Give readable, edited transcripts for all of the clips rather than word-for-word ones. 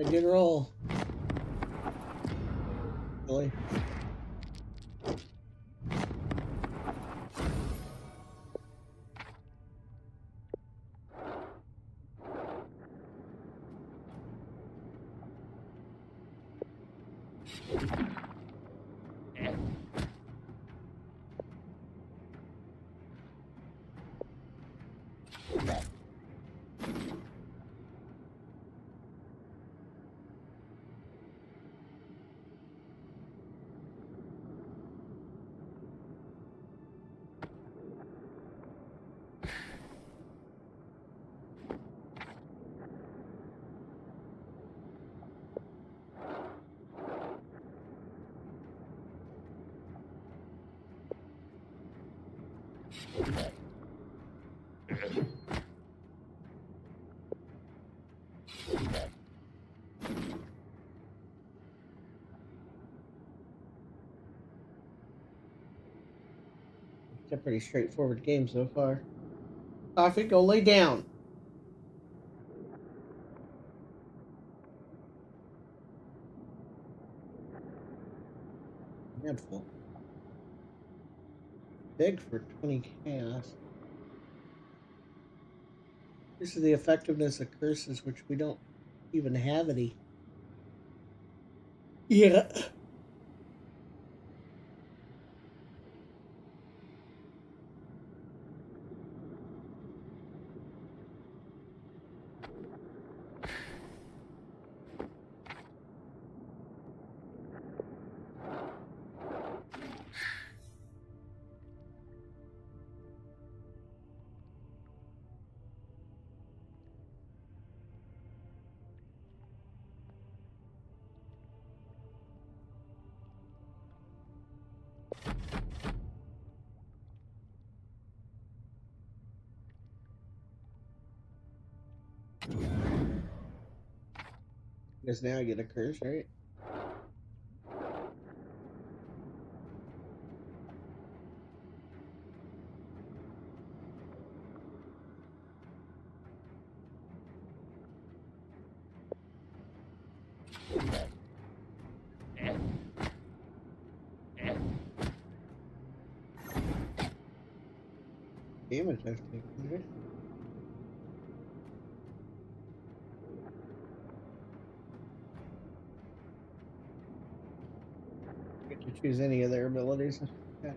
I did roll. Really? It's a pretty straightforward game so far. Coffee, go lay down. Handful. Big for 20 chaos. This is the effectiveness of curses, which we don't even have any. Yeah. Because now I get a curse, right? Damage I've taken, right? Get to choose any of their abilities. Yeah.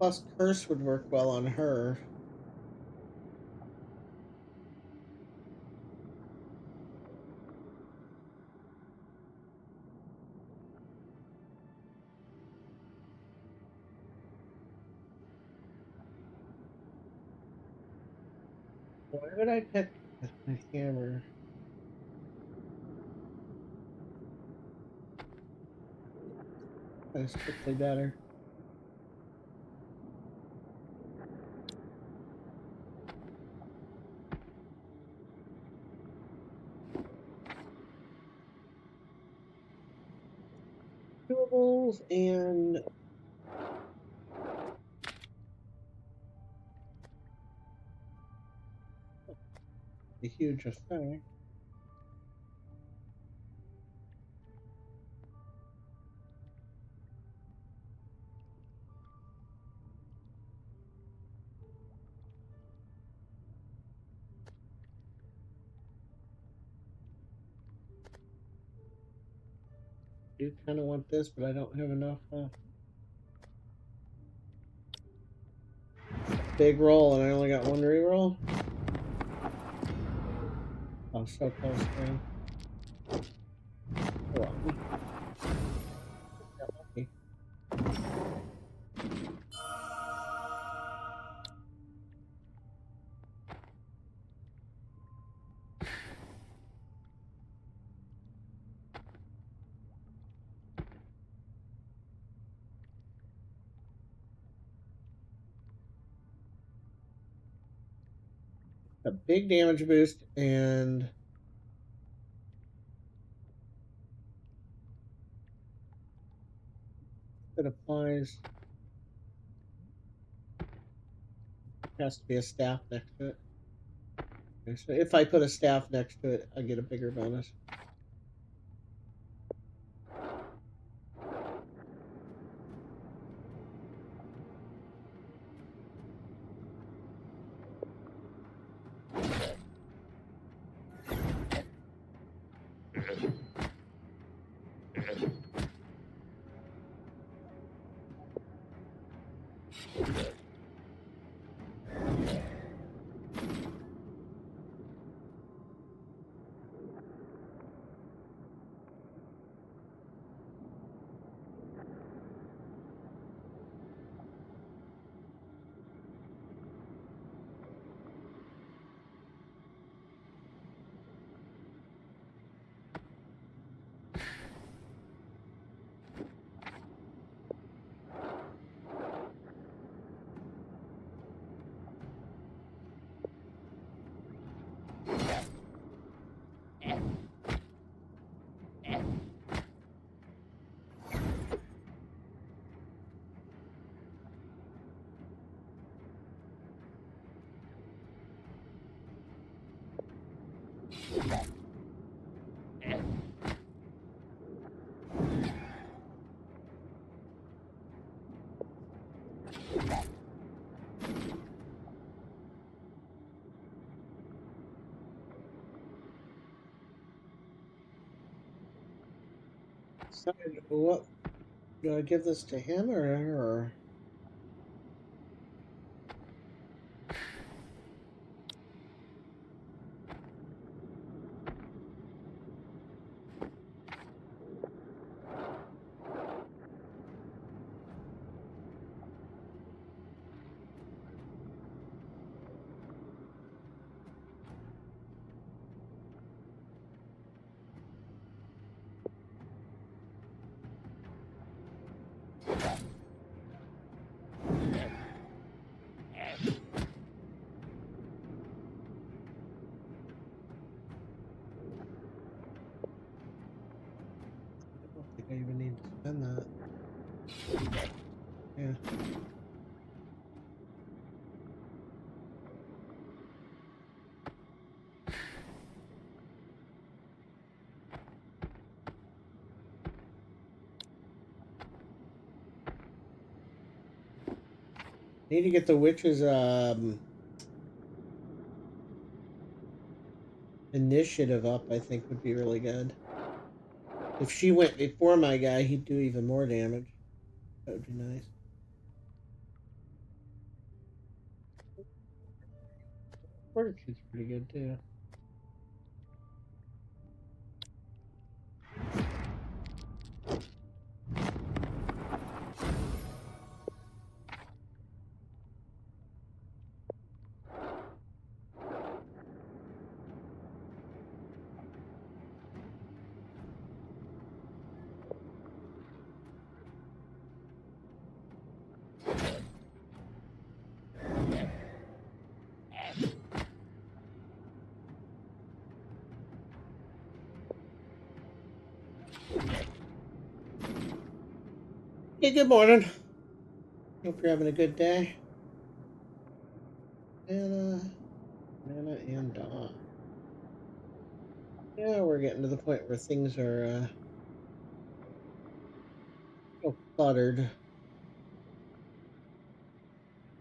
Plus, curse would work well on her. Why would I pick a hammer? That's quickly better. Doables and a huge effect. I do kind of want this, but I don't have enough. Big roll, and I only got one reroll. Oh, so close, man. Oh, well. Got lucky. A big damage boost, and it applies. Has to be a staff next to it. Okay, so if I put a staff next to it, I get a bigger bonus. So, what do I give this to him or? I even need to spend that. Yeah. Need to get the witch's initiative up, I think would be really good. If she went before my guy, he'd do even more damage. That would be nice. Fortitude's pretty good too. Hey, good morning. Hope you're having a good day. Anna and Dawn. Yeah, we're getting to the point where things are a little cluttered.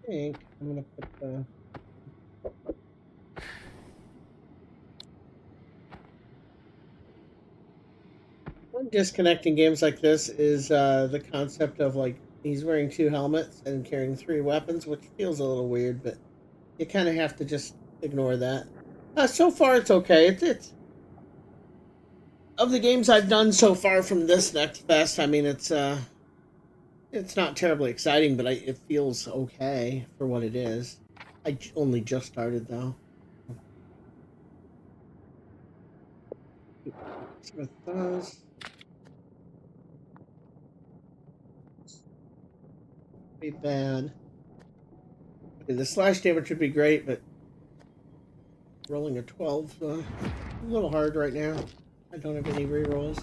I think I'm gonna put the one disconnecting games like this is the concept of like he's wearing 2 helmets and carrying 3 weapons, which feels a little weird, but you kind of have to just ignore that. So far, it's okay. It's of the games I've done so far from this Next Fest. I mean, it's not terribly exciting, but it feels okay for what it is. I only just started though. With those. Be bad. Okay, the slash damage would be great, but rolling a 12 a little hard right now. I don't have any rerolls.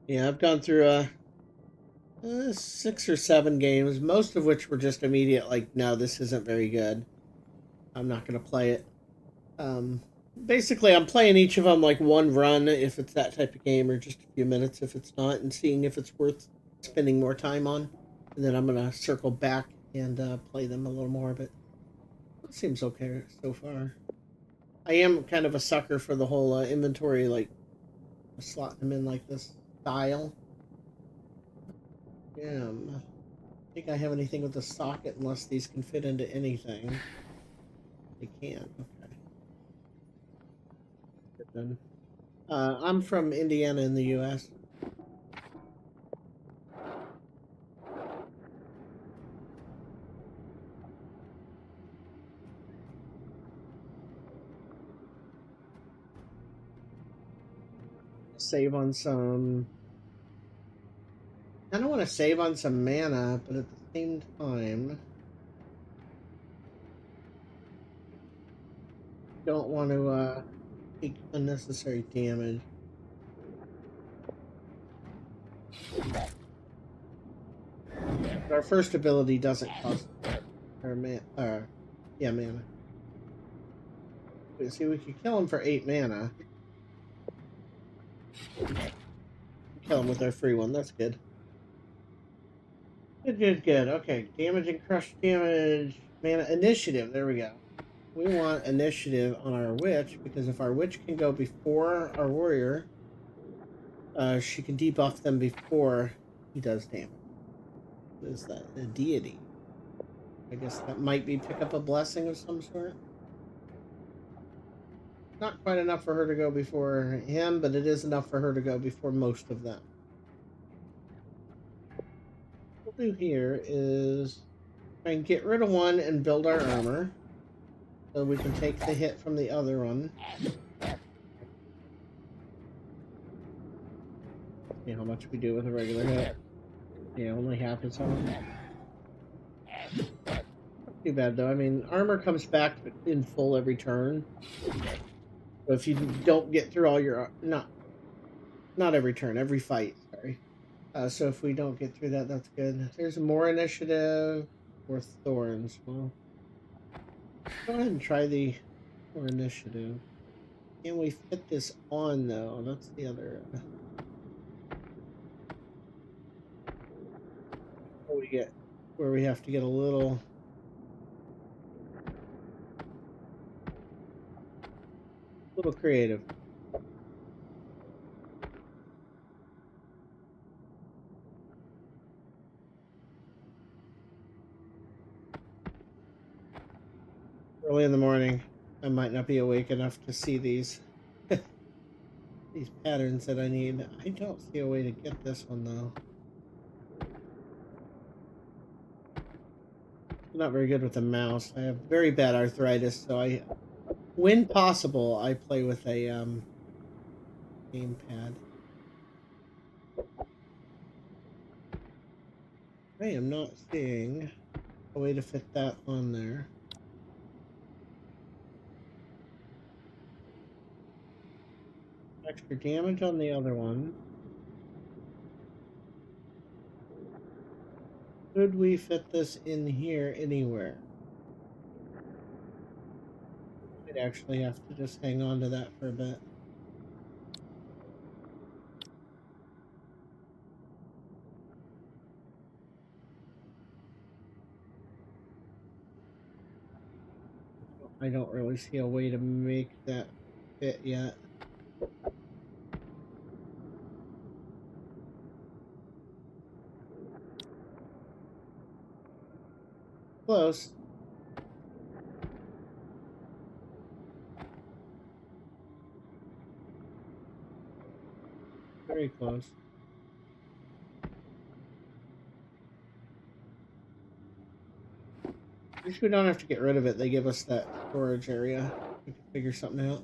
Yeah, I've gone through 6 or 7 games, most of which were just immediate, like, no, this isn't very good. I'm not going to play it. Basically, I'm playing each of them like one run if it's that type of game, or just a few minutes if it's not, and seeing if it's worth spending more time on. And then I'm going to circle back and play them a little more, but it seems okay so far. I am kind of a sucker for the whole inventory, like, slotting them in like this style. Yeah, I don't think I have anything with the socket unless these can fit into anything. They can, okay. Then. I'm from Indiana in the U.S. Save on some... I don't want to save on some mana, but at the same time... don't want to take unnecessary damage. But our first ability doesn't cost mana. Mana. See, we could kill him for 8 mana. Kill him with our free one. That's good. Good. Okay, damage and crush damage. Mana initiative. There we go. We want initiative on our witch, because if our witch can go before our warrior, she can debuff them before he does damage. What is that? A deity. I guess that might be pick up a blessing of some sort. Not quite enough for her to go before him, but it is enough for her to go before most of them. What we'll do here is try and get rid of one and build our armor, so we can take the hit from the other one. See how much we do with a regular hit. Yeah, only half is on. Not too bad though. I mean, armor comes back in full every turn. So if you don't get through all your not every turn, every fight. Sorry. So if we don't get through that, that's good. There's more initiative or thorns. Well, go ahead and try the more initiative. Can we fit this on though? That's the other. We get where we have to get a little creative. Early in the morning, I might not be awake enough to see these these patterns that I need. I don't see a way to get this one though. I'm not very good with the mouse. I have very bad arthritis, so when possible, I play with a gamepad. I am not seeing a way to fit that on there. Extra damage on the other one. Could we fit this in here anywhere? I'd actually have to just hang on to that for a bit. I don't really see a way to make that fit yet. Close. Very close. At least we don't have to get rid of it. They give us that storage area. We can figure something out.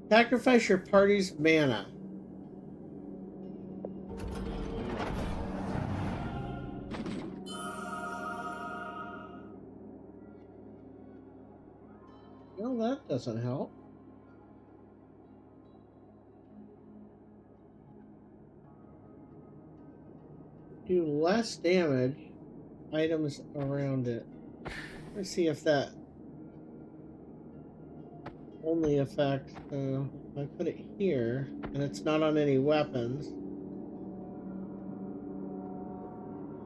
Sacrifice your party's mana. Well, that doesn't help. Do less damage. Items around it. Let's see if that only affects. I put it here, and it's not on any weapons.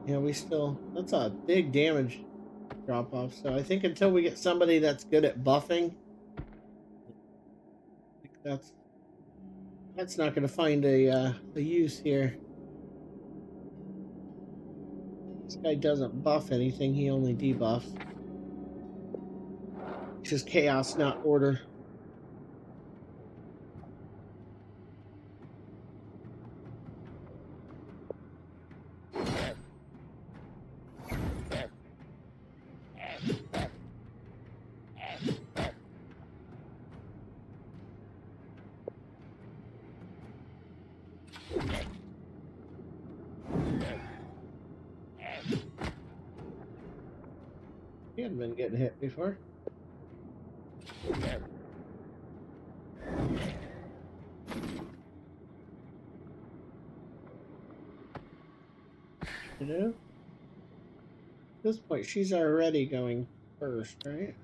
Yeah, we still. That's a big damage drop off. So I think until we get somebody that's good at buffing, I think that's not going to find a use here. This guy doesn't buff anything, he only debuffs. It's just chaos, not order. He hadn't been getting hit before. You know? At this point, she's already going first, right?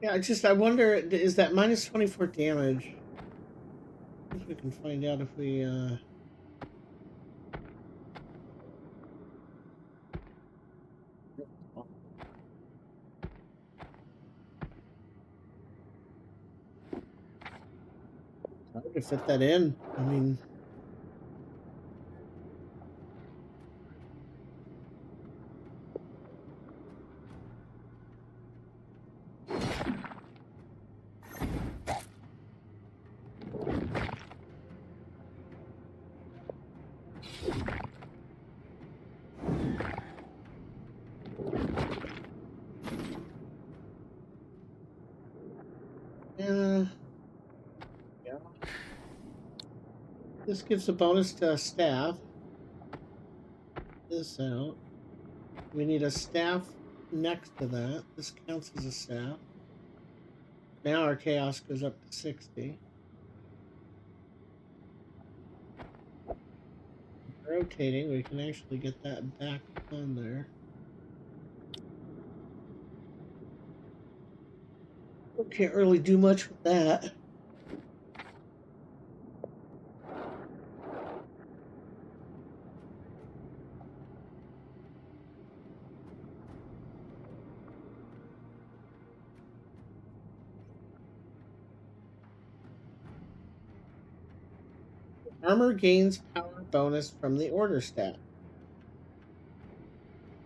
Yeah, I wonder, is that minus 24 damage? I think we can find out if we, How to fit that in. I mean, yeah. This gives a bonus to a staff. This out. We need a staff next to that. This counts as a staff. Now our chaos goes up to 60. Rotating, we can actually get that back on there. We can't really do much with that. Armor gains power bonus from the order stat.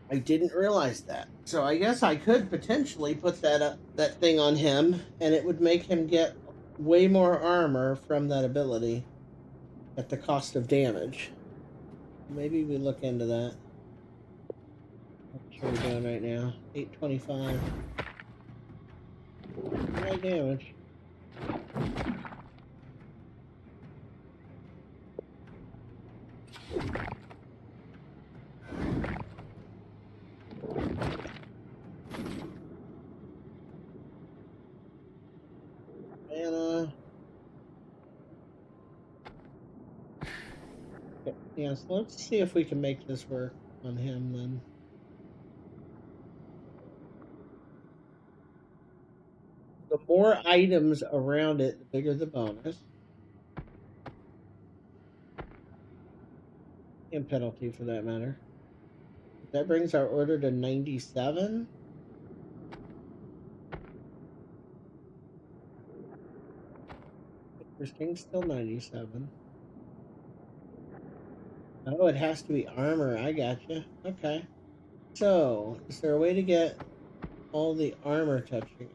I didn't realize that. So I guess I could potentially put that thing on him, and it would make him get way more armor from that ability at the cost of damage. Maybe we look into that. What are we doing right now? 825. High damage. Yeah, so let's see if we can make this work on him then. The more items around it, the bigger the bonus. And penalty for that matter. That brings our order to 97. Interesting, still 97. Oh, it has to be armor. I gotcha. Okay. So, is there a way to get all the armor touching?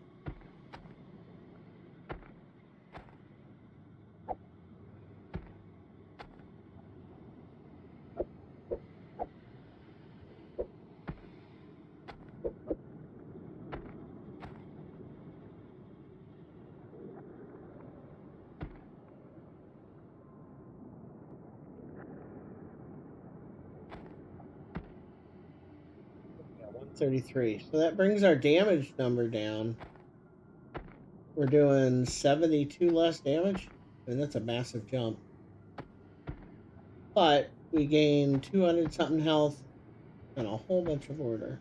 Yeah, 133. So that brings our damage number down. We're doing 72 less damage. And that's a massive jump. But we gain 200 something health and a whole bunch of order.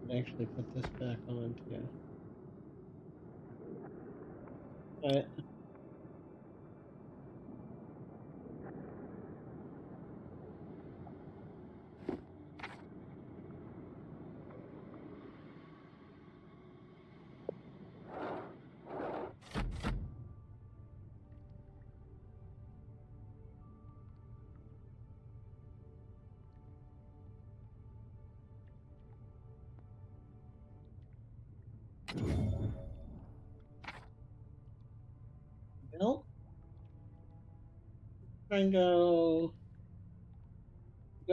We can actually put this back on too. Alright. Well, try and go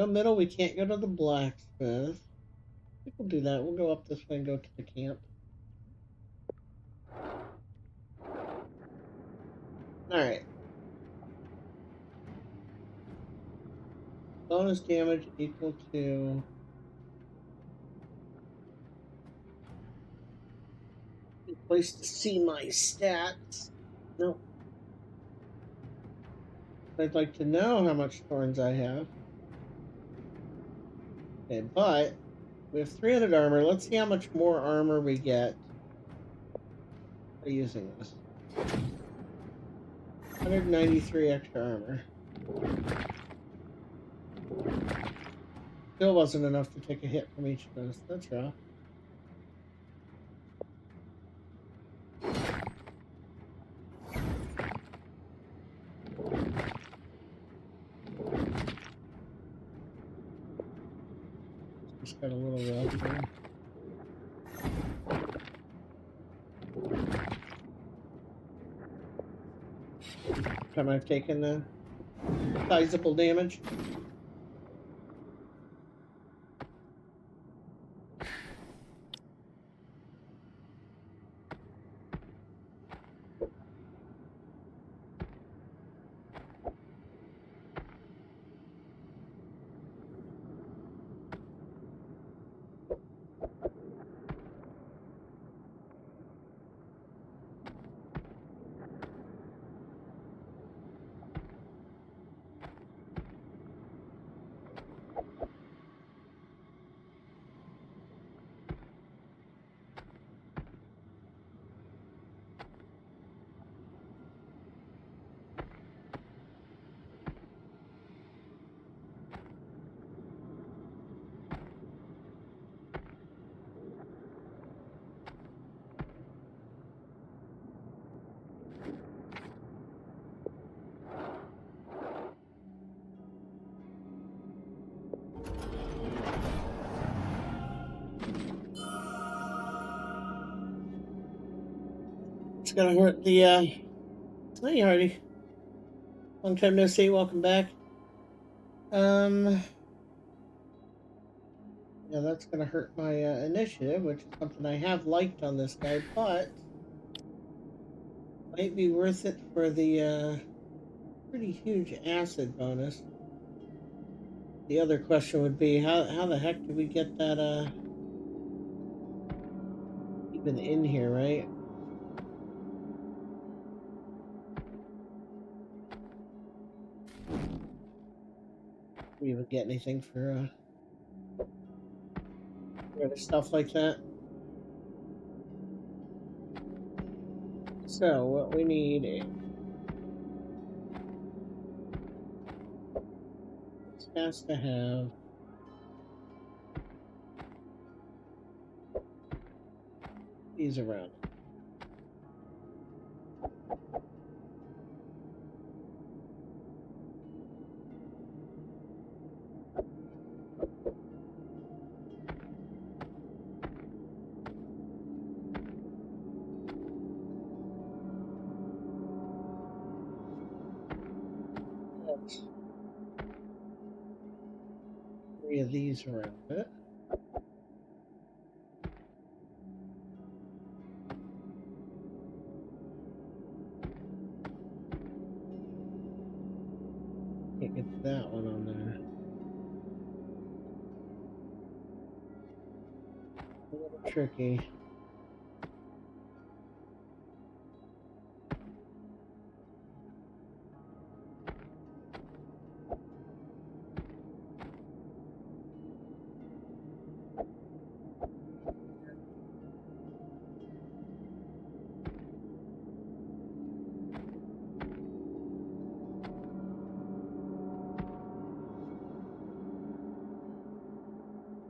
middle. We can't go to the blacksmith. I think we'll do that. We'll go up this way and go to the camp. Alright. Bonus damage equal to... Place to see my stats. No. I'd like to know how much thorns I have. Okay, but we have 300 armor. Let's see how much more armor we get by using this. 193 extra armor. Still wasn't enough to take a hit from each of those. That's rough. Just got a little rough there. Time I've taken the sizable damage. That's gonna hurt the, Hey, Hardy. Long time no see, welcome back. Yeah, that's gonna hurt my, initiative, which is something I have liked on this guy, but might be worth it for the, pretty huge acid bonus. The other question would be, how the heck do we get that, even in here, right? Do we even get anything for stuff like that? So, what we need is... This has to have... these around it. Three of these around it. Can't get that one on there. A little tricky.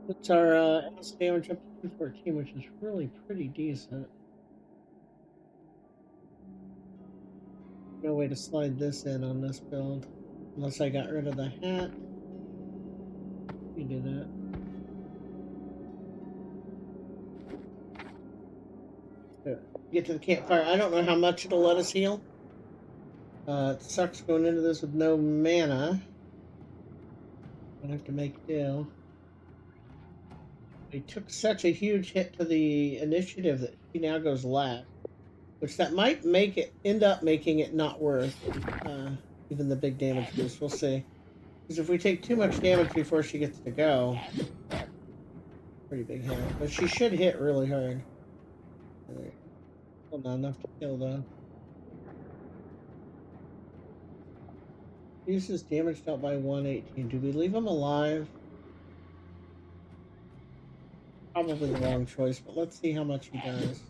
It's our acid damage up to 214, which is really pretty decent. No way to slide this in on this build. Unless I got rid of the hat. You do that. So, get to the campfire. I don't know how much it'll let us heal. It sucks going into this with no mana. I have to make do. We took such a huge hit to the initiative that she now goes last. Which that might make it end up making it not worth even the big damage boost. We'll see. Because if we take too much damage before she gets to go, pretty big hit. But she should hit really hard. Well, not enough to kill though. Uses damage dealt by 118. Do we leave him alive? Probably the wrong choice, but let's see how much he does.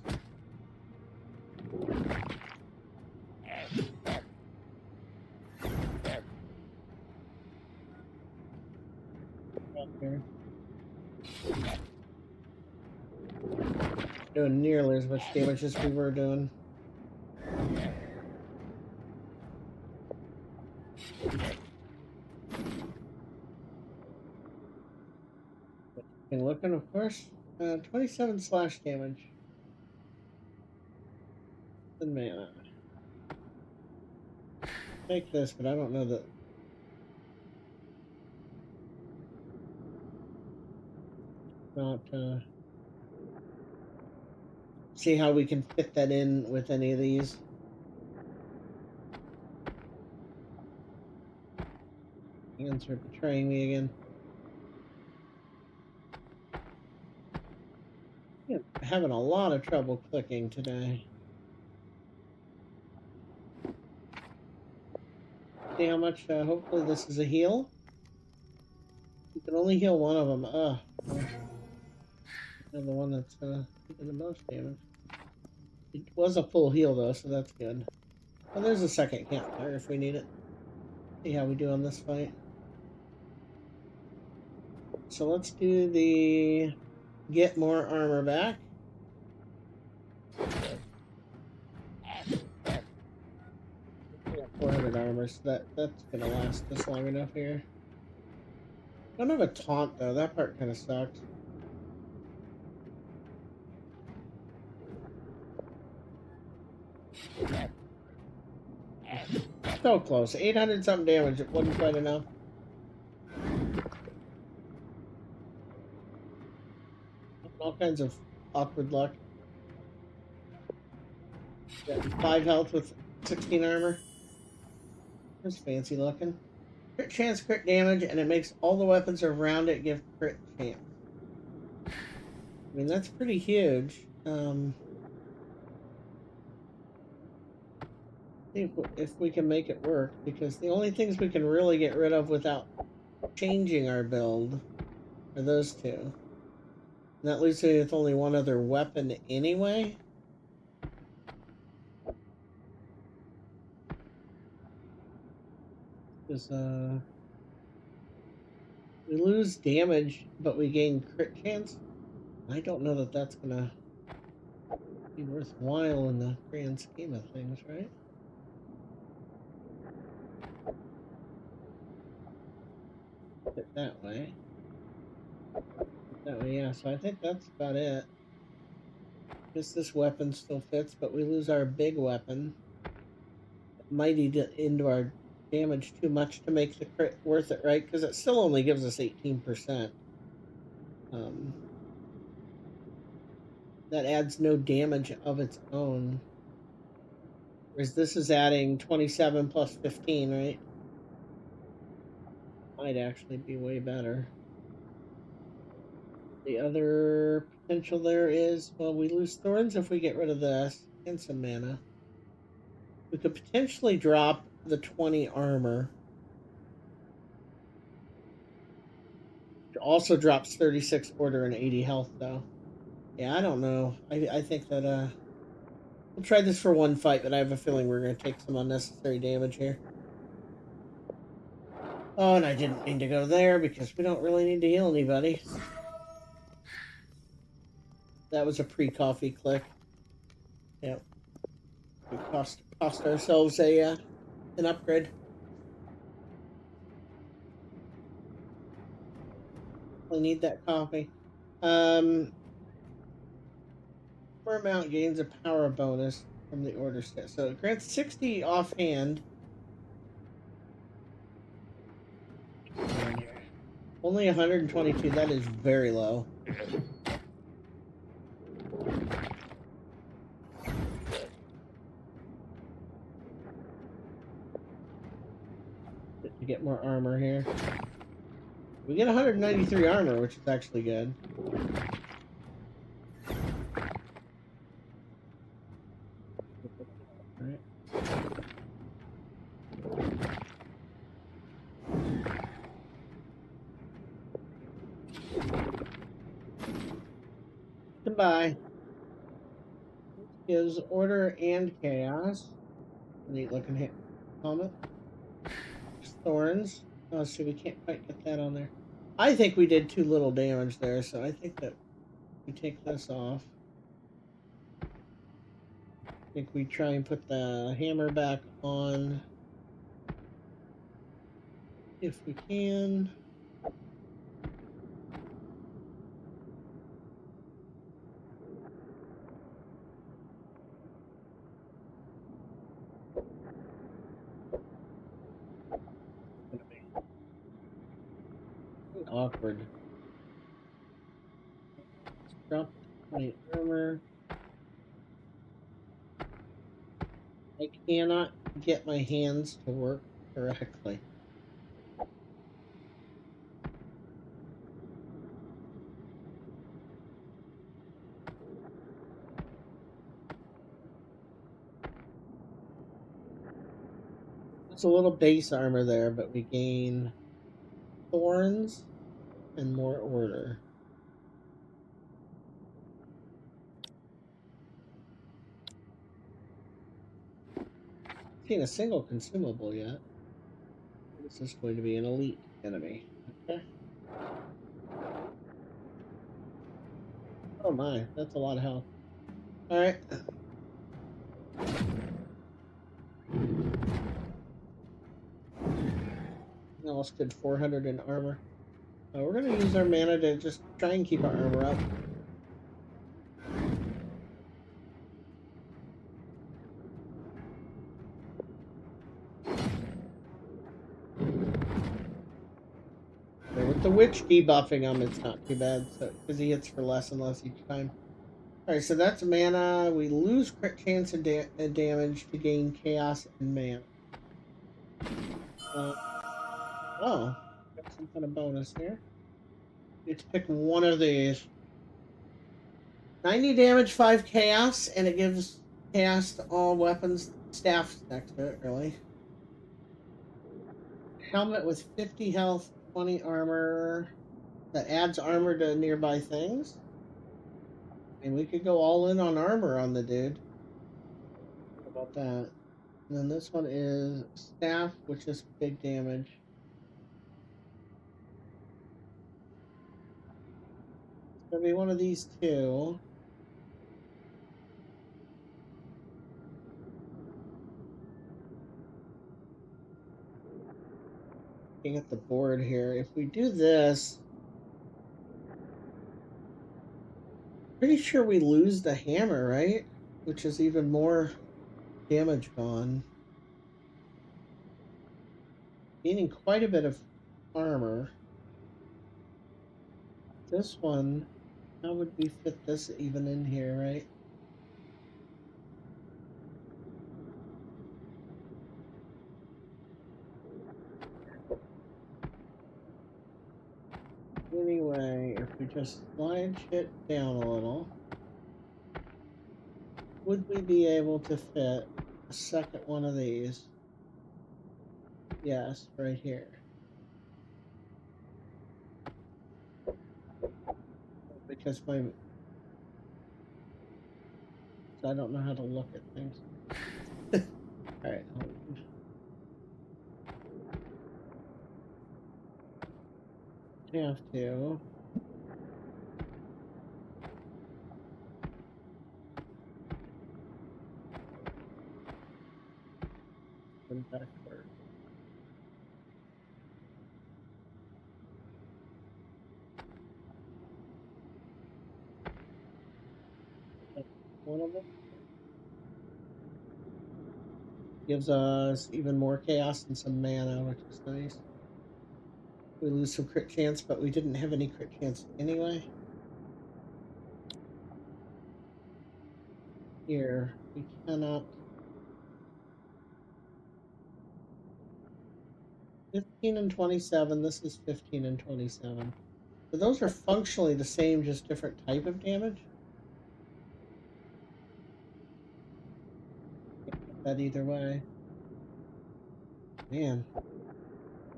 Doing nearly as much damage as we were doing. And looking, of course, 27 slash damage. And mana. Take this, but I don't know that. Not see how we can fit that in with any of these. Hands are betraying me again. I'm having a lot of trouble clicking today. See how much, hopefully this is a heal. You can only heal one of them. Ugh. And the one that's taking the most damage. It was a full heal though, so that's good. Well, there's a second campfire if we need it. See how we do on this fight. So let's do the get more armor back. Yeah, 400 armor, so that's gonna last us long enough here. Don't have a taunt though, that part kind of sucks. so close. 800 something damage. It wasn't quite enough. All kinds of awkward luck. Got 5 health with 16 armor. That's fancy looking. Crit chance, crit damage, and it makes all the weapons around it give crit chance. I mean, that's pretty huge. See if we can make it work, because the only things we can really get rid of without changing our build are those two. And that leaves me with only one other weapon anyway. Because, we lose damage, but we gain crit chance. I don't know that that's gonna be worthwhile in the grand scheme of things, right? It that way. That way, yeah. So I think that's about it. Guess this weapon still fits, but we lose our big weapon. It might eat into our damage too much to make the crit worth it, right? Because it still only gives us 18%. That adds no damage of its own. Whereas this is adding 27 plus 15, right? Might actually be way better. The other potential there is, well, we lose thorns if we get rid of this, and some mana. We could potentially drop the 20 armor. It also drops 36 order and 80 health, though. Yeah, I don't know. I think that, we'll try this for one fight, but I have a feeling we're going to take some unnecessary damage here. Oh, and I didn't mean to go there, because we don't really need to heal anybody. That was a pre-coffee click. Yep. We cost ourselves a an upgrade. We need that coffee. Per amount gains a power bonus from the order set. So it grants 60 offhand. Only 122. That is very low. To get more armor here. We get 193 armor, which is actually good. Alright. Goodbye. Gives order and chaos. Neat looking helmet. Thorns. Oh, so we can't quite get that on there. I think we did too little damage there, so I think that we take this off. I think we try and put the hammer back on if we can. Awkward. Let's drop my armor. I cannot get my hands to work correctly. It's a little base armor there, but we gain thorns and more order. Seen a single consumable yet. This is going to be an elite enemy. Okay. Oh my, that's a lot of health. Alright. Almost did 400 in armor. We're going to use our mana to just try and keep our armor up. the witch debuffing him, it's not too bad, so because he hits for less and less each time. Alright, so that's mana. We lose crit chance and damage to gain chaos and mana. Oh, got some kind of bonus here. You get to pick one of these. 90 damage, 5 chaos, and it gives chaos to all weapons. Staff next to it, really. Helmet with 50 health, 20 armor. That adds armor to nearby things. And we could go all in on armor on the dude. How about that? And then this one is staff, which is big damage. It's gonna be one of these two. Looking at the board here, if we do this, pretty sure we lose the hammer, right? Which is even more damage gone. Gaining quite a bit of armor. This one, how would we fit this even in here, right? Anyway, if we just slide shit down a little, would we be able to fit a second one of these? Yes, right here. Because I don't know how to look at things. Alright. Have to. And backward. One of them gives us even more chaos and some mana, which is nice. We lose some crit chance, but we didn't have any crit chance anyway. Here, we cannot. 15 and 27. This is 15 and 27. So those are functionally the same, just different type of damage. That either way. Man.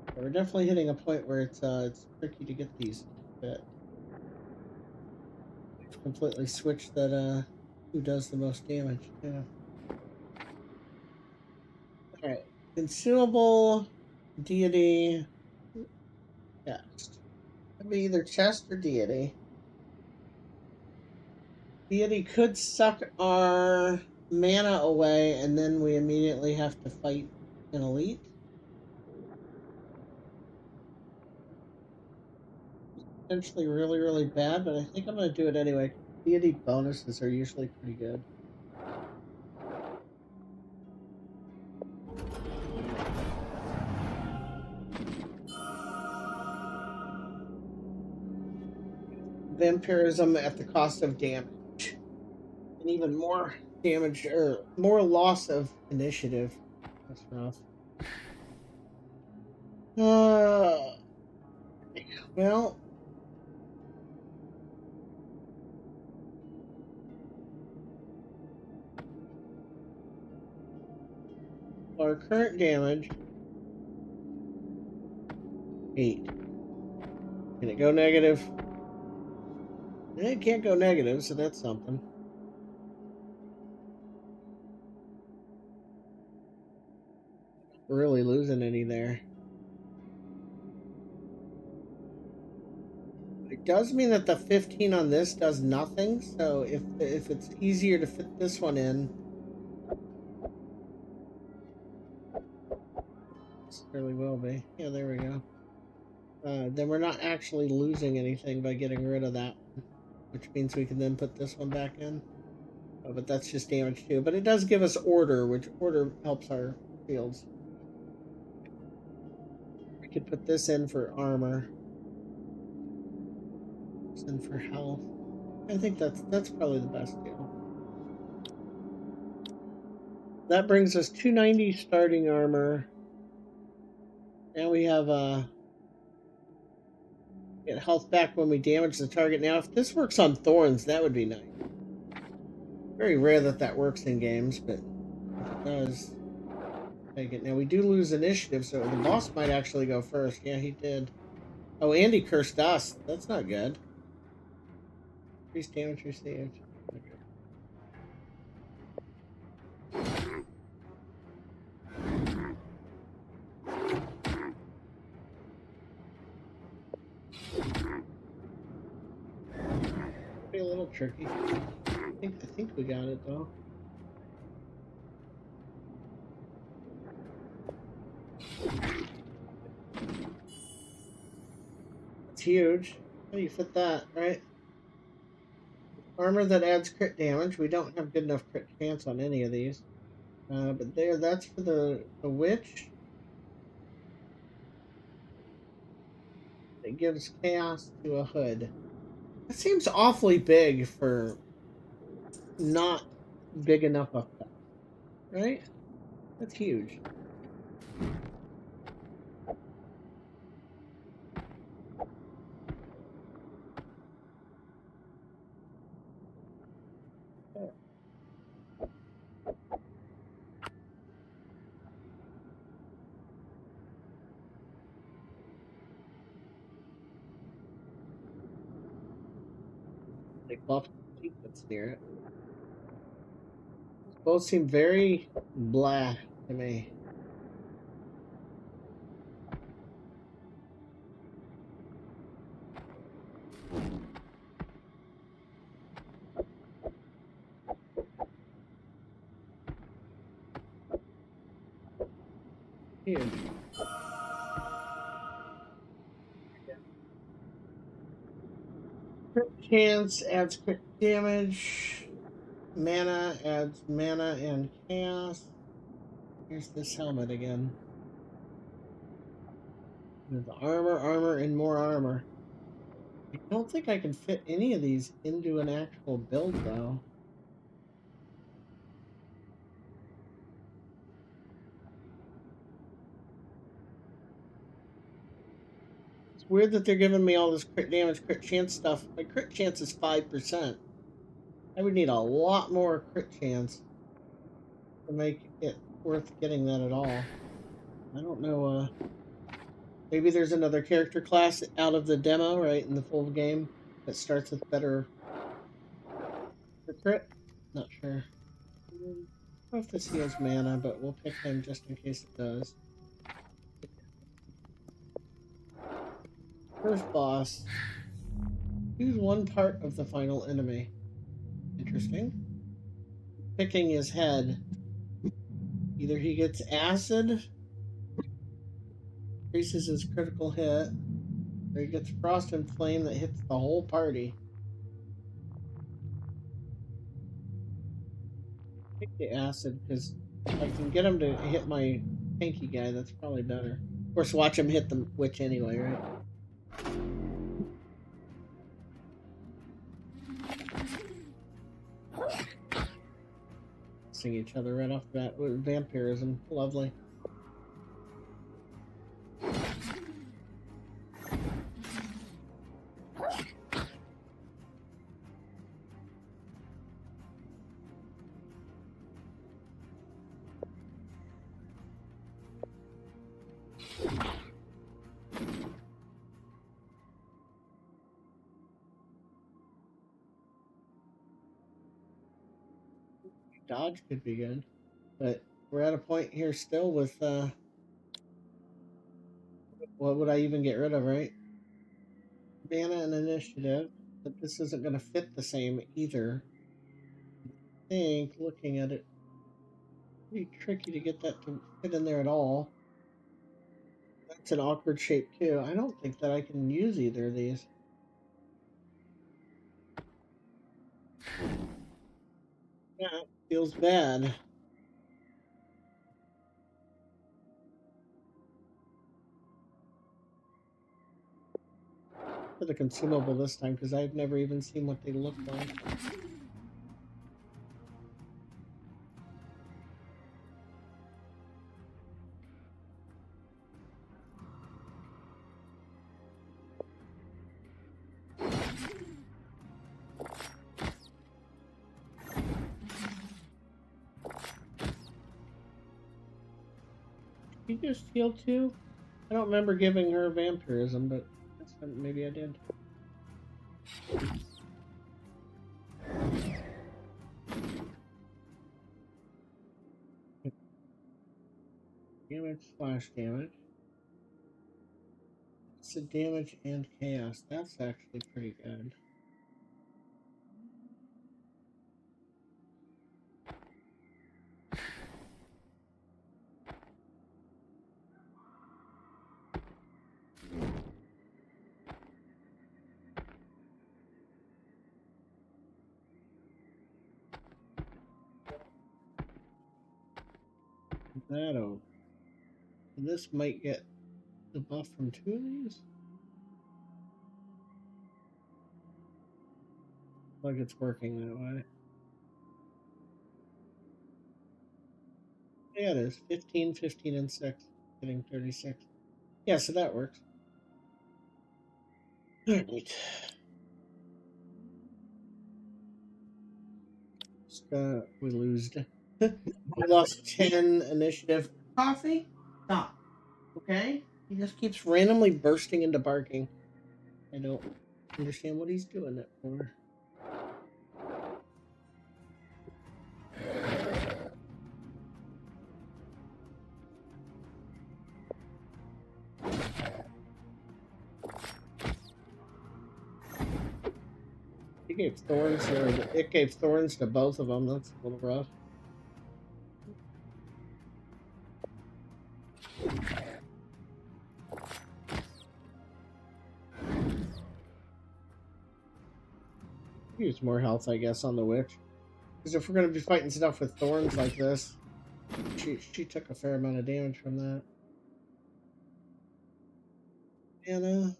But we're definitely hitting a point where it's tricky to get these to fit. We've completely switched that who does the most damage, yeah. Alright. Consumable, deity, chest. Could be either chest or deity. Deity could suck our mana away, and then we immediately have to fight an elite. Potentially really, really bad, but I think I'm going to do it anyway. Deity bonuses are usually pretty good. Vampirism at the cost of damage. And even more damage, or more loss of initiative. That's rough. Well, our current damage 8. Can it go negative? It can't go negative, so that's something. We're really losing any there. It does mean that the 15 on this does nothing, so if it's easier to fit this one in, it really will be. Yeah, there we go. Then we're not actually losing anything by getting rid of that one, which means we can then put this one back in. Oh, but that's just damage too. But it does give us order, which order helps our fields. We could put this in for armor. and for health. I think that's probably the best deal. That brings us 290 starting armor. And we have get health back when we damage the target. Now, if this works on thorns, that would be nice. Very rare that that works in games, but if it does, take it. Now, we do lose initiative, so the boss might actually go first. Yeah, he did. Oh, Andy cursed us. That's not good. Increased damage received. Okay. Be a little tricky. I think we got it though. That's huge. How do you fit that, right? Armor that adds crit damage. We don't have good enough crit chance on any of these. But that's for the witch. It gives chaos to a hood. That seems awfully big for not big enough effect, right? That's huge. They buffed the that's near it. Both seem very blah to me. Huge. Crit chance adds crit damage. Mana adds mana and chaos. Here's this helmet again. There's armor, and more armor. I don't think I can fit any of these into an actual build, though. It's weird that they're giving me all this crit damage, crit chance stuff. My crit chance is 5%. I would need a lot more crit chance to make it worth getting that at all. I don't know, maybe there's another character class out of the demo, right, in the full game that starts with better crit? Not sure. I don't know if this heals mana, but we'll pick him just in case it does. First boss. Choose one part of the final enemy. Interesting. Picking his head. Either he gets acid, increases his critical hit, or he gets frost and flame that hits the whole party. Pick the acid because if I can get him to hit my tanky guy, that's probably better. Of course, watch him hit the witch anyway, right? Sing each other right off the bat. Vampirism, lovely. Dodge could be good, but we're at a point here still with what would I even get rid of, right? Mana and initiative, but this isn't going to fit the same either. I think looking at it, pretty tricky to get that to fit in there at all. That's an awkward shape too. I don't think that I can use either of these. Yeah, it feels bad. for the consumable this time because I've never even seen what they look like. She just heal too? I don't remember giving her vampirism, but maybe I did. Damage, slash damage. It's a damage and chaos. That's actually pretty good. That over. This might get the buff from 2 of these. Like it's working that way. Yeah, it is. 15, 15, and 6. Getting 36. Yeah, so that works. Alright. We lose. We lost 10 initiative. Coffee? Stop. Okay? He just keeps randomly bursting into barking. I don't understand what he's doing it for. He gave thorns, or it gave thorns to both of them. That's a little rough. Use more health, I guess, on the witch. Because if we're going to be fighting stuff with thorns like this, she took a fair amount of damage from that. Mana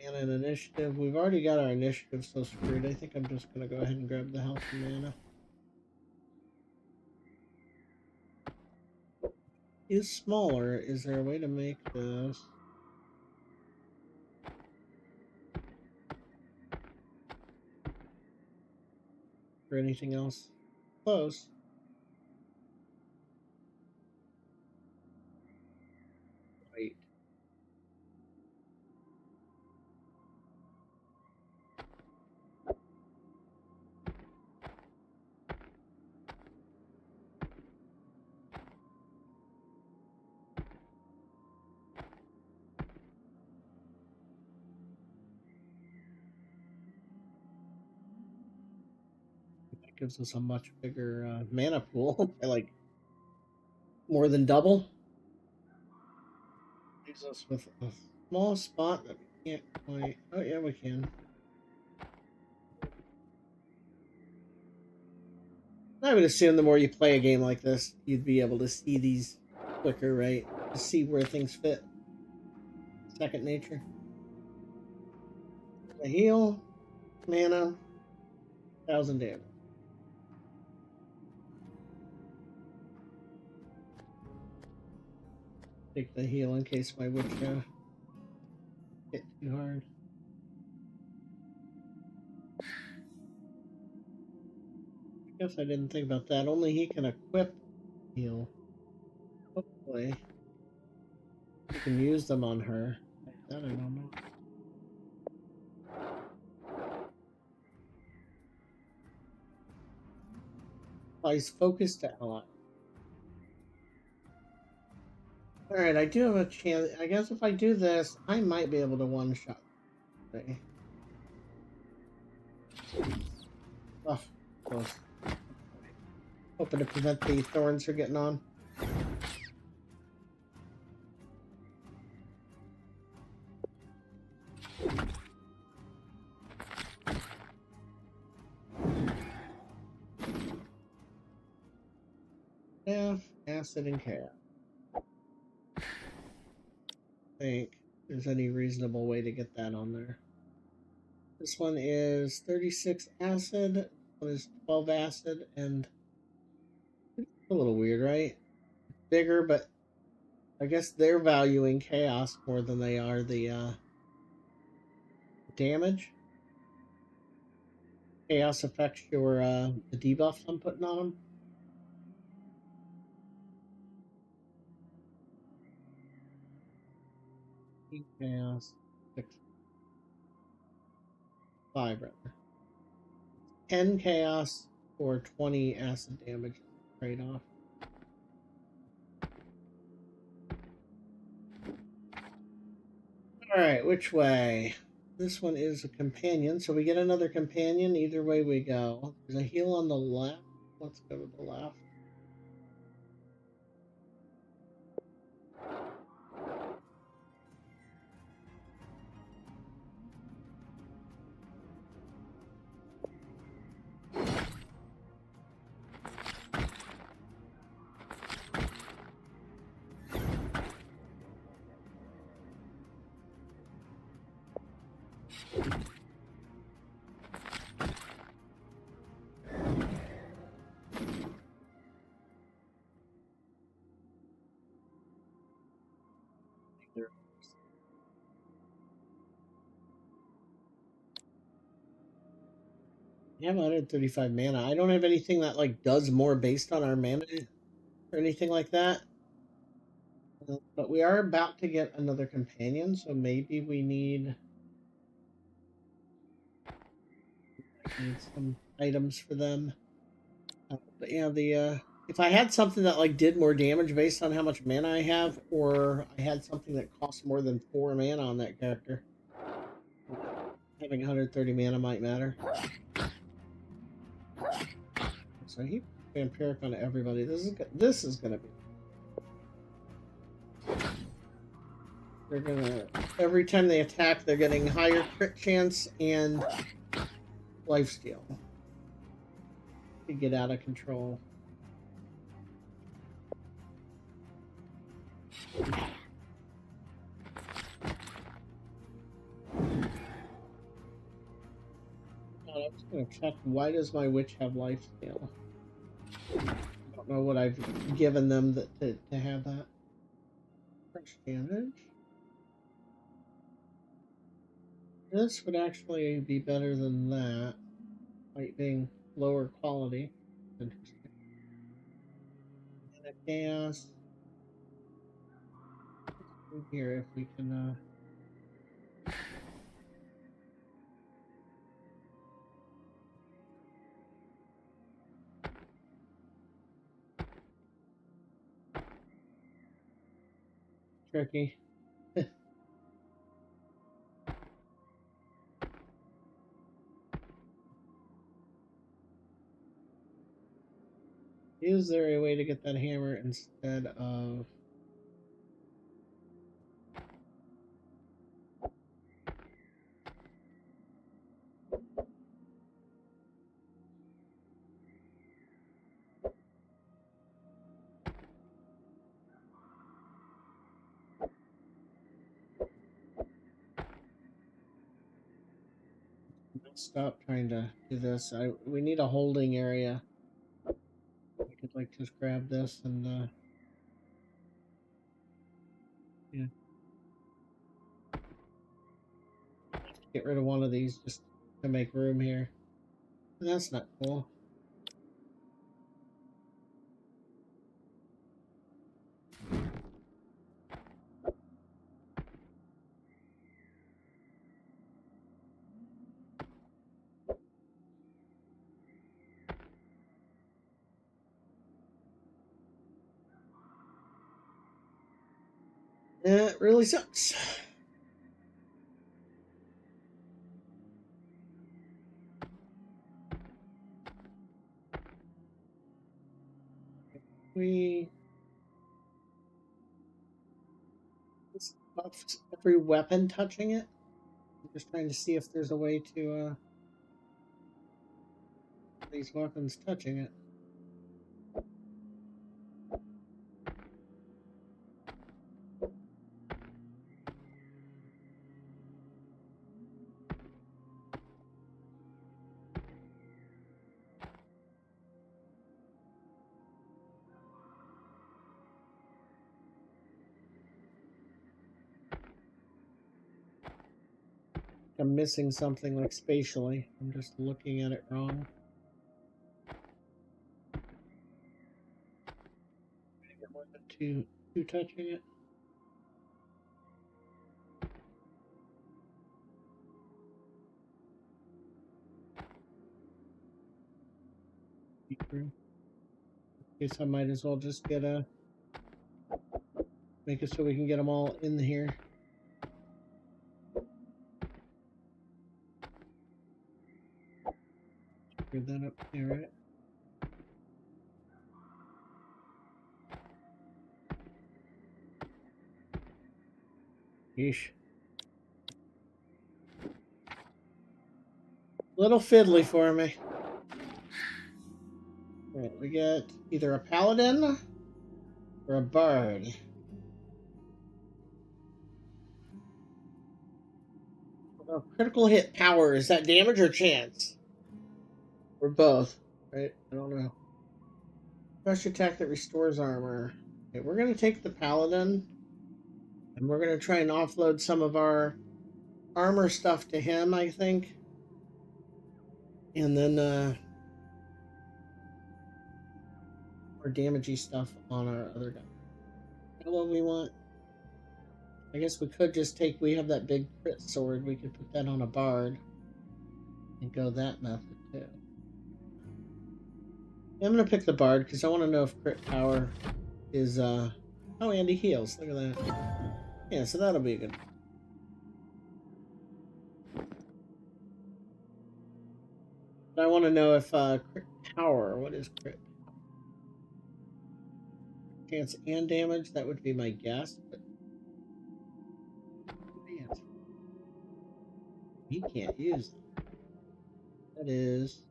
and initiative. We've already got our initiative, so screwed. I think I'm just going to go ahead and grab the health and mana. Is smaller. Is there a way to make this? Or anything else? Close. Wait. That gives us a much bigger mana pool. By like more than double. Leaves us with a small spot that we can't quite. Oh, yeah, we can. I would assume the more you play a game like this, you'd be able to see these quicker, right? To see where things fit. Second nature. The heal, mana, 1,000 damage. Take the heal in case my witch hit too hard. I guess I didn't think about that. Only he can equip heal. Hopefully, you can use them on her. That I don't know. Applies focus to ally. Alright, I do have a chance. I guess if I do this, I might be able to one-shot. Okay. Oh, close. Hoping to prevent the thorns from getting on. F, acid, and chaos. I think there's any reasonable way to get that on there. This one is 36 acid. This one is 12 acid, and it's a little weird, right? Bigger, but I guess they're valuing chaos more than they are the damage. Chaos affects your the debuffs I'm putting on them. Chaos 6, 5 rather. 10 chaos or 20 acid damage trade off. Alright, which way? This one is a companion, so we get another companion either way we go. There's a heal on the left. Let's go to the left. You have 135 mana. I don't have anything that like does more based on our mana or anything like that. But we are about to get another companion, so maybe we need some items for them. But yeah, the if I had something that like did more damage based on how much mana I have, or I had something that costs more than 4 mana on that character, having 130 mana might matter. So he vampiric on everybody. This is gonna be. They're gonna every time they attack, they're getting higher crit chance and lifesteal. To get out of control. I'm just gonna check. Why does my witch have lifesteal? I don't know what I've given them to have that. Fresh damage. This would actually be better than that, like being lower quality. Interesting. And a chaos. Let's see here if we can. Tricky. Is there a way to get that hammer instead of? Stop trying to do this. We need a holding area. I could like just grab this and yeah. Get rid of one of these just to make room here. That's not cool. Yeah, it really sucks. We this buffs every weapon touching it. I'm just trying to see if there's a way to these weapons touching it. I'm missing something like spatially. I'm just looking at it wrong. Get more than two touching it. In case I might as well just get a make it so we can get them all in here. Screw that up here, right? Yeesh. Little fiddly for me. Alright, we get either a paladin or a bard. Oh, critical hit power, is that damage or chance? Or both, right? I don't know. Fresh attack that restores armor. Okay, we're going to take the paladin. And we're going to try and offload some of our armor stuff to him, I think. And then more damagey stuff on our other guy. How long we want? I guess we could just take, we have that big crit sword, we could put that on a bard and go that method too. I'm gonna pick the bard because I want to know if crit power is oh, and he heals, look at that. Yeah, so that'll be good. But I want to know if crit power, what is crit power? Chance and damage, that would be my guess, but man, he can't use them. That is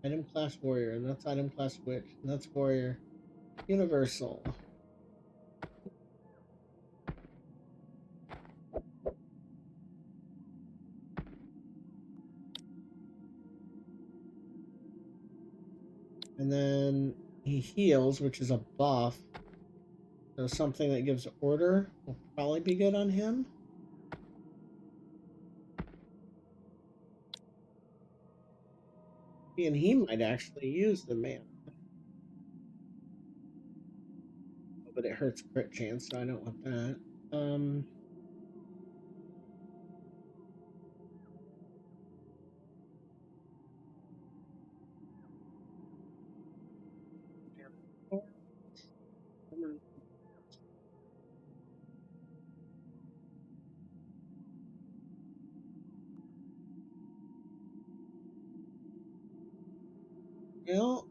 item class warrior, and that's item class witch, and that's warrior. Universal. And then he heals, which is a buff. So something that gives order will probably be good on him. And he might actually use the mana. But it hurts crit chance, so I don't want that. Well,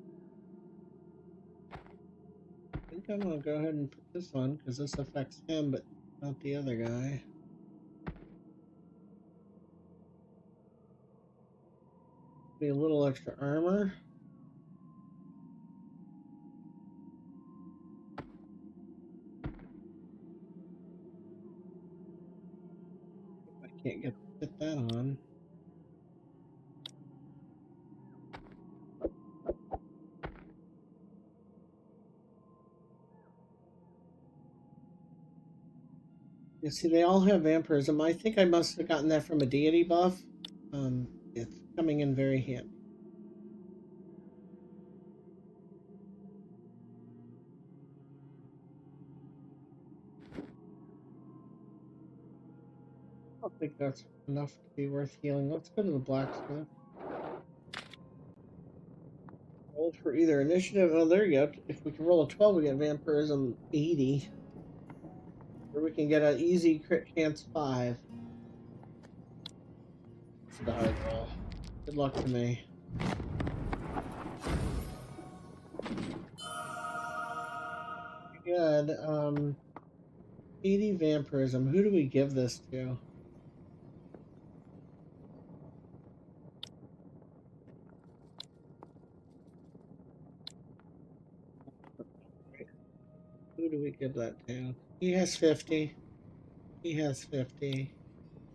I think I'm gonna go ahead and put this on because this affects him, but not the other guy. Be a little extra armor. I can't get that on. You see, they all have vampirism. I think I must have gotten that from a deity buff. It's coming in very handy. I don't think that's enough to be worth healing. Let's go to the blacksmith. Roll for either initiative. Oh, there you go. If we can roll a 12, we get vampirism 80. Or we can get an easy crit chance 5. For the hard roll. Good luck to me. Good. 80 vampirism. Who do we give this to? Who do we give that to? He has 50. He has 50.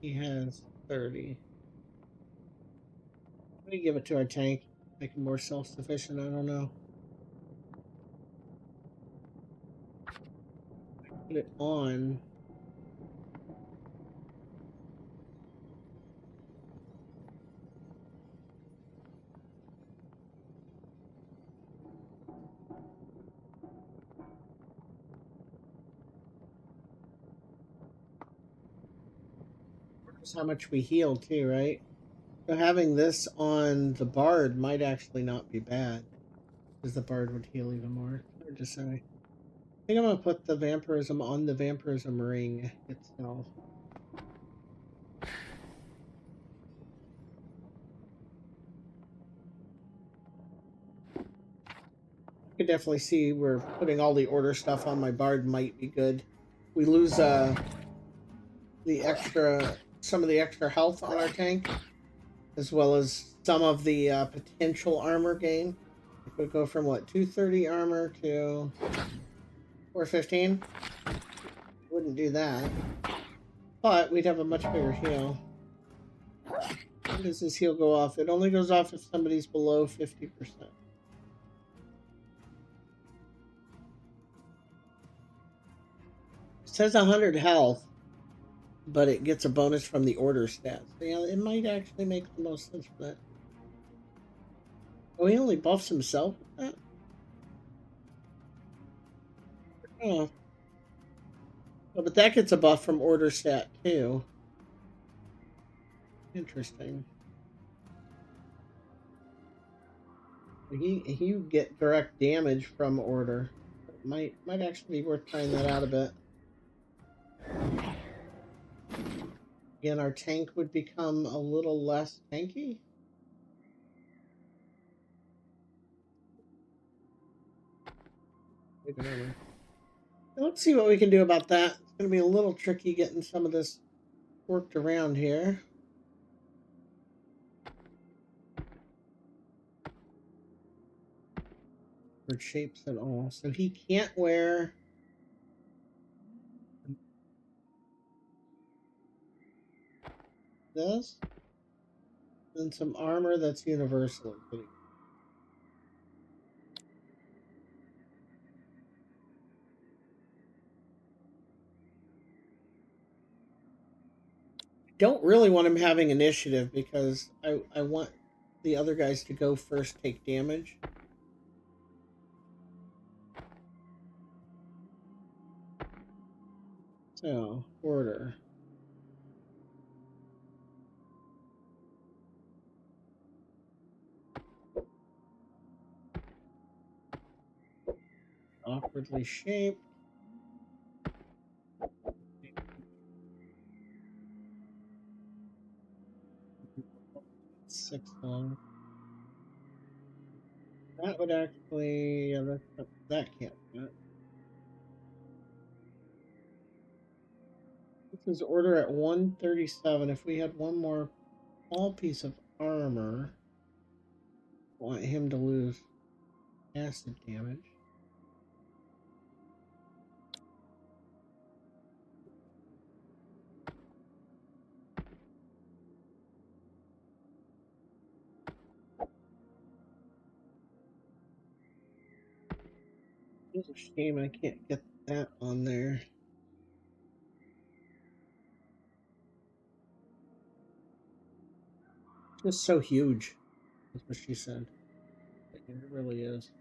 He has 30. Let me give it to our tank. Make him more self-sufficient. I don't know. Put it on. That's how much we heal too, right? So having this on the bard might actually not be bad, because the bard would heal even more. It's hard to say. I think I'm gonna put the vampirism on the vampirism ring itself. I could definitely see where putting all the order stuff on my bard might be good. We lose some of the extra health on our tank, as well as some of the potential armor gain. It would go from what, 230 armor to 415. Wouldn't do that, but we'd have a much bigger heal. When does this heal go off? It only goes off if somebody's below 50%. It says 100 health, but it gets a bonus from the order stats. So yeah, it might actually make the most sense for that. Oh, he only buffs himself with that? Oh. Oh, but that gets a buff from order stat too. Interesting. He get direct damage from order. It might actually be worth trying that out a bit. Again, our tank would become a little less tanky. Let's see what we can do about that. It's going to be a little tricky getting some of this worked around here. For shapes at all. So he can't wear this. And some armor that's universal. Don't really want him having initiative because I want the other guys to go first, take damage. So, order. Awkwardly shaped. 6 long. That would actually, yeah, that can't do it. This is order at 137. If we had one more small piece of armor, I want him to lose acid damage. It's a shame I can't get that on there. It's so huge. That's what she said. It really is.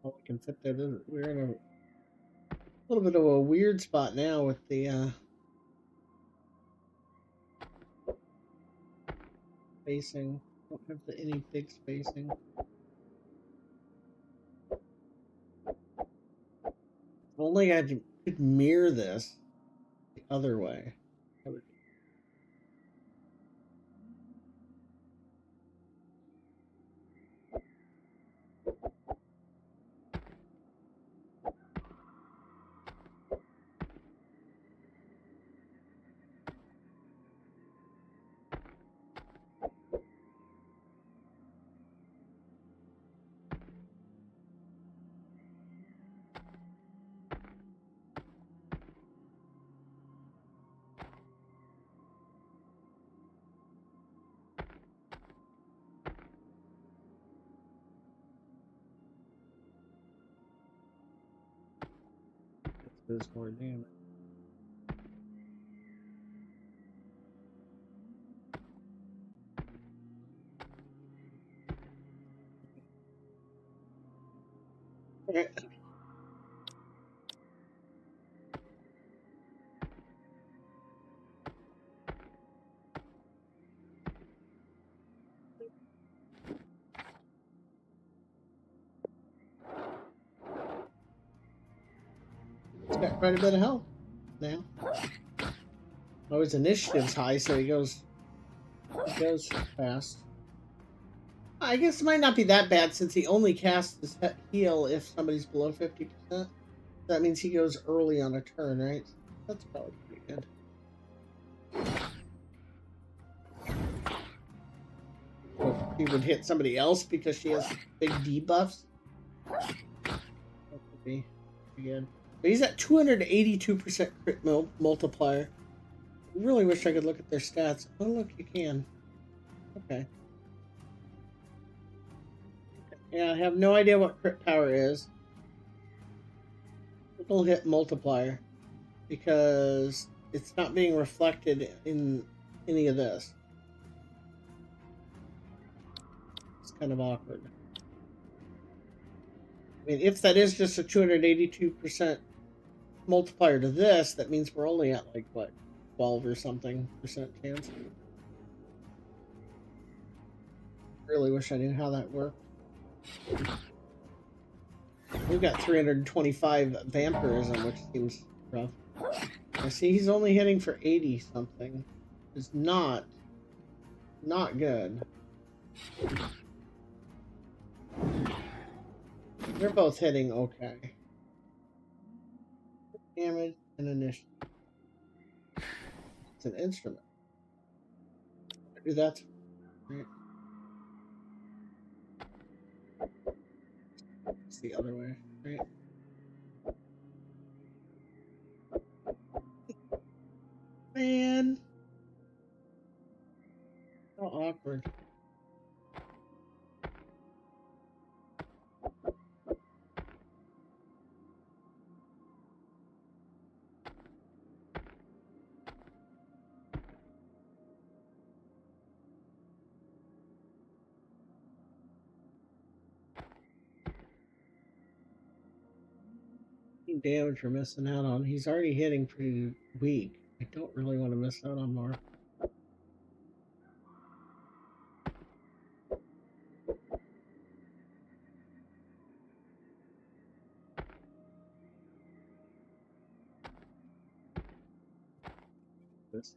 All we can fit that in. We're in a little bit of a weird spot now with the spacing. Don't have any big spacing. If only I could mirror this the other way. There's more damage. Okay. got quite a bit of health now. Oh, his initiative's high, so he goes fast. I guess it might not be that bad since he only casts his heal if somebody's below 50%. That means he goes early on a turn, right? That's probably pretty good. If he would hit somebody else because she has big debuffs. That would be pretty good. But he's at 282% crit multiplier. I really wish I could look at their stats. Oh, look, you can. Okay. Yeah, I have no idea what crit power is. Triple hit multiplier. Because it's not being reflected in any of this. It's kind of awkward. I mean, if that is just a 282% multiplier to this, that means we're only at like, what, 12 or something percent chance. Really wish I knew how that worked. We've got 325 vampirism, which seems rough. I see he's only hitting for 80 something. It's not good. They're both hitting okay. Damage and initiative. It's an instrument. Do that. Right. It's the other way, right? Man. How awkward. Damage we're missing out on. He's already hitting pretty weak. I don't really want to miss out on more. This.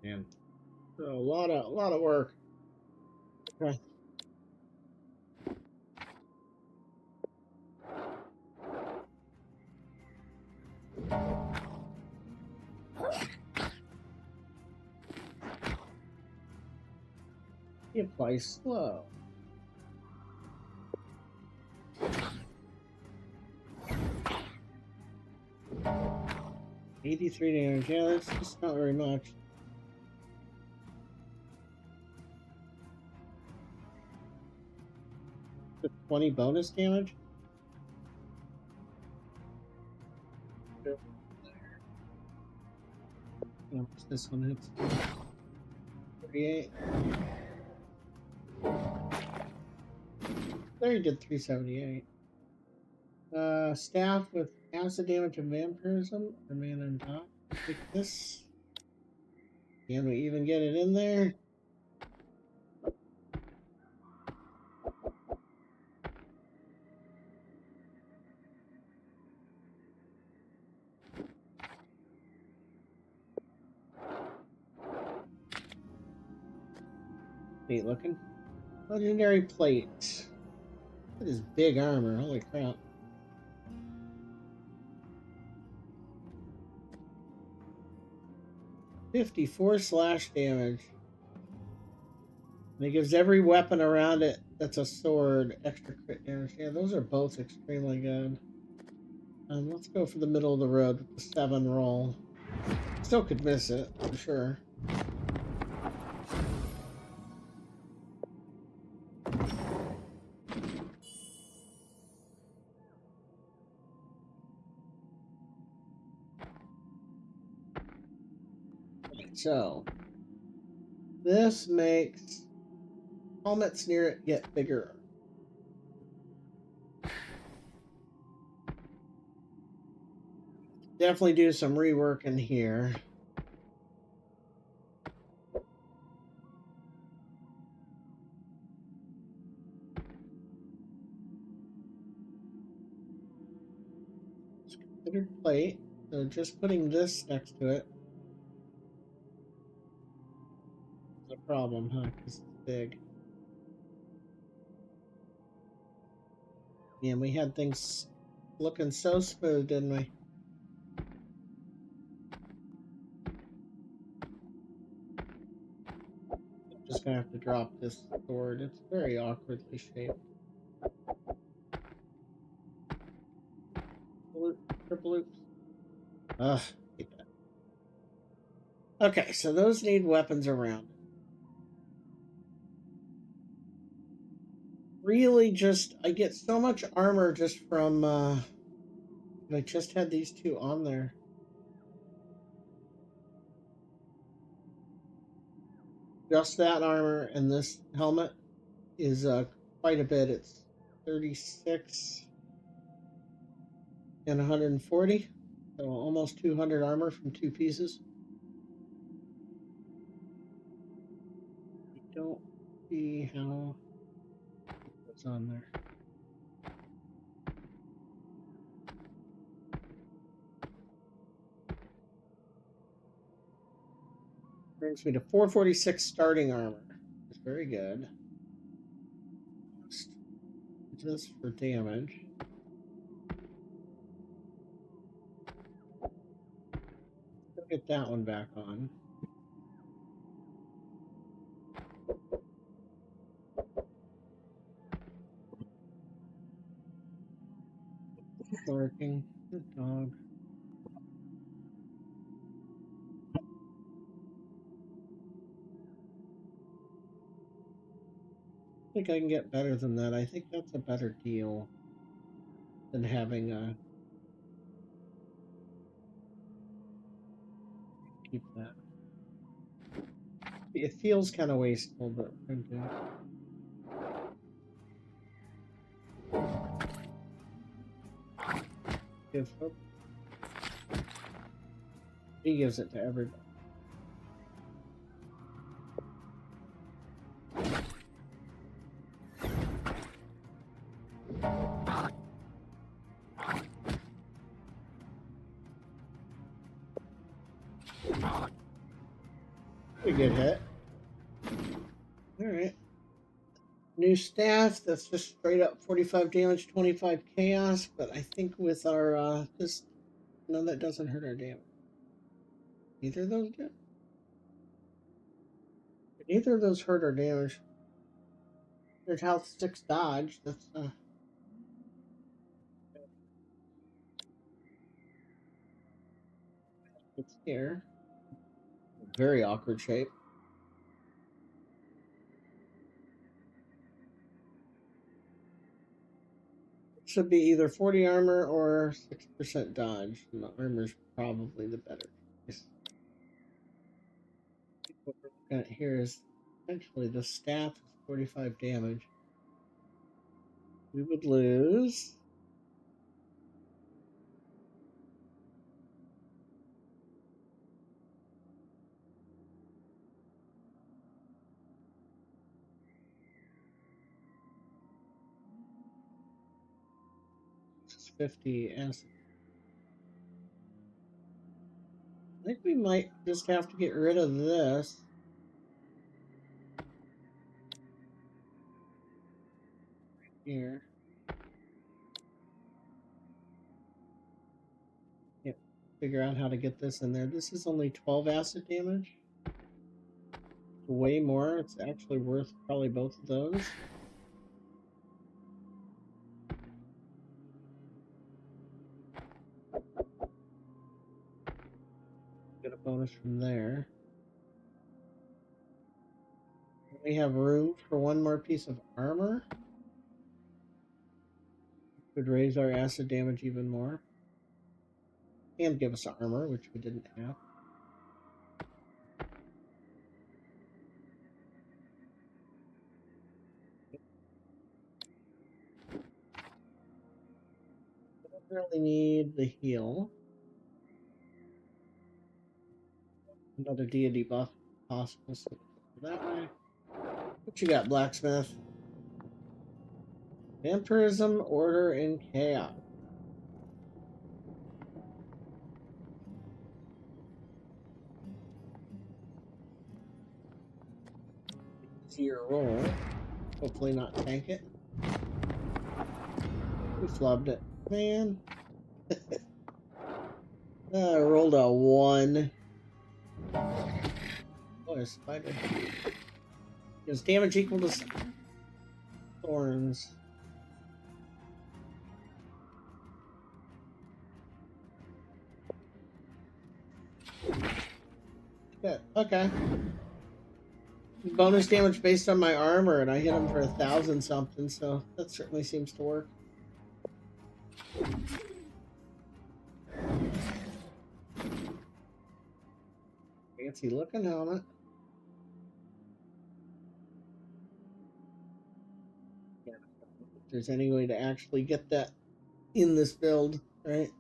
Man. So a lot of work. Okay. He applies slow. $83 damage. Yeah, that's just not very much. 20 bonus damage. Oh, this one hits 38. There he did 378. Staff with acid damage and vampirism. Remain on top. Take this. Can we even get it in there? Neat looking. Legendary plate. That is big armor. Holy crap. 54 slash damage. And it gives every weapon around it that's a sword extra crit damage. Yeah, those are both extremely good. Let's go for the middle of the road with the 7 roll. Still could miss it, for sure. So, this makes helmets near it get bigger. Definitely do some rework in here. It's considered plate, so just putting this next to it is a problem, huh? Because it's big. Yeah, we had things looking so smooth, didn't we? Just gonna have to drop this sword. It's very awkwardly shaped. Triple oops. Ugh, hate that. Okay, so those need weapons around it. Really just, I get so much armor just from, I just had these two on there. Just that armor and this helmet is quite a bit. It's 36 and 140, so almost 200 armor from 2 pieces. I don't see how it's on there. Brings me to 446 starting armor. It's very good. Just for damage. Let's get that one back on. Working. Good dog. I think I can get better than that. I think that's a better deal than having keep that. It feels kind of wasteful, but I'm good. Give hope. He gives it to everybody. We good hit. Alright. New staff, that's just straight up 45 damage, 25 chaos, but I think with our this no, that doesn't hurt our damage. Neither of those do. Neither of those hurt our damage. There's health 6 dodge. That's it's here. Very awkward shape. Should be either 40 armor or 6% dodge. And the armor's probably the better choice. What we're looking at here is essentially the staff is 45 damage. We would lose 50 acid. I think we might just have to get rid of this. Here. Yep. Figure out how to get this in there. This is only 12 acid damage. way more. It's actually worth probably both of those. Get a bonus from there. We have room for one more piece of armor. Could raise our acid damage even more. And give us armor, which we didn't have. Really need the heal. Another deity buff possible, so that way. What you got, blacksmith? Vampirism, order, and chaos. Easier roll. Hopefully not tank it. We flubbed it. Man. I rolled a 1. Oh, a spider. Is damage equal to thorns? Good. Okay. Bonus damage based on my armor, and I hit him for 1,000 something, so that certainly seems to work. Fancy looking helmet. Yeah. If there's any way to actually get that in this build, right?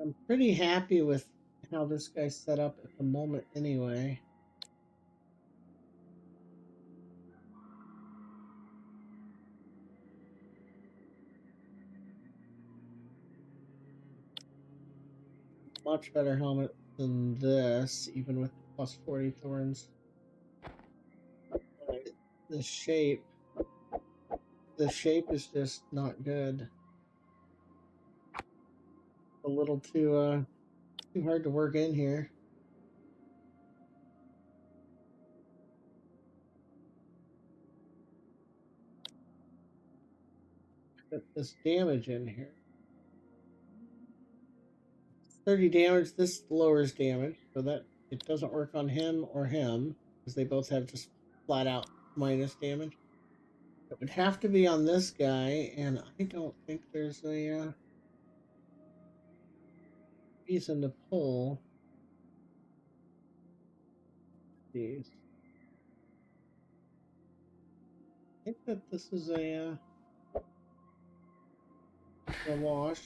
I'm pretty happy with how this guy's set up at the moment anyway. Much better helmet than this, even with plus 40 thorns. Right. The shape is just not good. A little too hard to work in here. Get this damage in here. 30 damage. This lowers damage, so that it doesn't work on him or him, because they both have just flat out minus damage. It would have to be on this guy, and I don't think there's a reason to pull these. I think that this is a wash.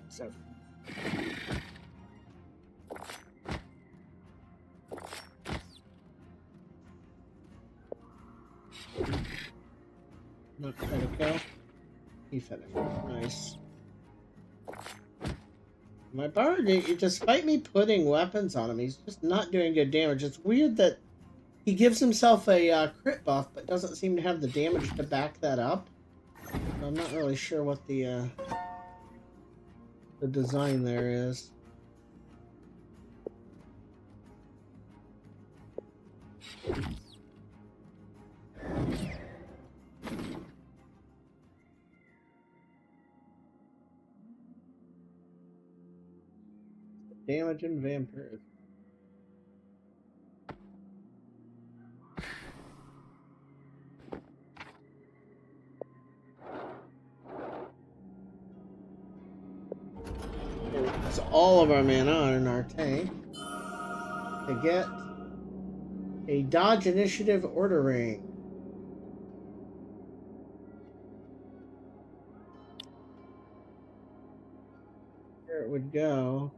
So. Not critical. He finished. Nice. My bard, despite me putting weapons on him, he's just not doing good damage. It's weird that he gives himself a crit buff, but doesn't seem to have the damage to back that up. I'm not really sure what the design there is. Damage and vampires. It's all of our mana in our tank to get a dodge initiative order ring. Here it would go.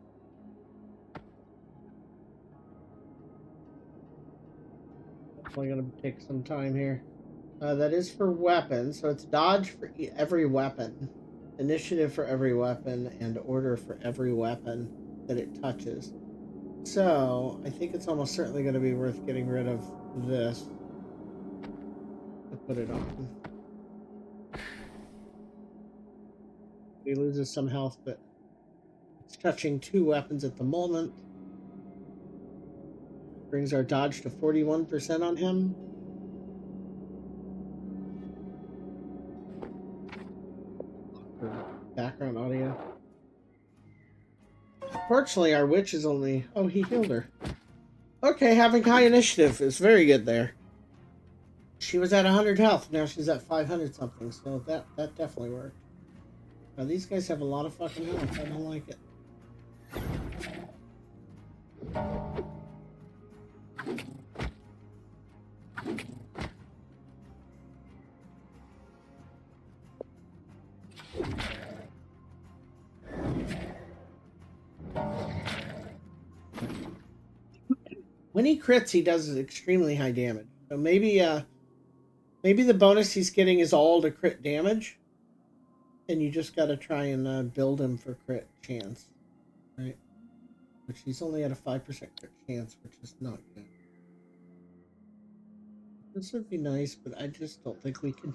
Definitely gonna take some time here. That is for weapons, so it's dodge for every weapon, initiative for every weapon, and order for every weapon that it touches. So, I think it's almost certainly going to be worth getting rid of this to put it on. He loses some health, but it's touching 2 weapons at the moment. Brings our dodge to 41% on him. Background audio. Fortunately, our witch is only... Oh, he healed her. Okay, having high initiative is very good there. She was at 100 health. Now she's at 500 something. So that definitely worked. Now these guys have a lot of fucking health. I don't like it. When he crits, he does extremely high damage. So maybe the bonus he's getting is all to crit damage, and you just got to try and build him for crit chance, right? Which he's only at a 5% crit chance, which is not good. This would be nice, but I just don't think we can.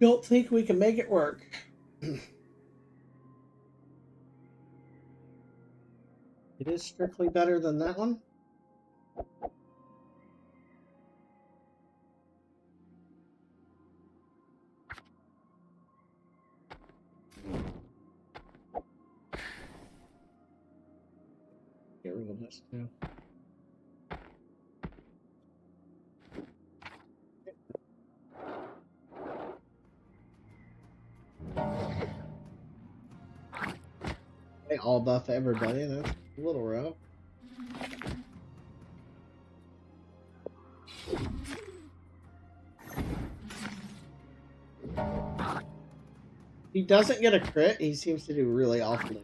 Don't think we can make it work. It is strictly better than that one. Get rid of this too. They all buff everybody. That's a little rough. He doesn't get a crit. He seems to do really awfully.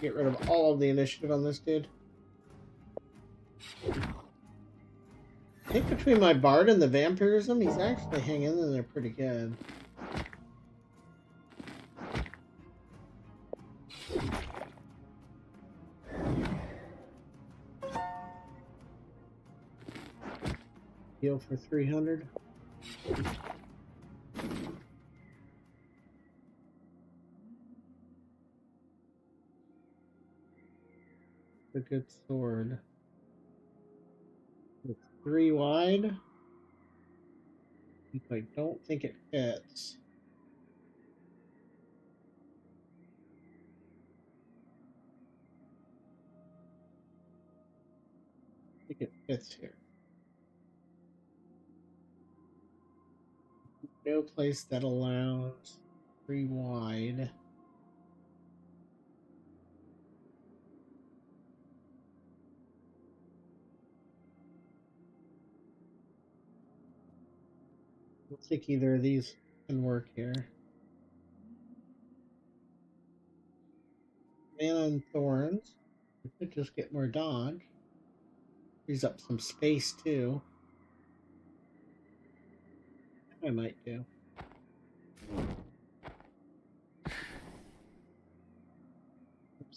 Get rid of all of the initiative on this dude. I think between my bard and the vampirism, he's actually hanging in there pretty good. Heal for 300. A good sword. It's 3 wide. I don't think it fits. I think it fits here. No place that allows 3 wide. I don't think either of these can work here. Mana and Thorns. We could just get more dodge. Frees up some space too. I might do.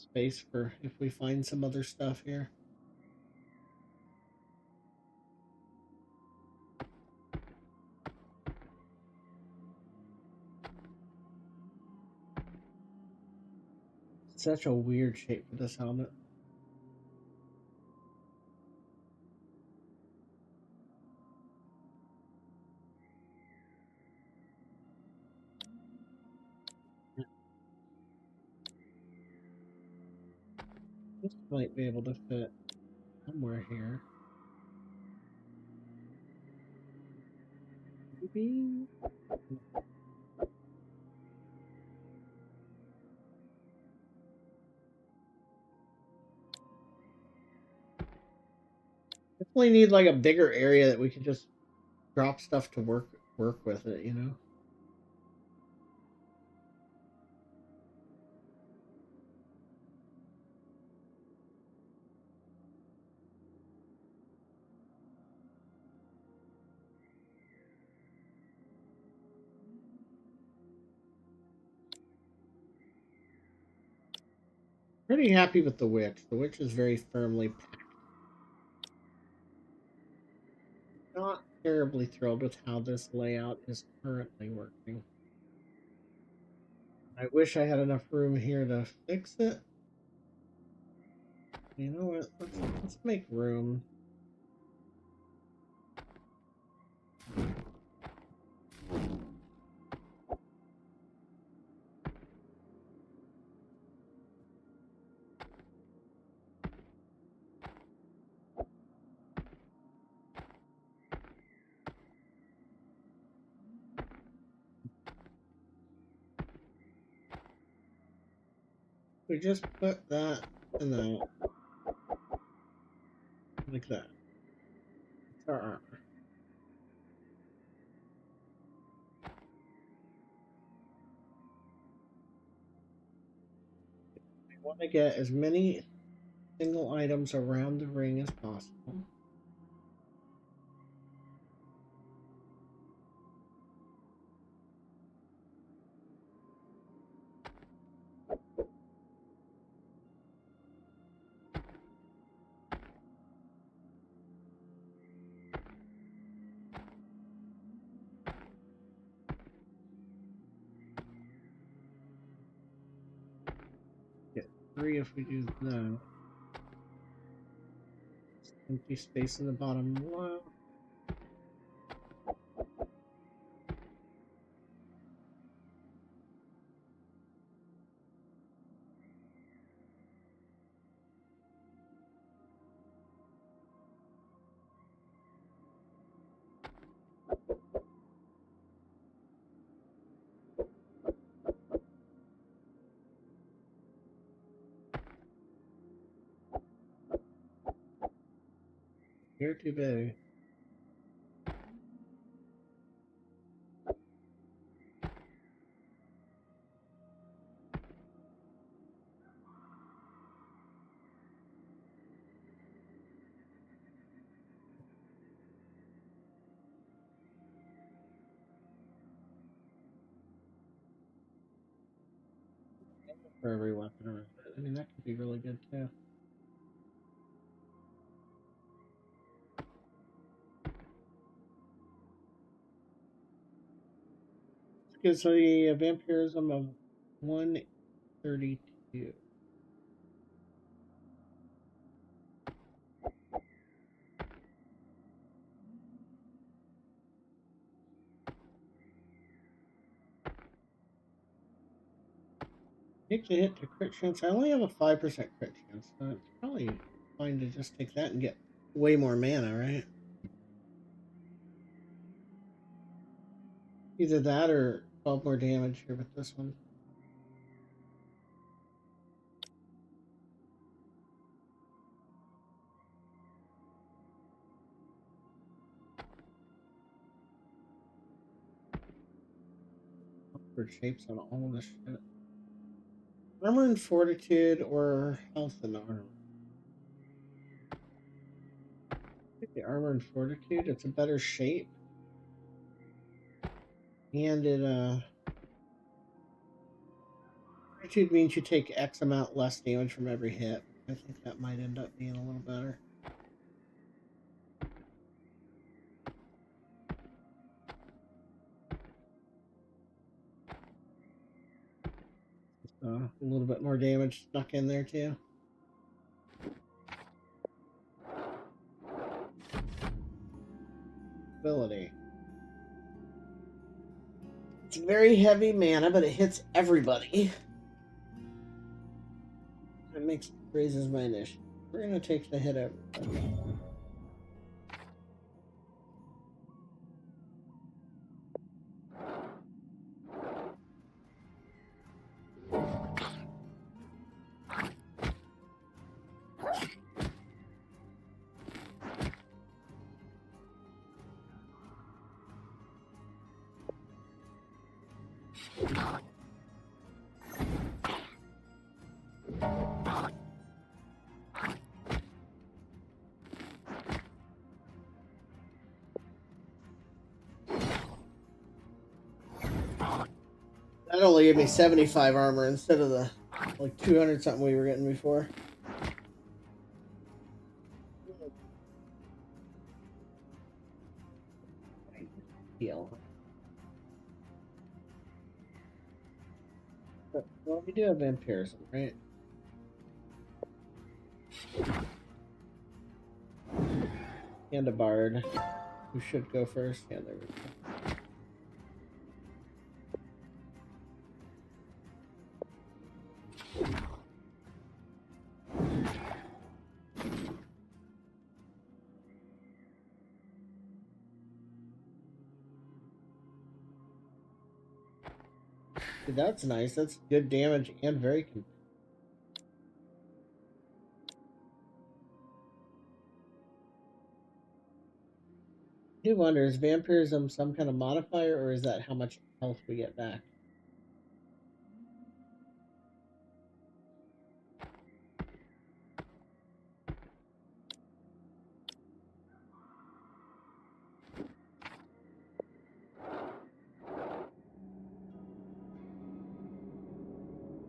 space for if we find some other stuff here. Such a weird shape for this helmet. This might be able to fit somewhere here. Maybe. Definitely need like a bigger area that we can just drop stuff to work with it, you know. Pretty happy with the witch. The witch is very firmly packed. Not terribly thrilled with how this layout is currently working. I wish I had enough room here to fix it. You know what? Let's make room. We just put that in that. Like that. It's our armor. We want to get as many single items around the ring as possible. Get 3 if we do that. Empty space in the bottom left. You're too big. For every weapon around it. I mean, that could be really good too. Gives the vampirism of 132. Take the hit to crit chance. I only have a 5% crit chance, so it's probably fine to just take that and get way more mana, right? Either that or 12 more damage here with this one. Awkward shapes on all this shit. Armor and fortitude or health and armor. Take the armor and fortitude. It's a better shape. And it Fortitude means you take X amount less damage from every hit. I think that might end up being a little better. A little bit more damage stuck in there too. Ability. It's very heavy mana, but it hits everybody. That raises my initiative. We're gonna take the hit everybody. That only gave me 75 armor instead of the like 200 something we were getting before. Heal. But, well, we do have vampirism, right? And a bard. Who should go first? Yeah, there we go. Dude, that's nice. That's good damage and very good. I do wonder, is vampirism some kind of modifier, or is that how much health we get back?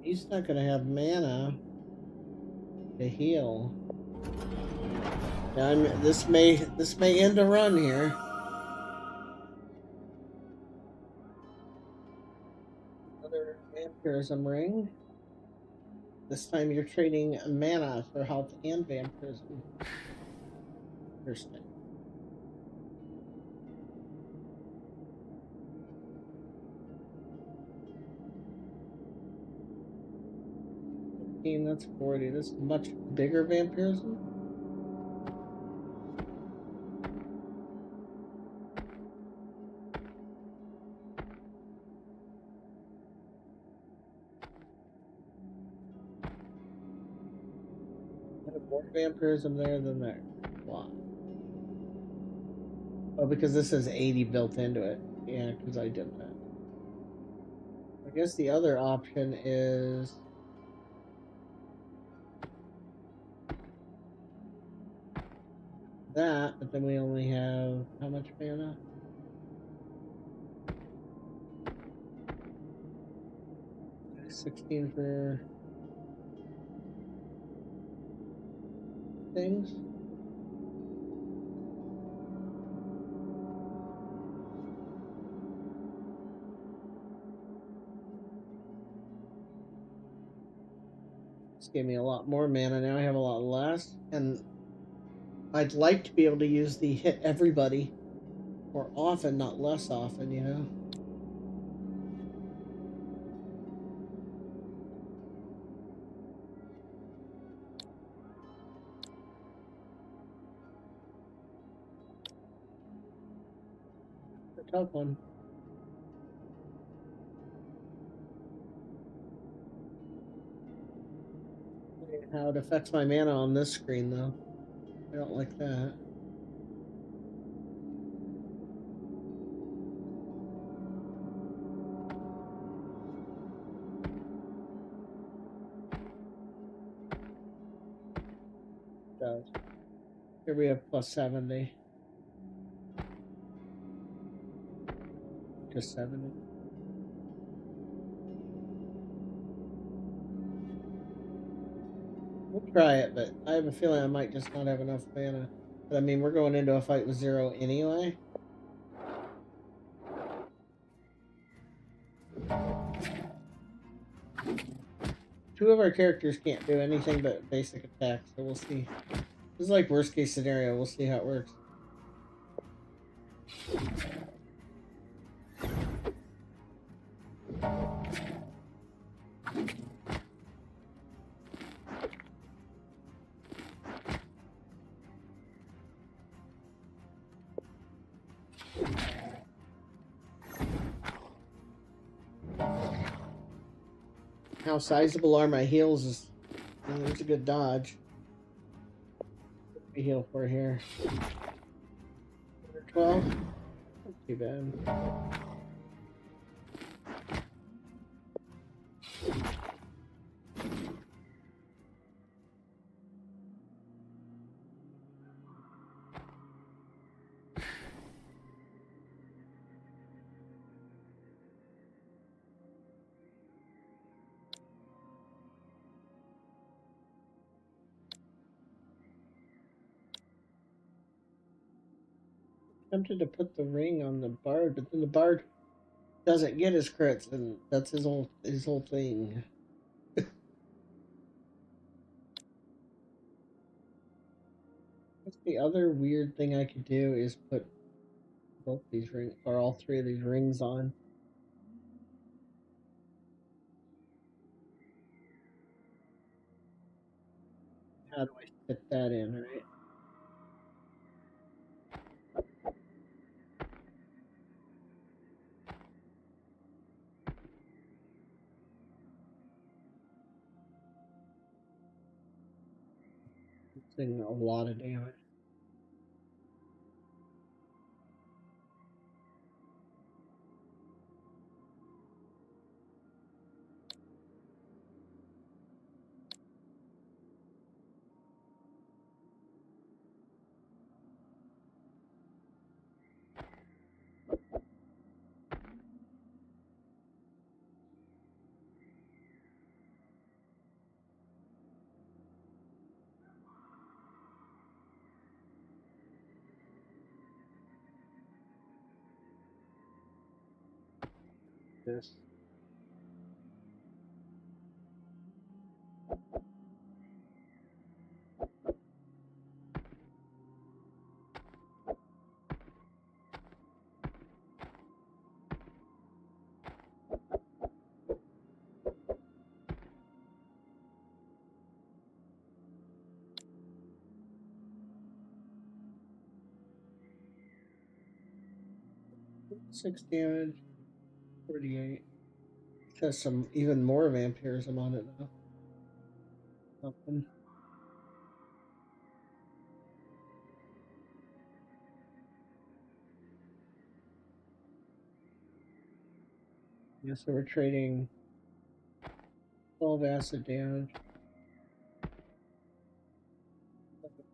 He's not gonna have mana to heal. Now, this may end a run here. Another vampirism ring. This time you're trading mana for health and vampirism. Interesting. That's 40. This is much bigger vampirism. I have more vampirism there than there. Why? Oh, because this has 80 built into it. Yeah, because I did that. I guess the other option is that, but then we only have how much mana? $16 for things. This gave me a lot more mana. Now I have a lot less, and I'd like to be able to use the hit everybody more often, not less often, you know? It's a tough one. How it affects my mana on this screen, though. I don't like that. It does. Here we have plus 70. Just 70. We'll try it, but I have a feeling I might just not have enough mana. But I mean, we're going into a fight with 0 anyway. Two of our characters can't do anything but basic attacks, so we'll see. This is like worst case scenario. We'll see how it works. How sizable are my heals? Is there's a good dodge. What do we heal for here? 12? Not too bad. Tempted to put the ring on the bard, but then the bard doesn't get his crits, and that's his whole thing. What's the other weird thing I could do is put both these rings or all three of these rings on. How do I fit that in, right? It's doing a lot of damage. This. Six damage, 48. Has some even more vampirism on it now. Something. Yeah, so we're trading 12 acid damage.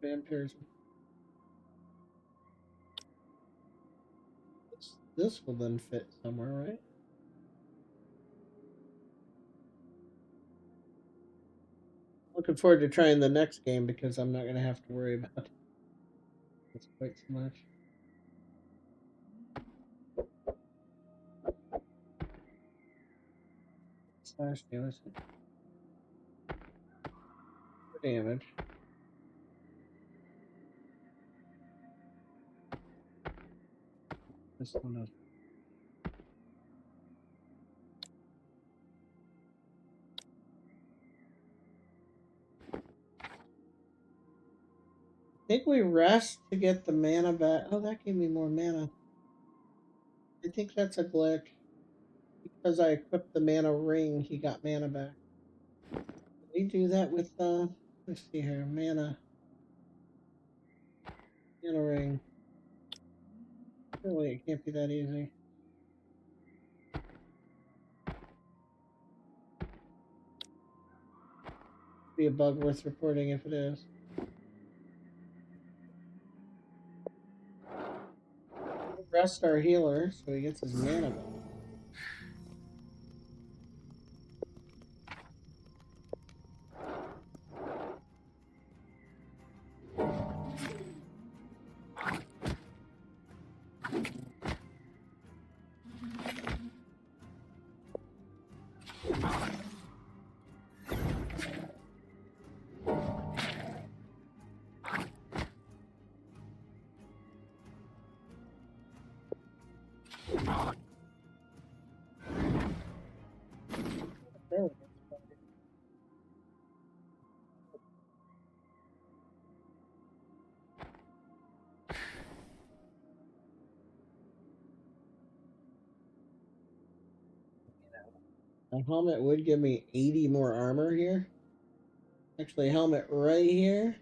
Vampirism. This will then fit somewhere, right? Looking forward to trying the next game because I'm not going to have to worry about this quite so much. Slash damage. Damage. This one is. I think we rest to get the mana back. Oh, that gave me more mana. I think that's a glitch. Because I equipped the mana ring, he got mana back. Did we do that with, let's see here, mana ring. Surely it can't be that easy. Be a bug worth reporting if it is. We'll rest our healer so he gets his mana back. A helmet would give me 80 more armor here. Actually, a helmet right here.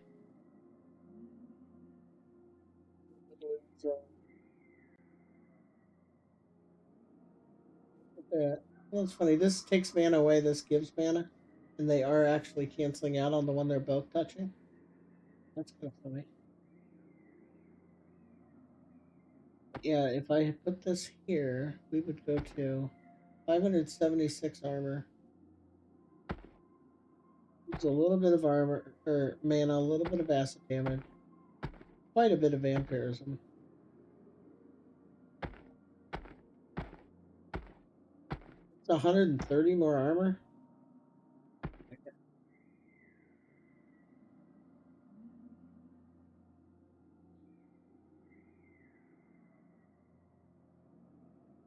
That's funny. This takes mana away, this gives mana. And they are actually canceling out on the one they're both touching. That's kind of funny. Yeah, if I put this here, we would go to 576 armor. It's a little bit of armor, or mana, a little bit of acid damage. Quite a bit of vampirism. It's 130 more armor.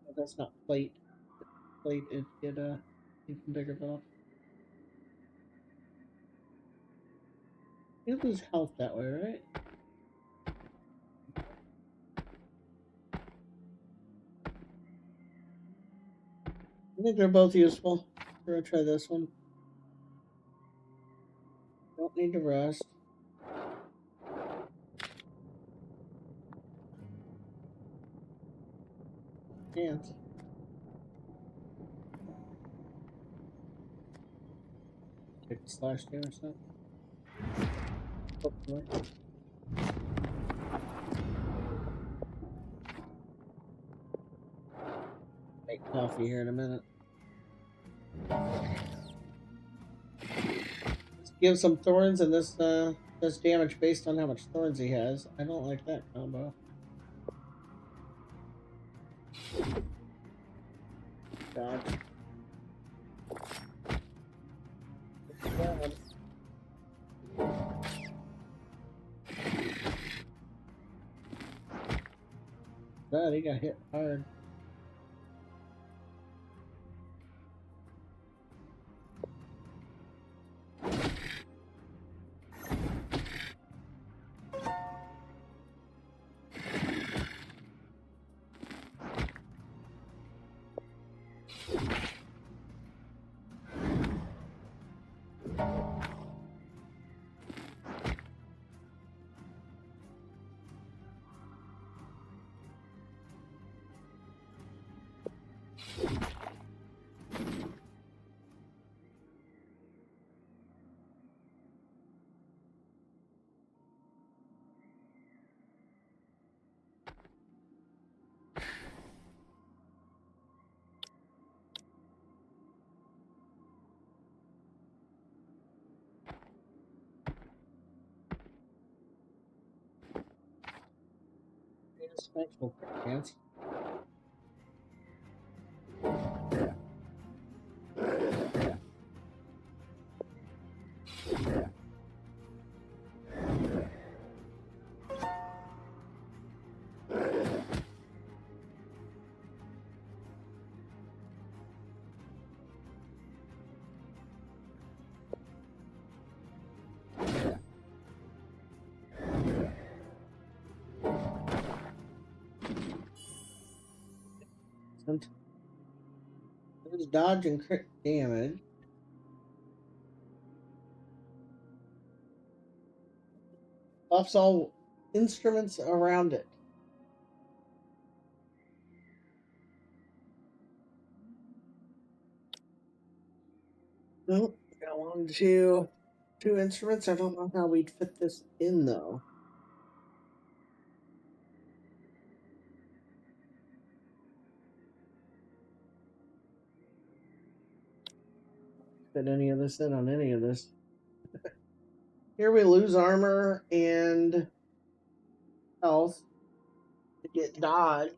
Oh, that's not plate. Plate, it get a even bigger buff. You lose health that way, right? I think they're both useful. We're gonna try this one. Don't need to rest. Can't. Take the slash damage stuff. Hopefully. Make coffee here in a minute. Let's give some thorns, and this does damage based on how much thorns he has. I don't like that combo. Dodge. God. God, he got hit hard. Spiteful chance. There's dodge and crit damage. Buffs all instruments around it. Nope. Got one, two instruments. I don't know how we'd fit this in though. Fit any of this in on any of this. Here we lose armor and health to get dodge.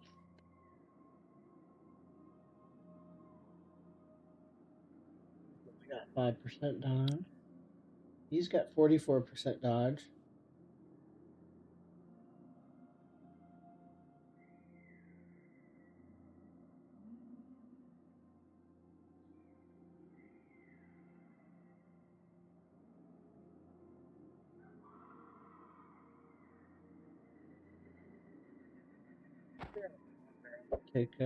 We got 5% dodge. He's got 44% dodge. Take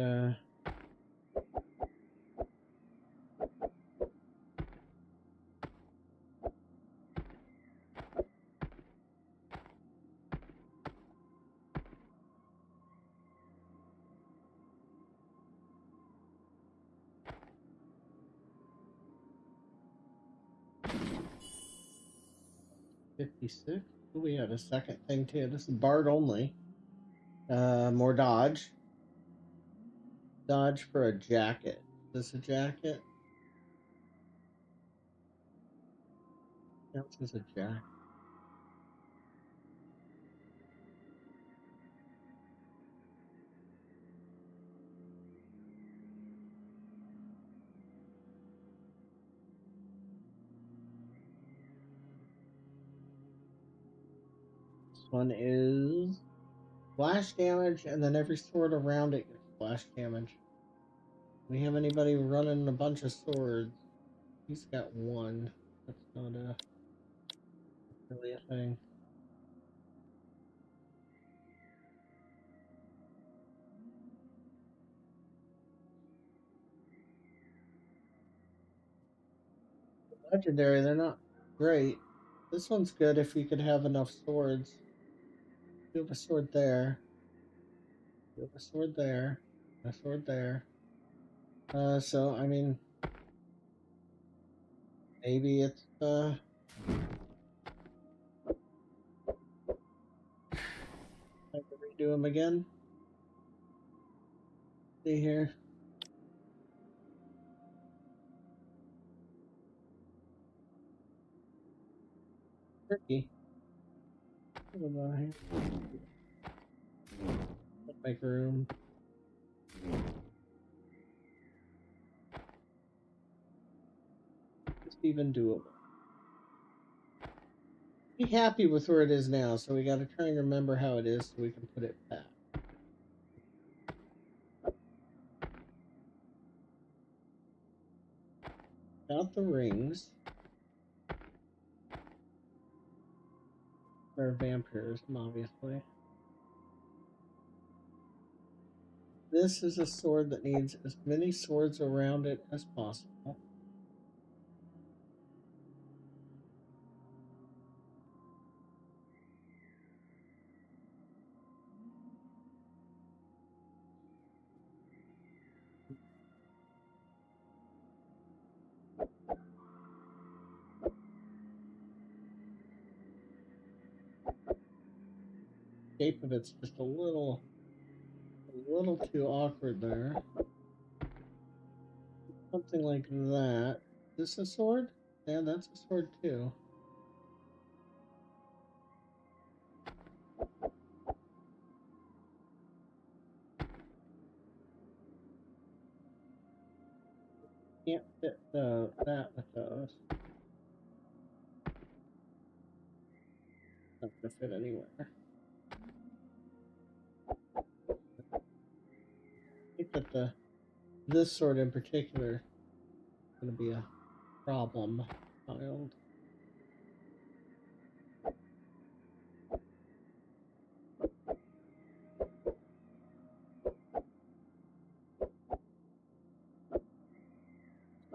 56. Oh, we have a second thing too. This is Bard only. More dodge. Dodge for a jacket. Is this a jacket? Counts as a jacket. This one is splash damage, and then every sword around it gets splash damage. We have anybody running a bunch of swords? He's got one. That's not really a thing. Legendary, they're not great. This one's good if you could have enough swords. You have a sword there. You have a sword there. A sword there. So I mean, maybe it's time to redo them again. See here. Tricky. What about here? Make room. It's even doable. Be happy with where it is now, so we gotta try and remember how it is so we can put it back. Got the rings. They're vampirism, obviously. This is a sword that needs as many swords around it as possible. Shape of it's just a little too awkward there. Something like that. Is this a sword? Yeah, that's a sword too. Can't fit that with those. Not gonna fit anywhere. I think that this sword in particular is gonna be a problem child.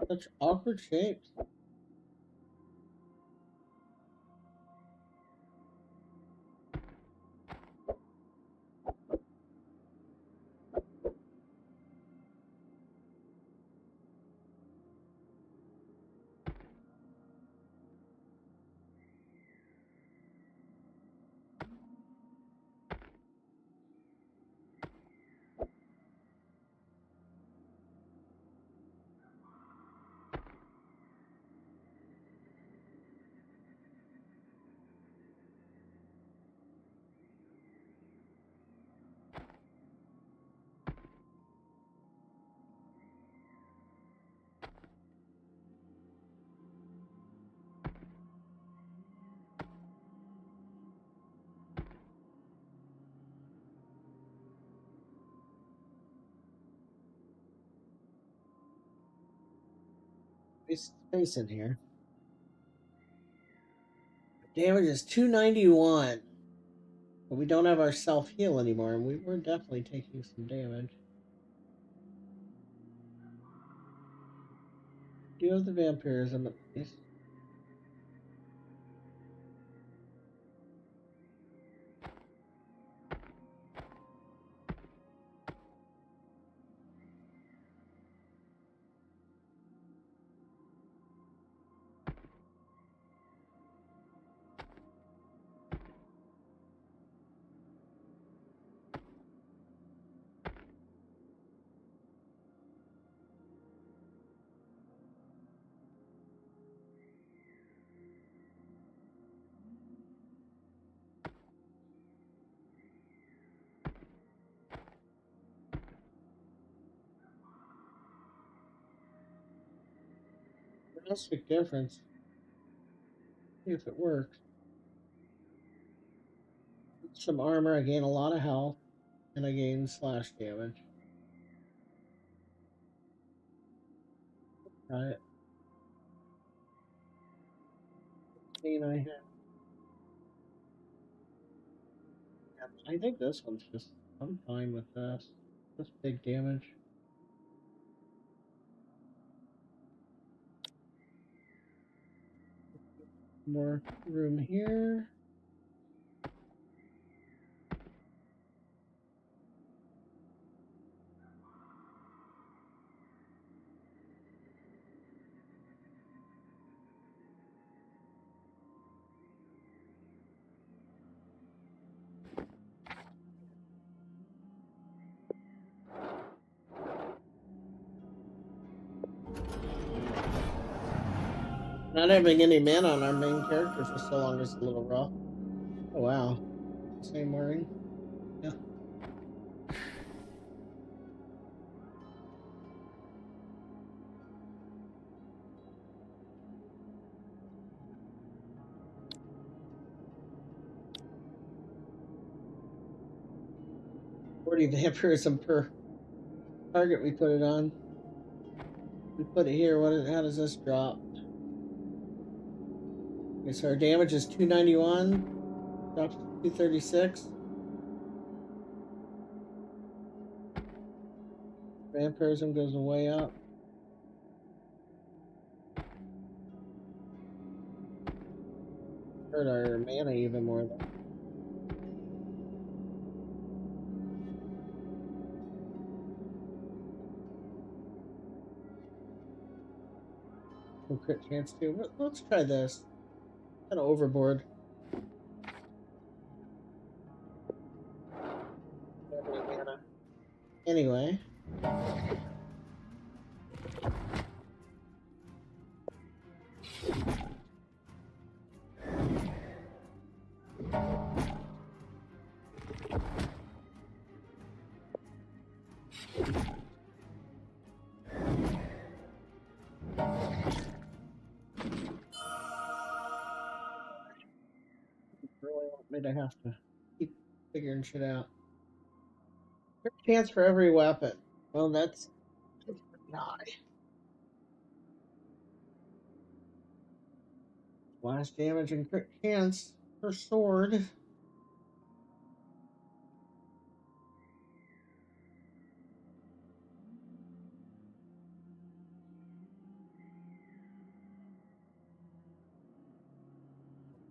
Such awkward shapes. Space in here. Damage is 291. But we don't have our self heal anymore, and we were definitely taking some damage. Do you have the vampirism at least? Drastic difference. See if it works. Some armor, I gain a lot of health, and I gain slash damage. Try it. I have. I think this one's just. I'm fine with this. This big damage. More room here. Not having any mana on our main character for so long is a little rough. Oh wow. Same wearing. Yeah. $40 vampirism per target we put it on. We put it here. How does this drop? Okay, so our damage is 291. Drops to 236. Vampirism goes way up. Hurt our mana even more though. No crit chance too. But let's try this. Kind of overboard. Anyway. Really want me to have to keep figuring shit out. Crit chance for every weapon. Well, that's pretty high. Blast damage and crit chance per sword.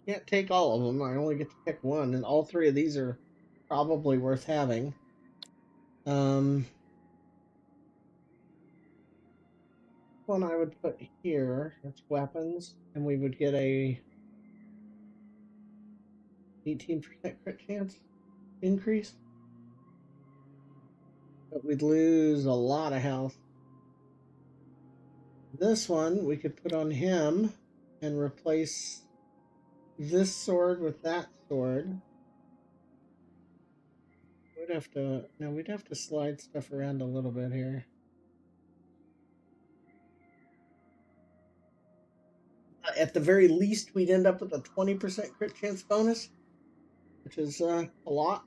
Can't take all of them. I only get to pick one, and all three of these are probably worth having. One I would put here. That's weapons, and we would get a 18% crit chance increase, but we'd lose a lot of health. This one we could put on him and replace this sword with that sword. We'd have to slide stuff around a little bit here. At the very least, we'd end up with a 20% crit chance bonus, which is a lot.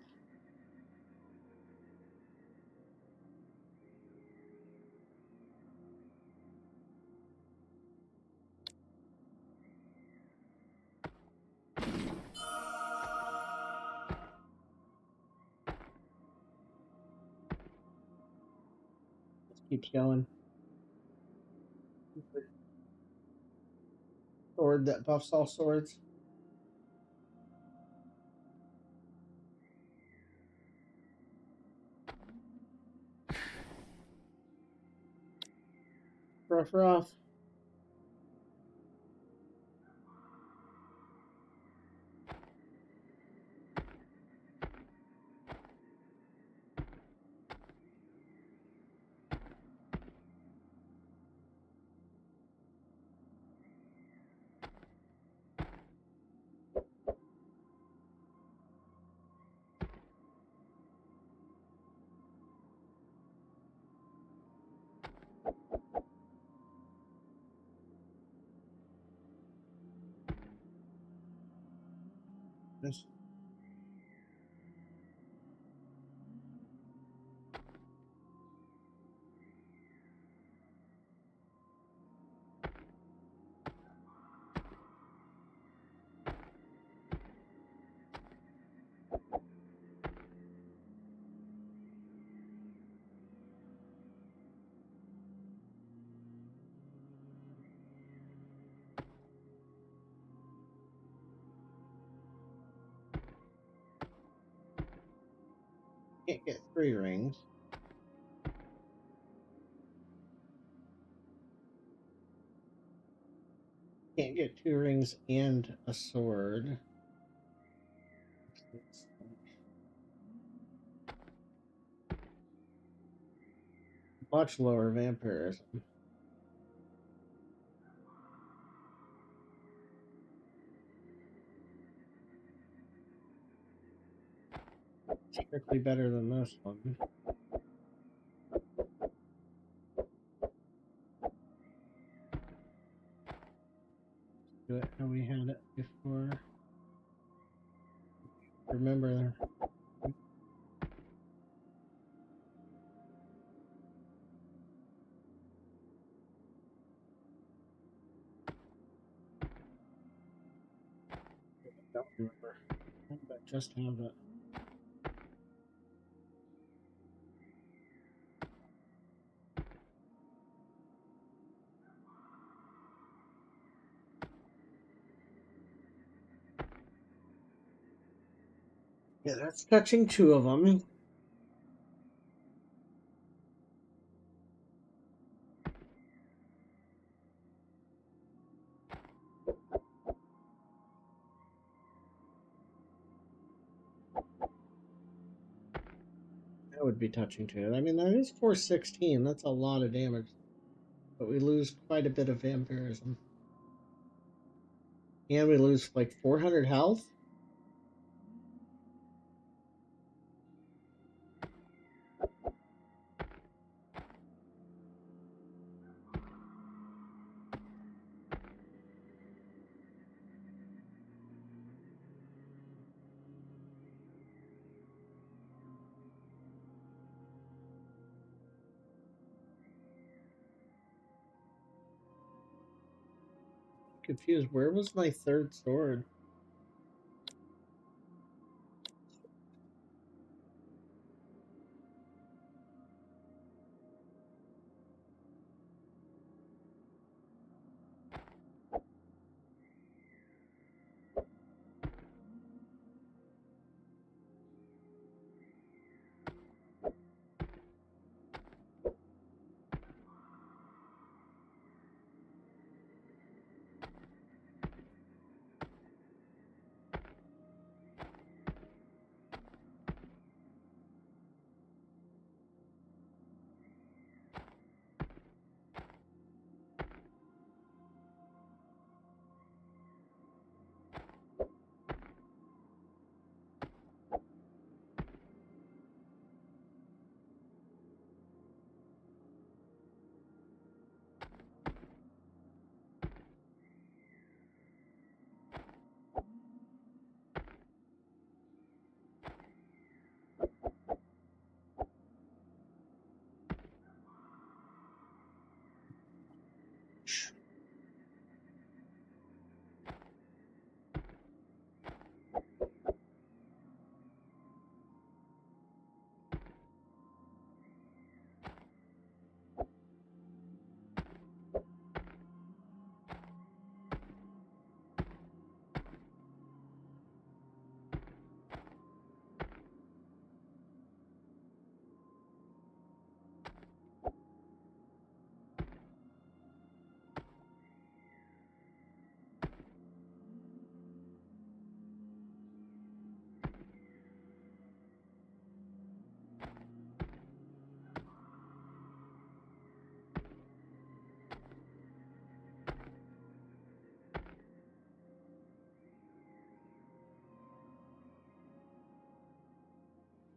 Keeps going. Sword that buffs all swords. Rough. This can't get 3 rings. Can't get 2 rings and a sword. Much lower vampirism. Strictly better than this one. Do it how we had it before. Remember. I don't remember. I just have it. Yeah, that's touching 2 of them. That would be touching 2. I mean, that is 416. That's a lot of damage. But we lose quite a bit of vampirism. And we lose like 400 health. Confused. Where was my 3rd sword?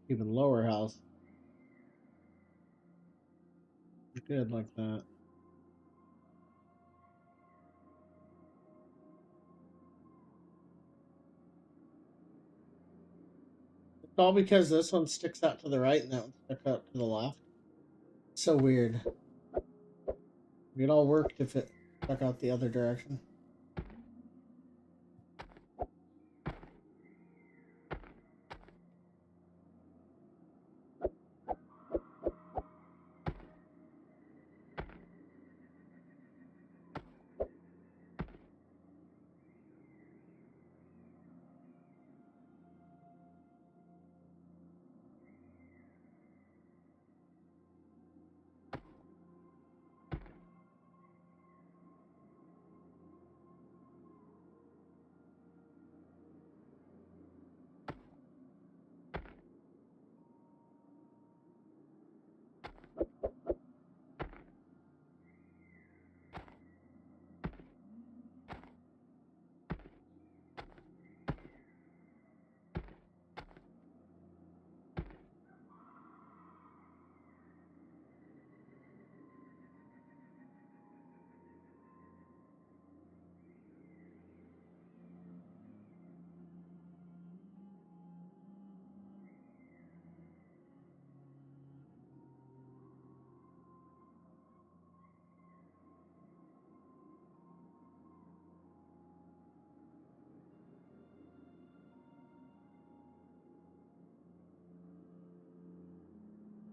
Even lower health. Good like that. all because this one sticks out to the right and that one sticks out to the left. So weird. It all worked if it stuck out the other direction.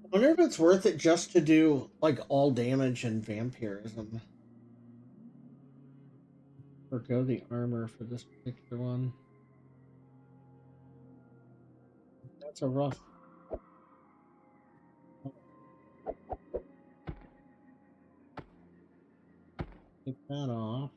I wonder if it's worth it just to do like all damage and vampirism. Or go the armor for this particular one. That's a rough. Take that off.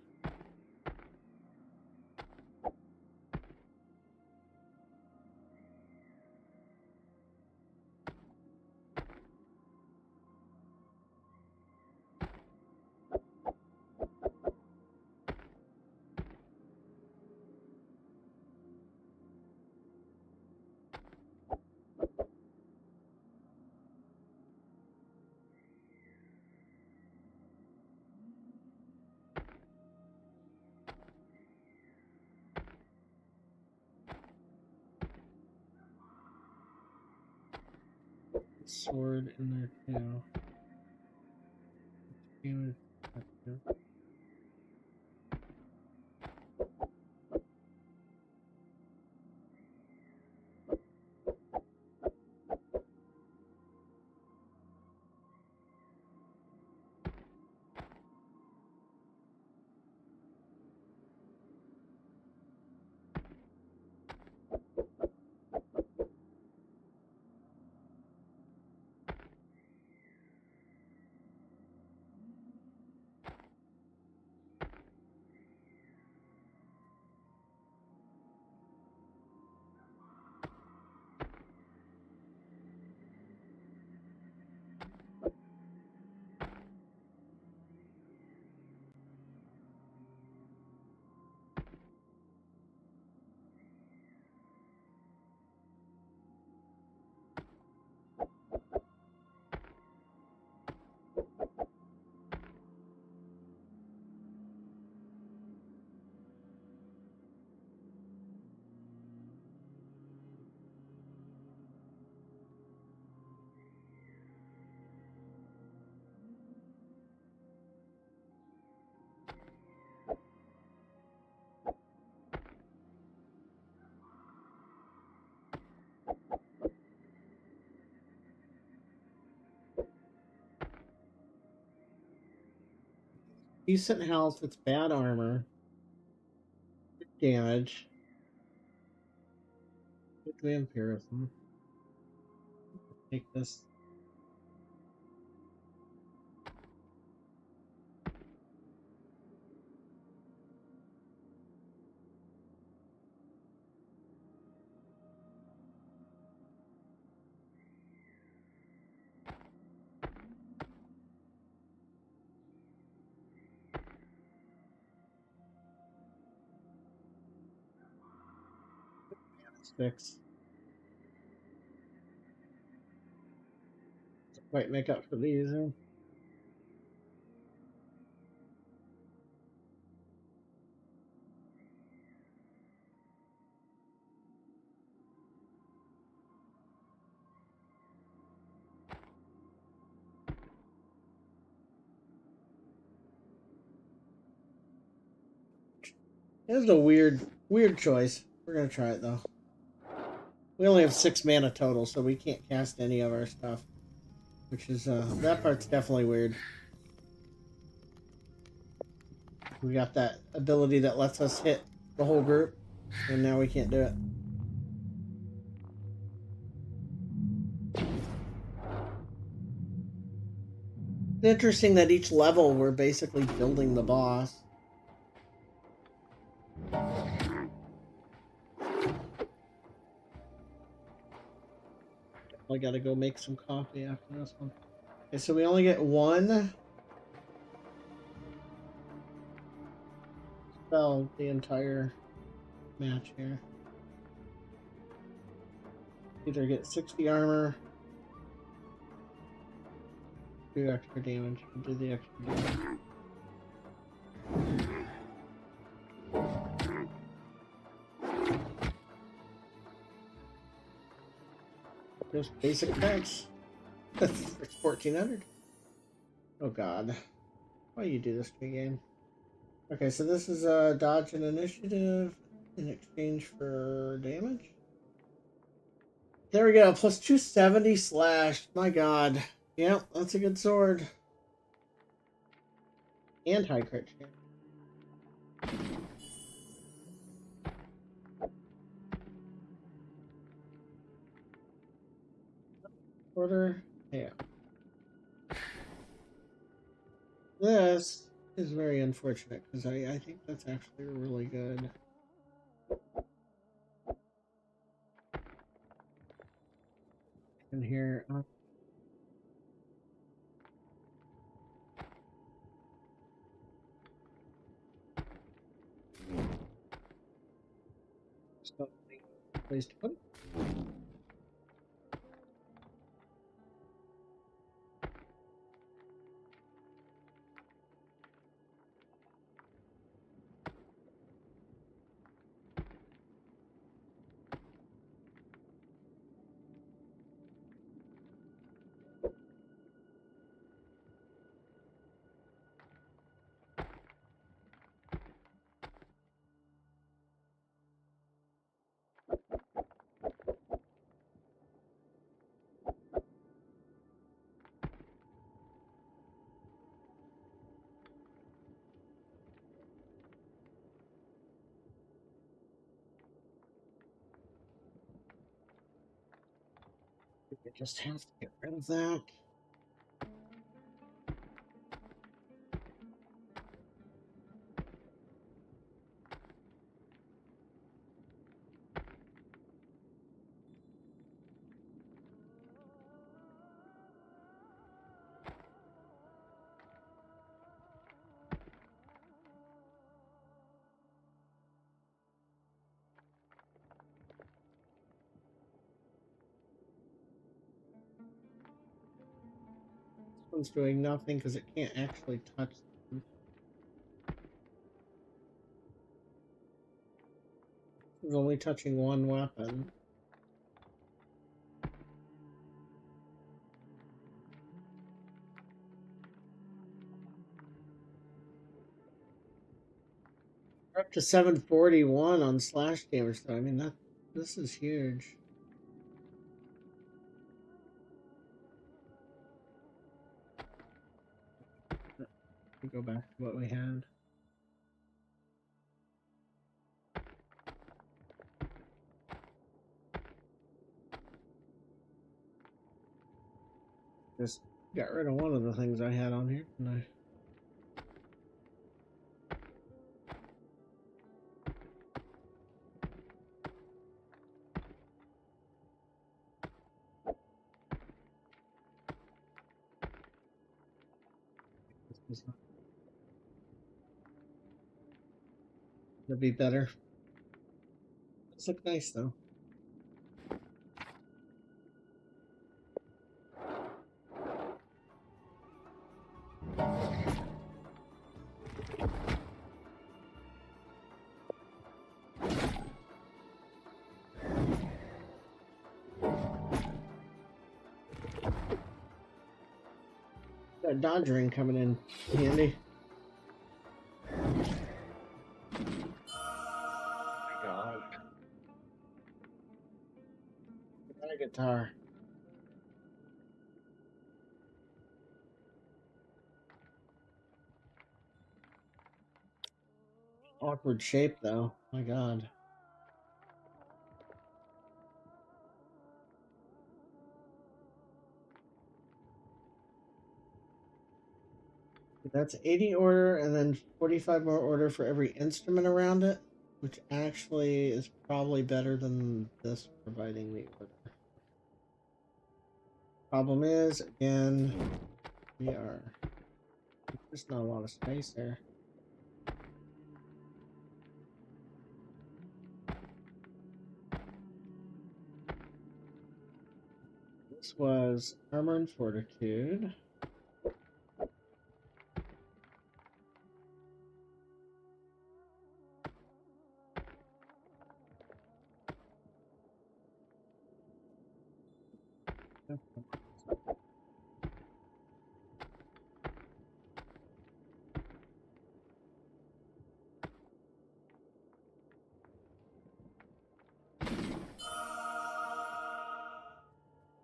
Sword in there too. Damage effective. Decent health, it's bad armor. Good damage. Good vampirism. Take this. Six. Doesn't quite make up for these. Huh? It was a weird choice. We're gonna try it though. We only have 6 mana total, so we can't cast any of our stuff. Which is, that part's definitely weird. We got that ability that lets us hit the whole group, and now we can't do it. It's interesting that each level we're basically building the boss. I gotta go make some coffee after this one. Okay, so we only get one spell the entire match here. Either get 60 armor, do extra damage, or do the extra damage. Just basic attacks. It's 1400. Oh god. Why you do this to me, game? Okay, so this is dodge and initiative in exchange for damage. There we go, plus 270 slash. My god. Yep, that's a good sword. And high crit chance. Order. Yeah. This is very unfortunate because I think that's actually really good. And here. Place to put it. I just have to get rid of that. This one's doing nothing because it can't actually touch them. It's only touching one weapon. We're up to 741 on slash damage though. I mean this is huge. We go back to what we had. Just got rid of one of the things I had on here, didn't I? That'd be better. Those look nice though. That dodge ring coming in handy. God. Get that guitar. Awkward shape, though. My God. That's 80 order and then 45 more order for every instrument around it, which actually is probably better than this providing the order. Problem is, again, there's not a lot of space there. This was Armor and Fortitude.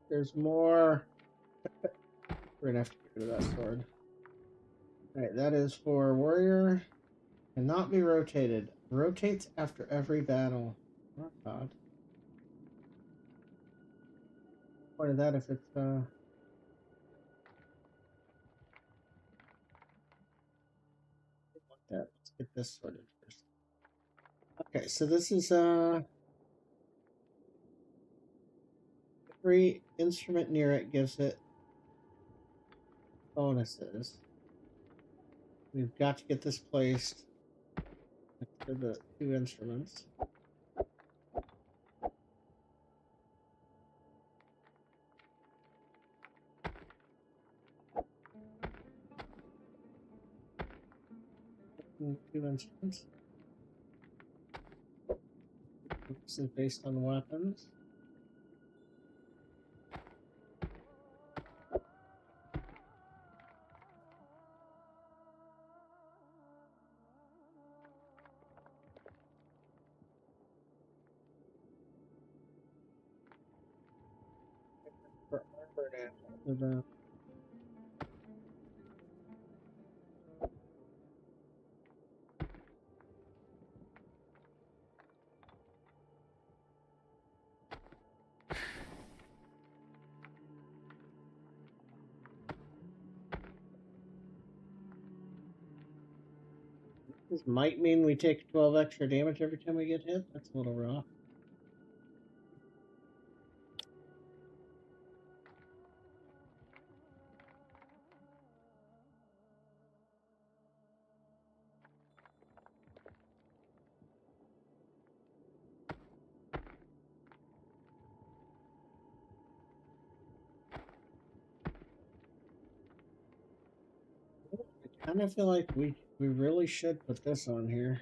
There's more. We're gonna have to get rid of that sword. Alright, that is for warrior. Cannot be rotated. Rotates after every battle. Oh God. What is that if it's like that? Let's get this sorted first. Okay, so this is every instrument near it gives it bonuses. We've got to get this placed next to the two instruments. Two instruments. This is based on weapons. For armor now. This might mean we take 12 extra damage every time we get hit. That's a little rough. I kind of feel like we really should put this on here.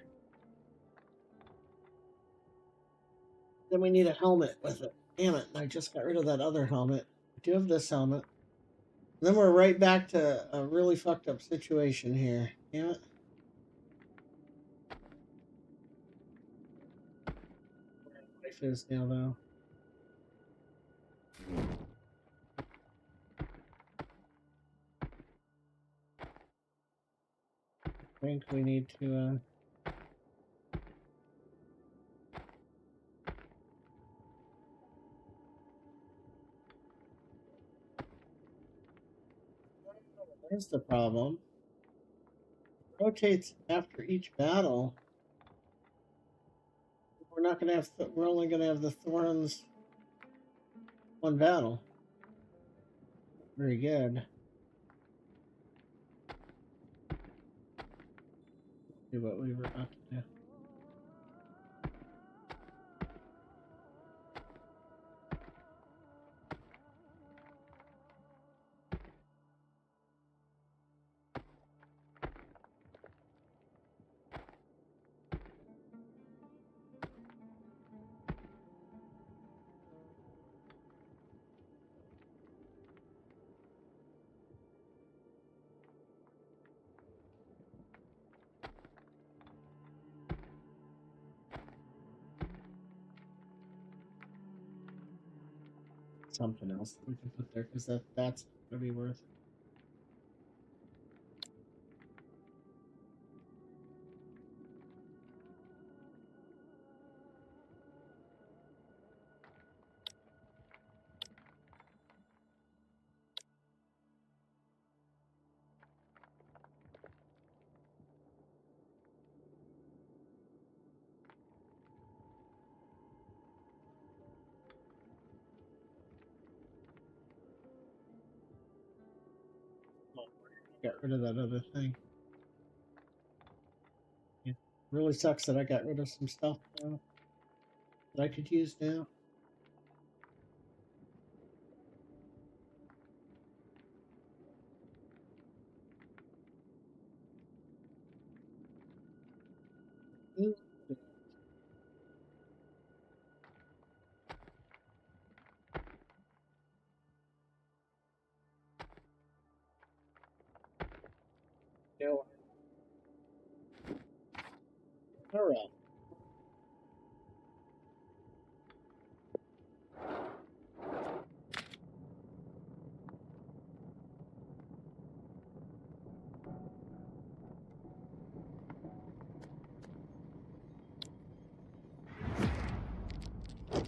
Then we need a helmet with it. Damn it, I just got rid of that other helmet. I do have this helmet. And then we're right back to a really fucked up situation here. Damn it. Where life is now, though. I think we need to, There's the problem. It rotates after each battle. We're not gonna have. We're only gonna have the thorns one battle. Very good. Do what we were about to do. something else that we can put there because that's gonna be worth it. Get rid of that other thing. Yeah. Really sucks that I got rid of some stuff that I could use now. Ooh. No. All right.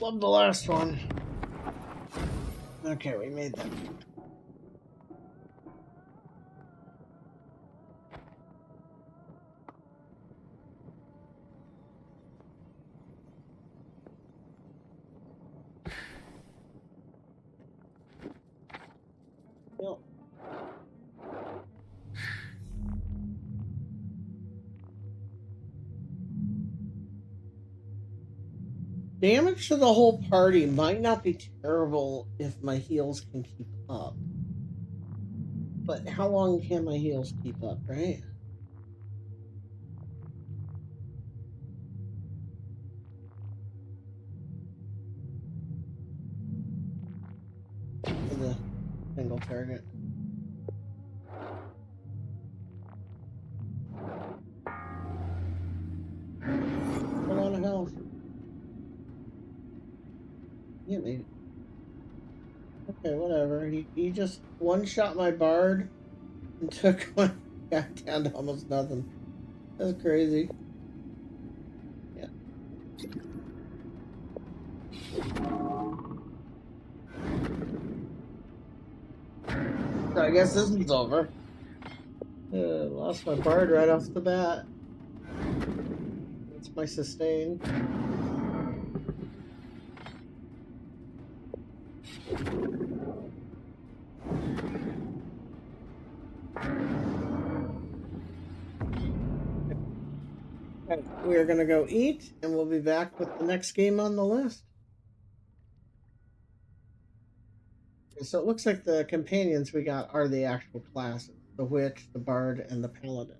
Love the last one. Okay, we made that. Yep. Damage to the whole party might not be terrible if my heals can keep up. But how long can my heals keep up, right? For the single target. A lot of health. Yeah, maybe. Okay, whatever. He just one-shot my bard and took my guy down to almost nothing. That's crazy. Yeah. So I guess this one's over. Lost my bard right off the bat. That's my sustain. Okay, we are gonna go eat, and we'll be back with the next game on the list. Okay, so it looks like the companions we got are the actual classes: the witch, the bard, and the paladin.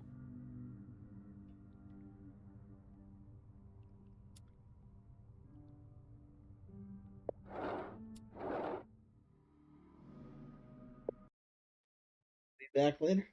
Be back later.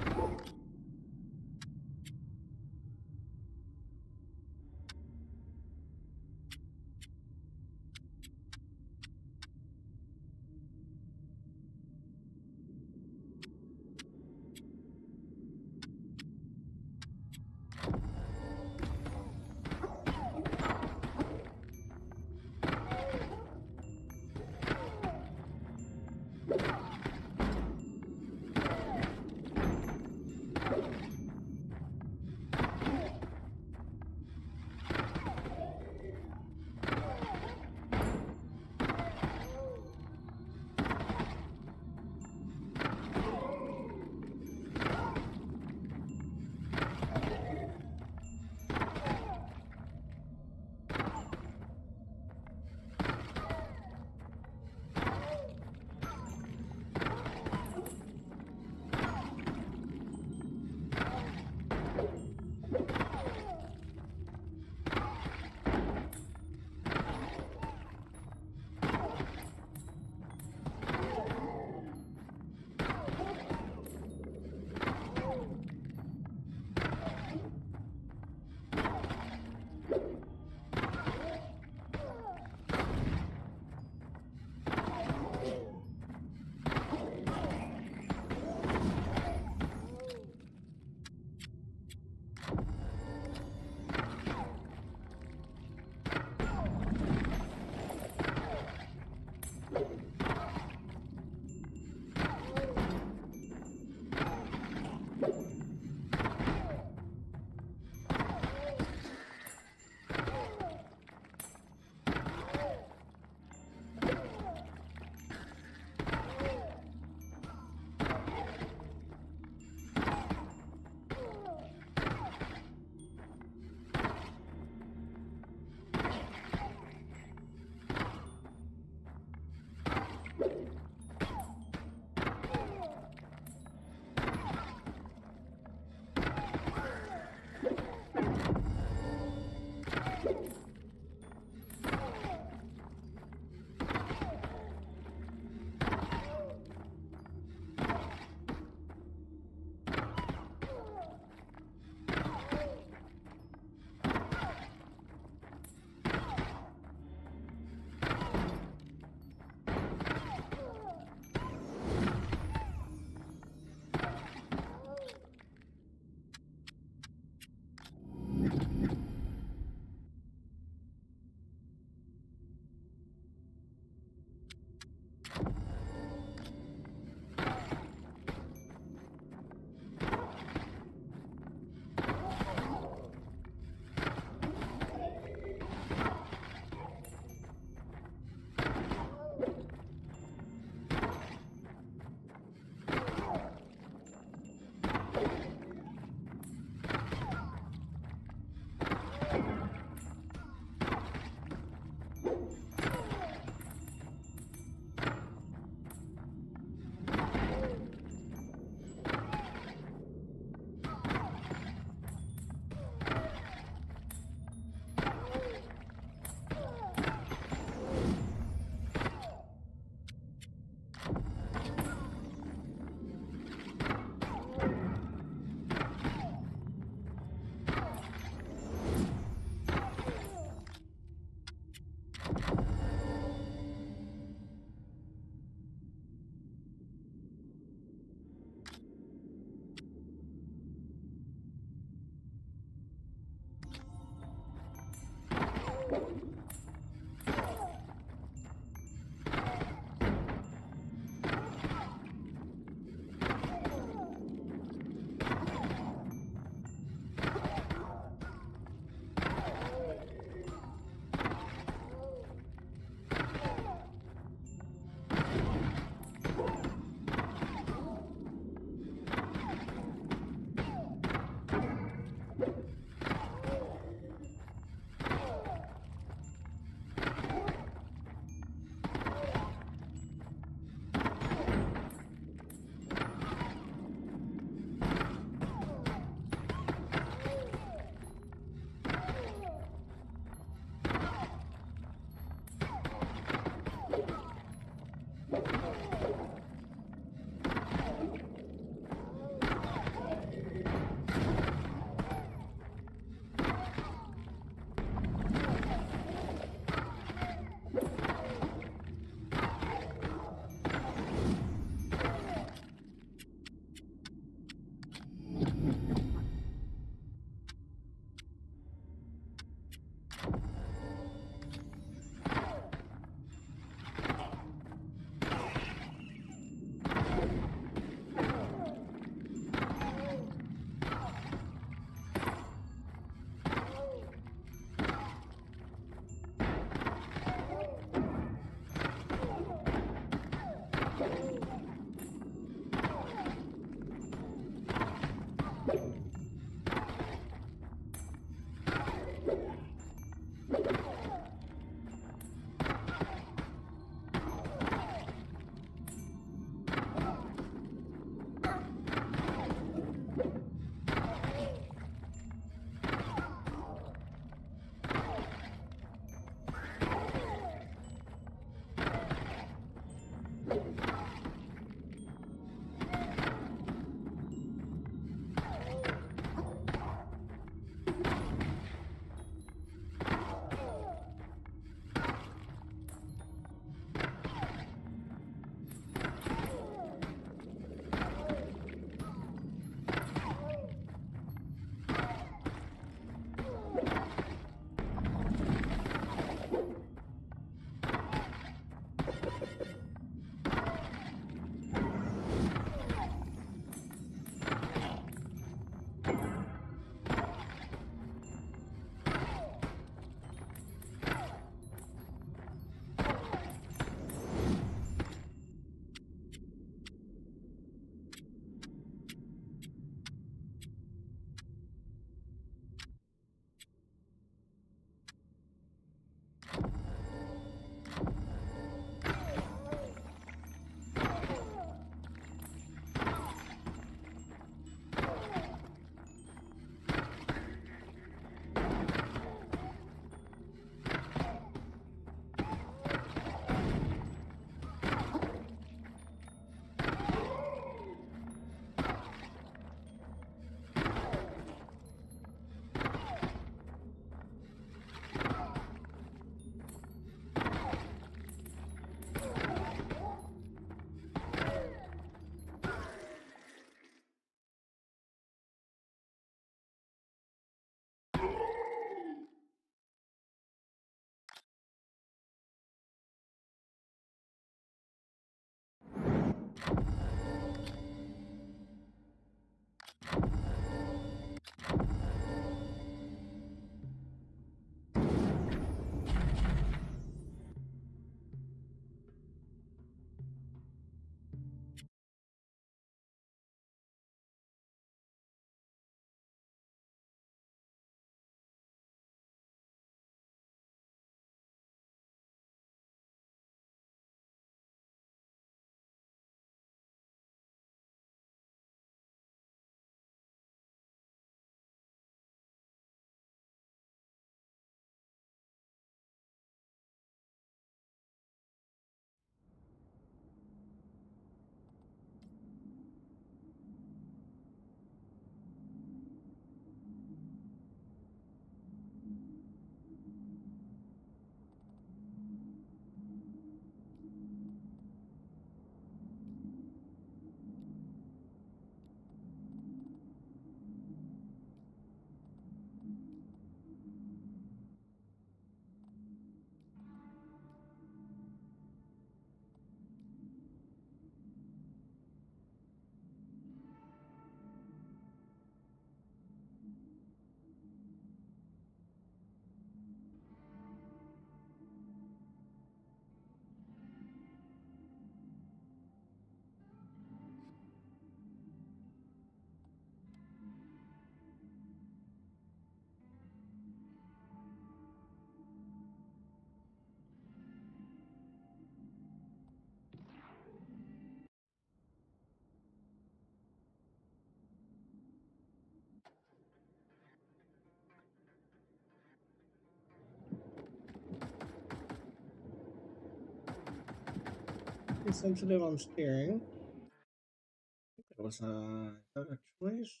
too sensitive on steering. I think it was is that a choice?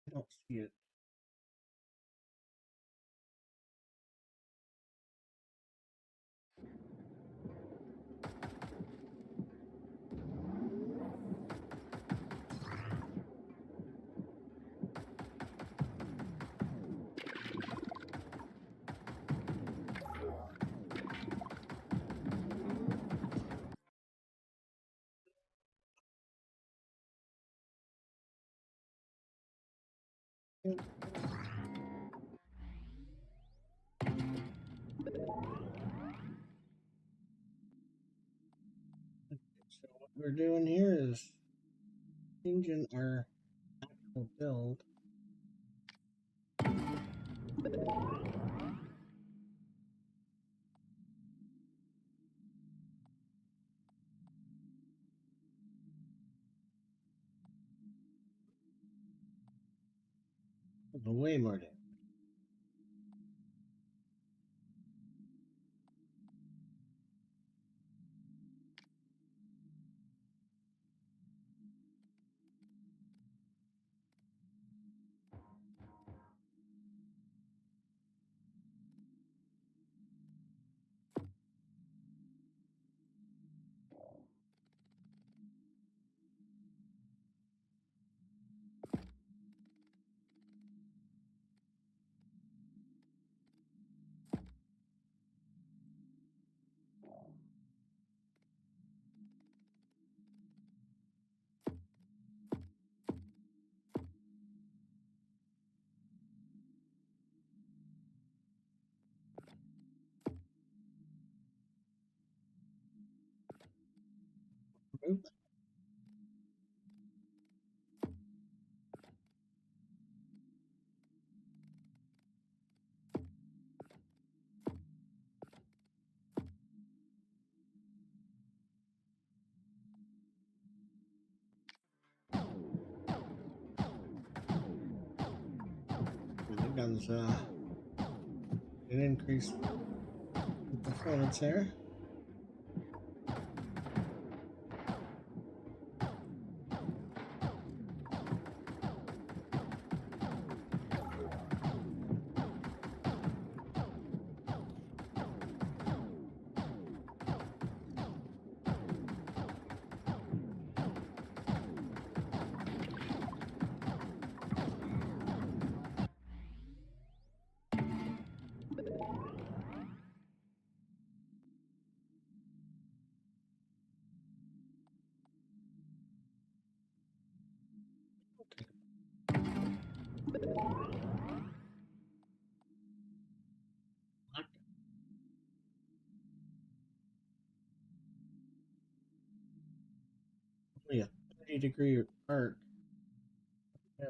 I don't see it. So what we're doing here is changing our actual build. Way more damage. The guns did increase the performance there. Only a 30-degree arc. Good.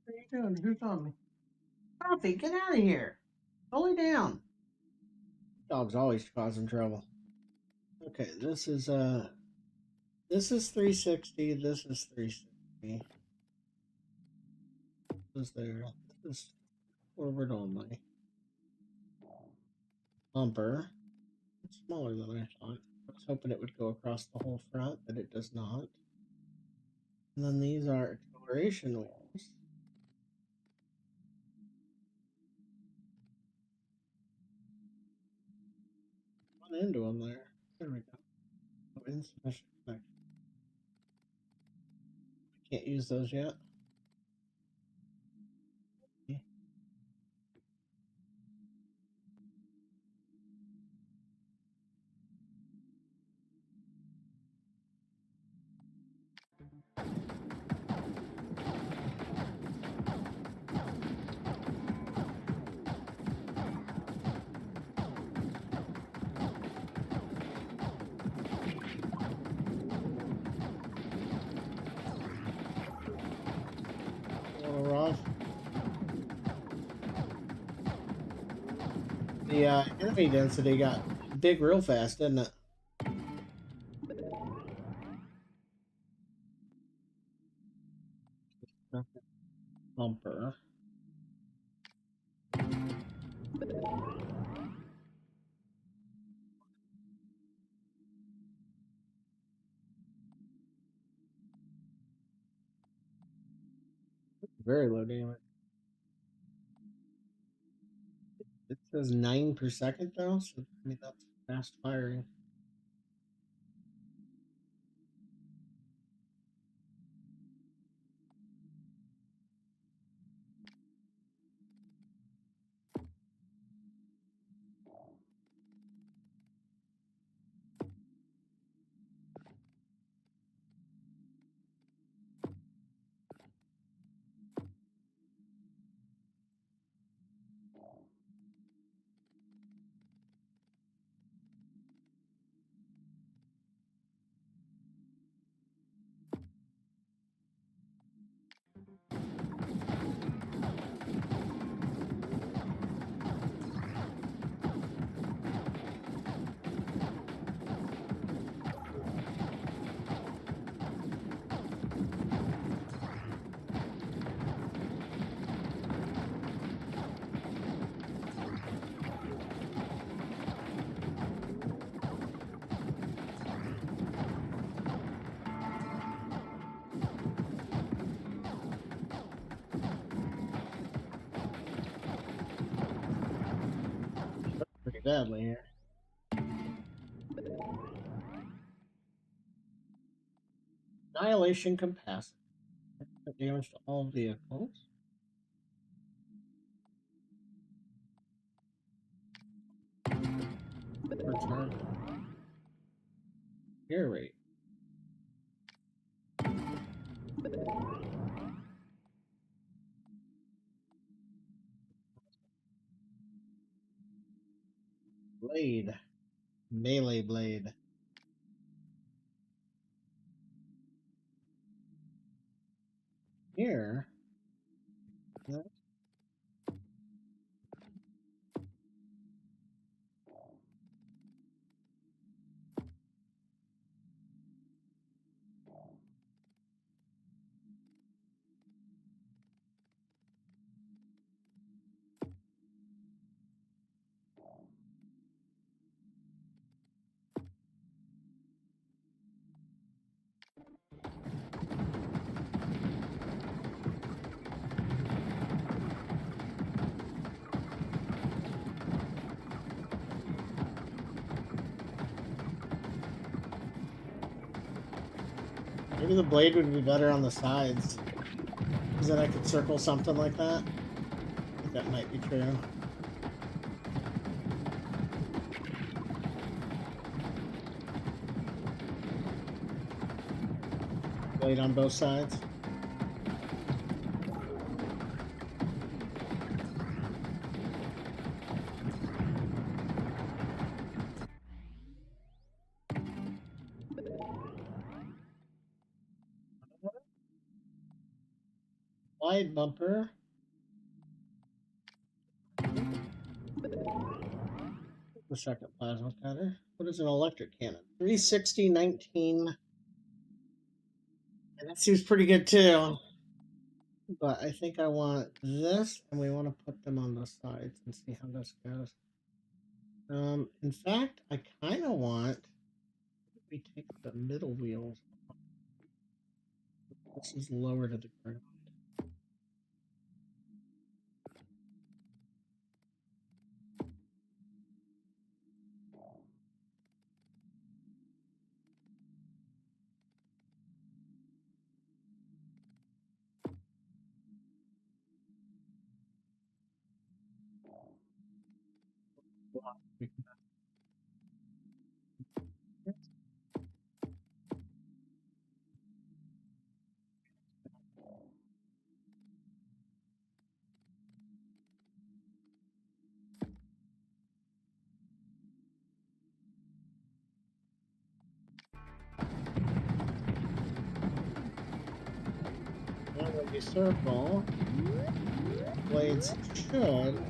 What are you doing? Who's on me? Coffee, get out of here. Slow down. Dog's always causing trouble. Okay, this is 360, this is 360. This is there. This is forward only. Bumper. It's smaller than I thought. I was hoping it would go across the whole front, but it does not. And then these are acceleration wheels. One into them there. There we go. Oh, insufficient connection. Can't use those yet. Okay. A little rough. The enemy density got big real fast, didn't it? Bumper. Very low damage. It says 9 per second though, so I mean that's fast firing. Pretty badly here. Annihilation capacity. Damage to all vehicles. Return. Air rate. Blade. Melee blade. Here. Maybe the blade would be better on the sides. Because then I could circle something like that. I think that might be true. Blade on both sides. Wide bumper. The second plasma cutter. What is an electric cannon? 360, 19. And that seems pretty good too. But I think I want this, and we want to put them on the sides and see how this goes. In fact, I kind of want we take the middle wheels. This is lower to the ground. Now when you circle, blades should.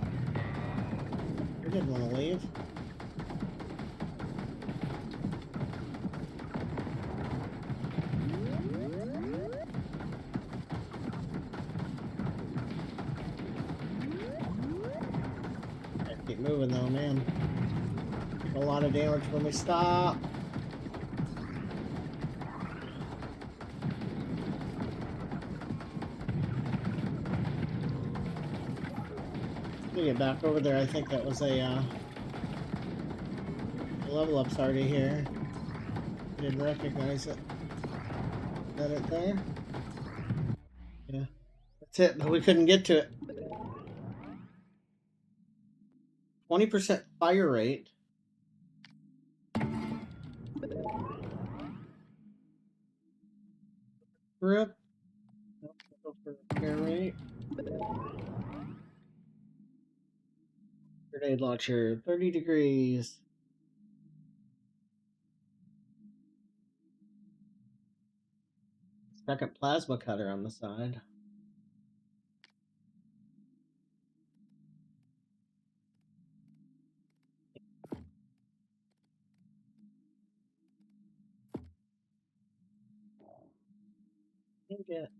I didn't want to leave. keep moving though, man. Take a lot of damage when we stop. We get back over there. I think that was a level up's already here. I didn't recognize it. Is that it there? Yeah. That's it, but we couldn't get to it. 20% fire rate. Grip. Go for repair rate. Grenade launcher, 30 degrees. Second plasma cutter on the side. Get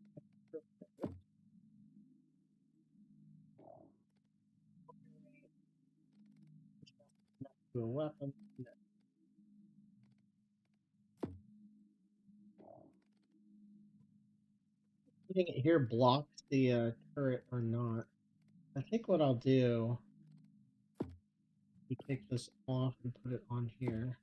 to a weapon. Putting it here blocks the turret or not. I think what I'll do is take this off and put it on here.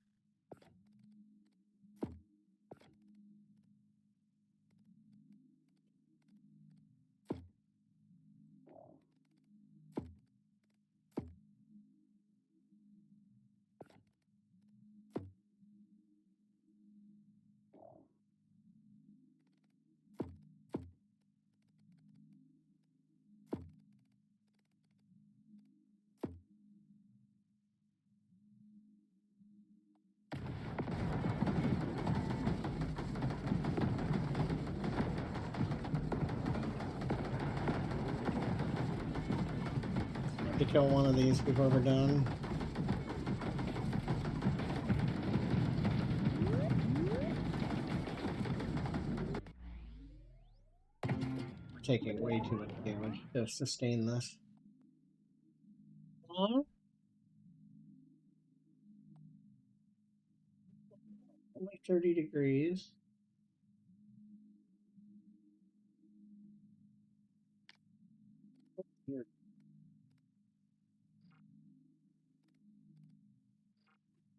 To kill one of these before we're done. We're taking way too much damage to sustain this. Only 30 degrees.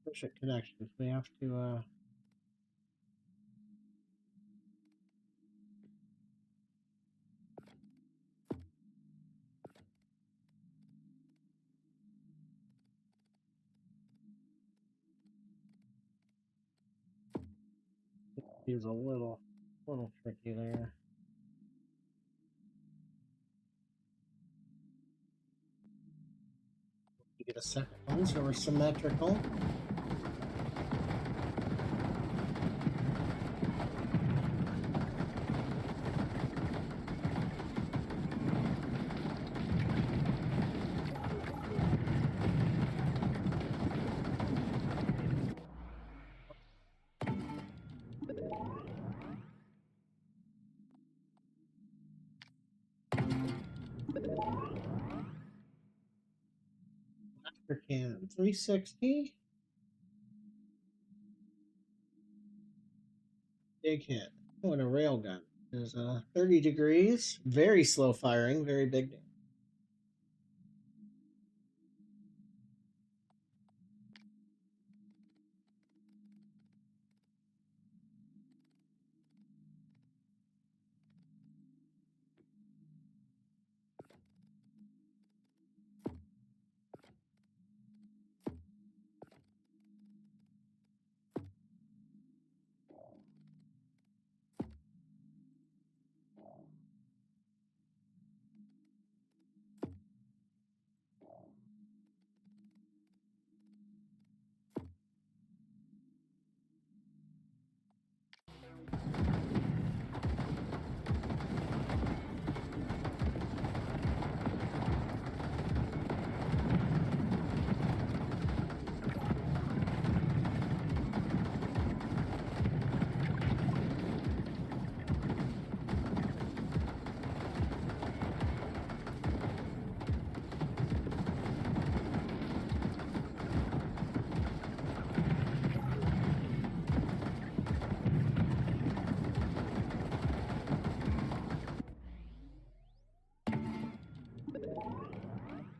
Push it connections. We have to use a little tricky there. You get a second one, so we're symmetrical. Blaster cannon, 360. Big hit. Oh, and a railgun. There's 30 degrees. Very slow firing, very big.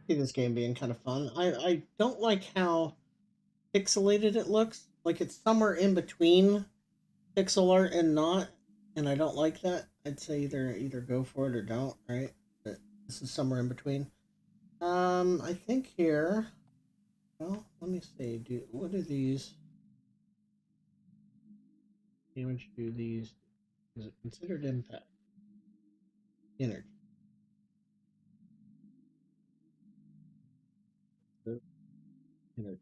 see this game being kind of fun. I don't like how pixelated it looks. Like it's somewhere in between pixel art and not, and I don't like that. I'd say either go for it or don't, right? But this is somewhere in between. I think here. Well, let me see. What do these damage do? These is it considered impact energy? So, energy.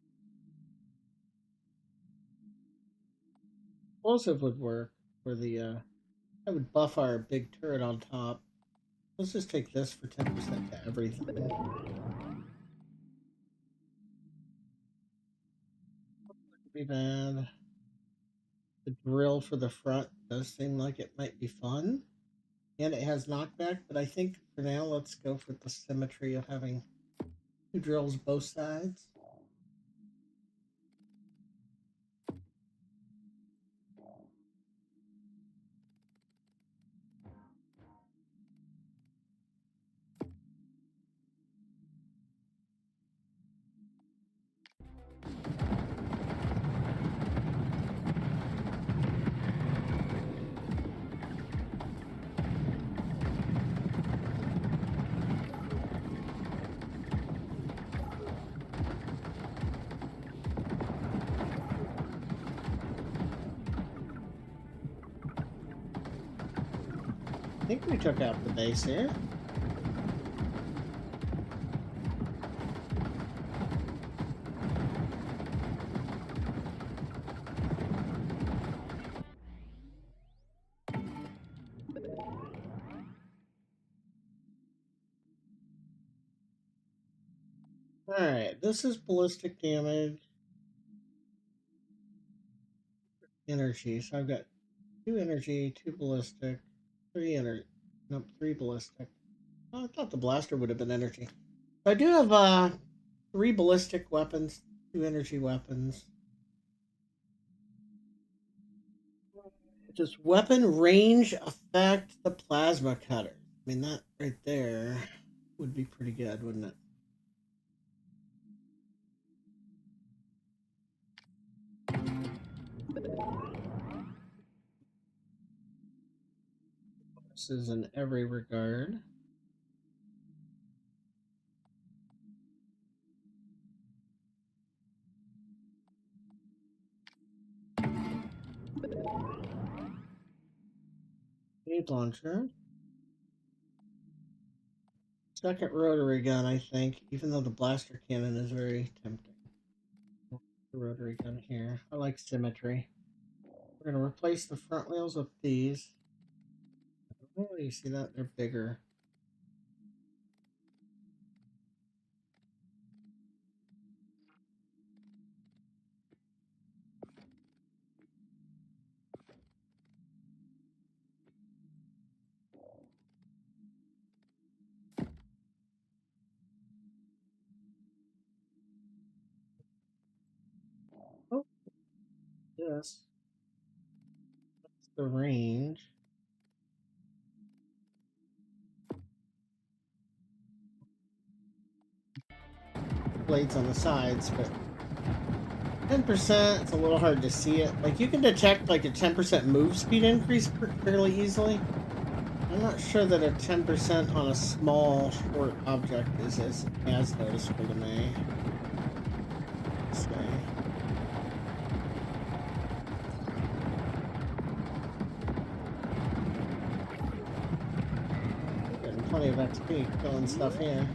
Explosive would work for the. I would buff our big turret on top. Let's just take this for 10% to everything. Be bad. The drill for the front does seem like it might be fun. And it has knockback, but I think for now let's go for the symmetry of having two drills both sides. I think we took out the base here. Alright, this is ballistic damage. Energy. So I've got 2 energy, 2 ballistic, 3 energy. Nope, 3 ballistic. Oh, I thought the blaster would have been energy. I do have 3 ballistic weapons, 2 energy weapons. Does weapon range affect the plasma cutter? I mean, that right there would be pretty good, wouldn't it? This is in every regard. Grenade launcher. Second rotary gun, I think, even though the blaster cannon is very tempting. The rotary gun here. I like symmetry. We're going to replace the front wheels with these. Oh, you see that? They're bigger. Oh, yes. That's the range. Blades on the sides, but 10%, it's a little hard to see it. Like, you can detect, like, a 10% move speed increase fairly easily. I'm not sure that a 10% on a small, short object is as noticeable to me. Let's say. Getting plenty of XP killing stuff here.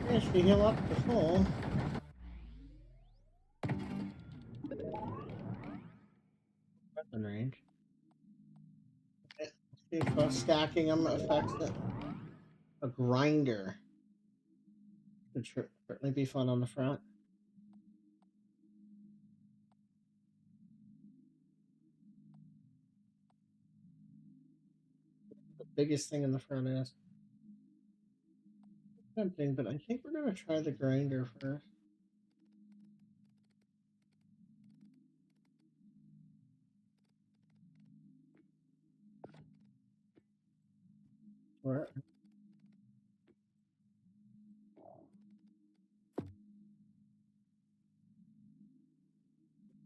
Managed to heal up to full. Weapon range. Okay, let's see if stacking them affects it. A grinder. Could certainly be fun on the front. biggest thing in the front is. Tempting, but I think we're gonna try the grinder first. Or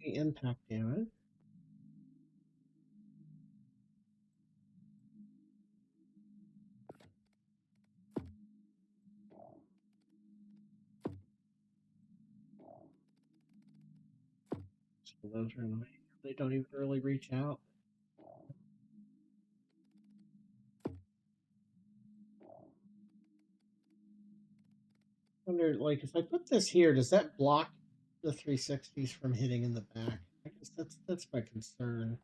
the impact damage. So those are in the main. They don't even really reach out. Wonder, like, if I put this here, does that block the 360s from hitting in the back? I guess that's my concern.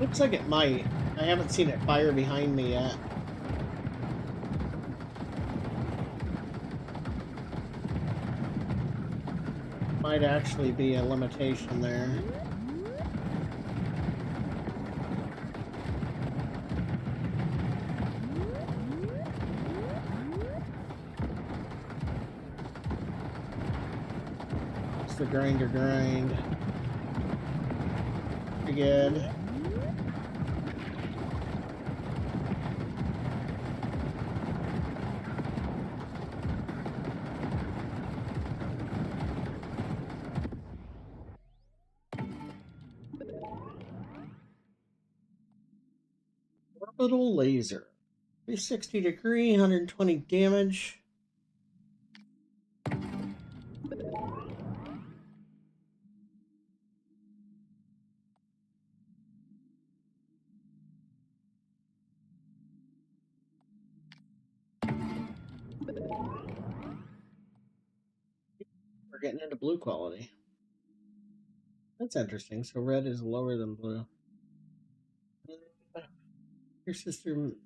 Looks like it might. I haven't seen it fire behind me yet. Might actually be a limitation there. It's the grinder grind. Pretty good. Orbital laser. 360 degree, 120 damage. We're getting into blue quality. That's interesting. So red is lower than blue. Pierces through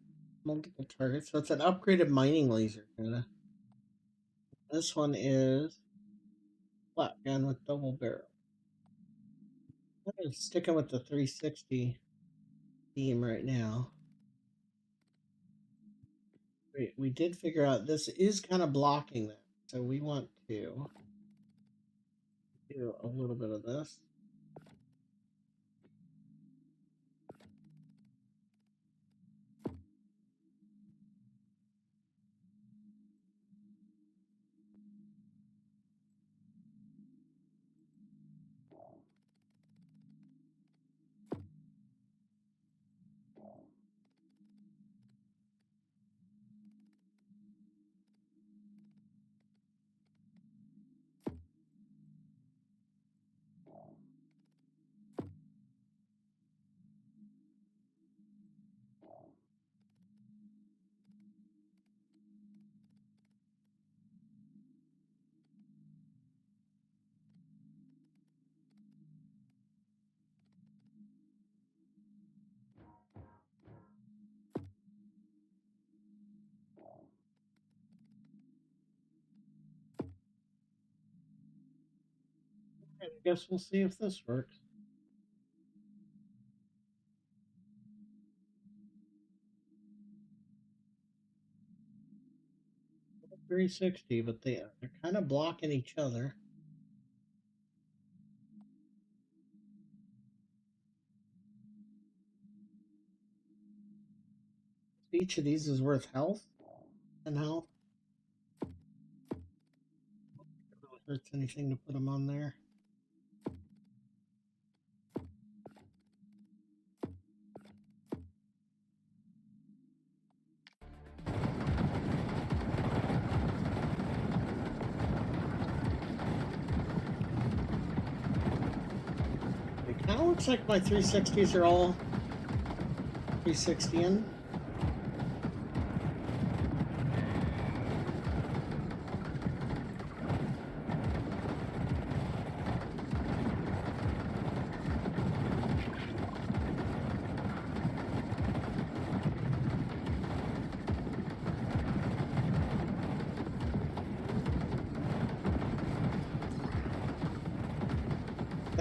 multiple targets. So it's an upgraded mining laser, kinda. This one is flat gun with double barrel. I'm sticking with the 360 theme right now. We did figure out this is kind of blocking that, so we want to do a little bit of this. I guess we'll see if this works. 360, but they're kind of blocking each other. Each of these is worth health and health. It really hurts anything to put them on there. It kind of looks like my 360s are all 360ing.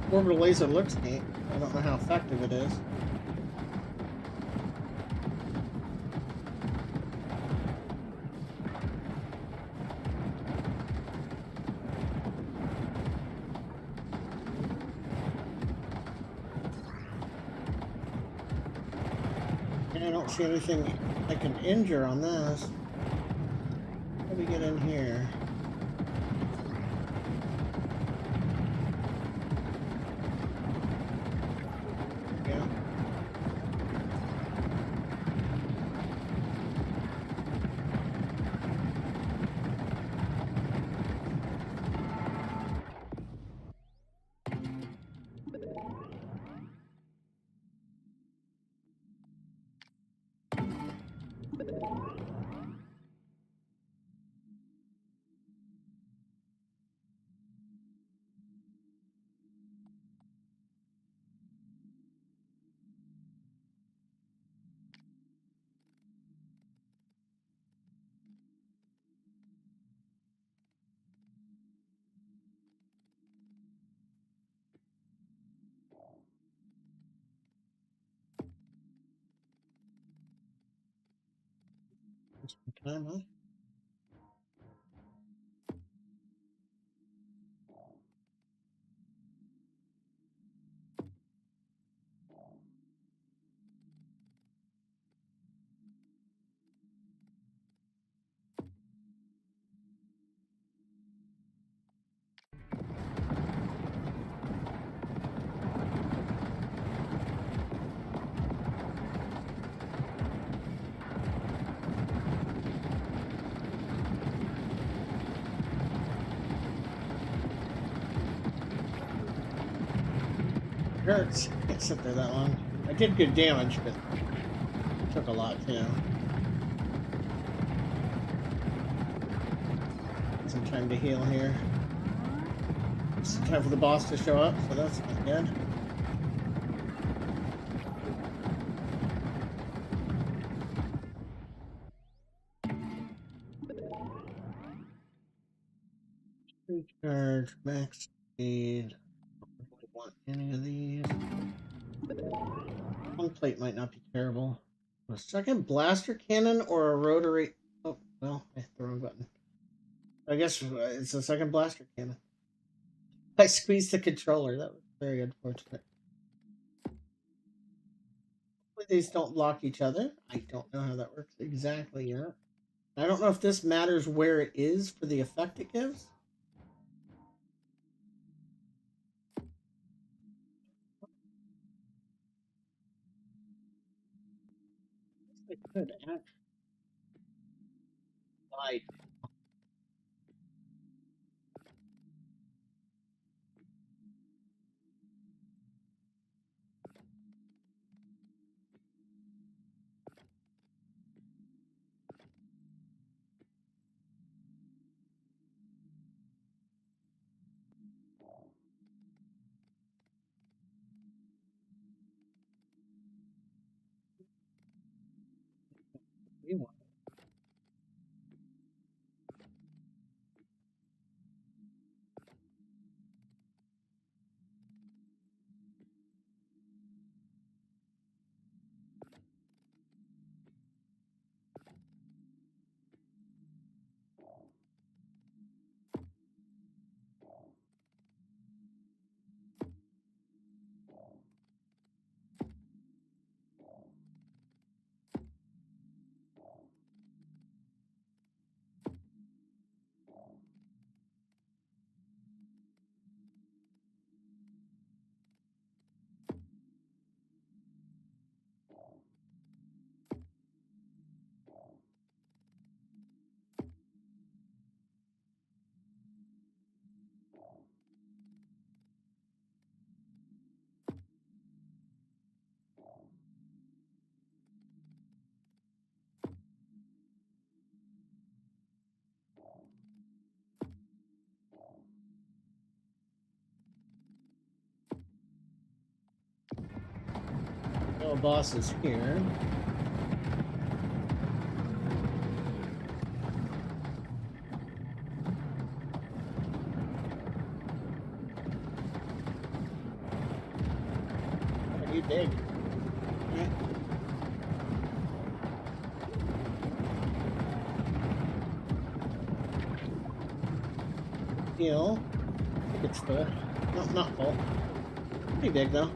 Orbital laser looks neat. I don't know how effective it is. And I don't see anything I can injure on this. How do we get in here? Yeah. Time, huh? Hurts. Can't sit there that long. I did good damage, but it took a lot too. Some time to heal here. It's time for the boss to show up, so that's not good. Recharge, max speed. Don't really want any of these. One plate might not be terrible. A second blaster cannon or a rotary. Oh, well, I hit the wrong button. I guess it's a second blaster cannon. I squeezed the controller. That was very unfortunate. These don't lock each other. I don't know how that works exactly yet. I don't know if this matters where it is for the effect it gives. I could actually lied. You want. No boss is here. big. Right? Feel. I think it's full. No, not full. Pretty big though.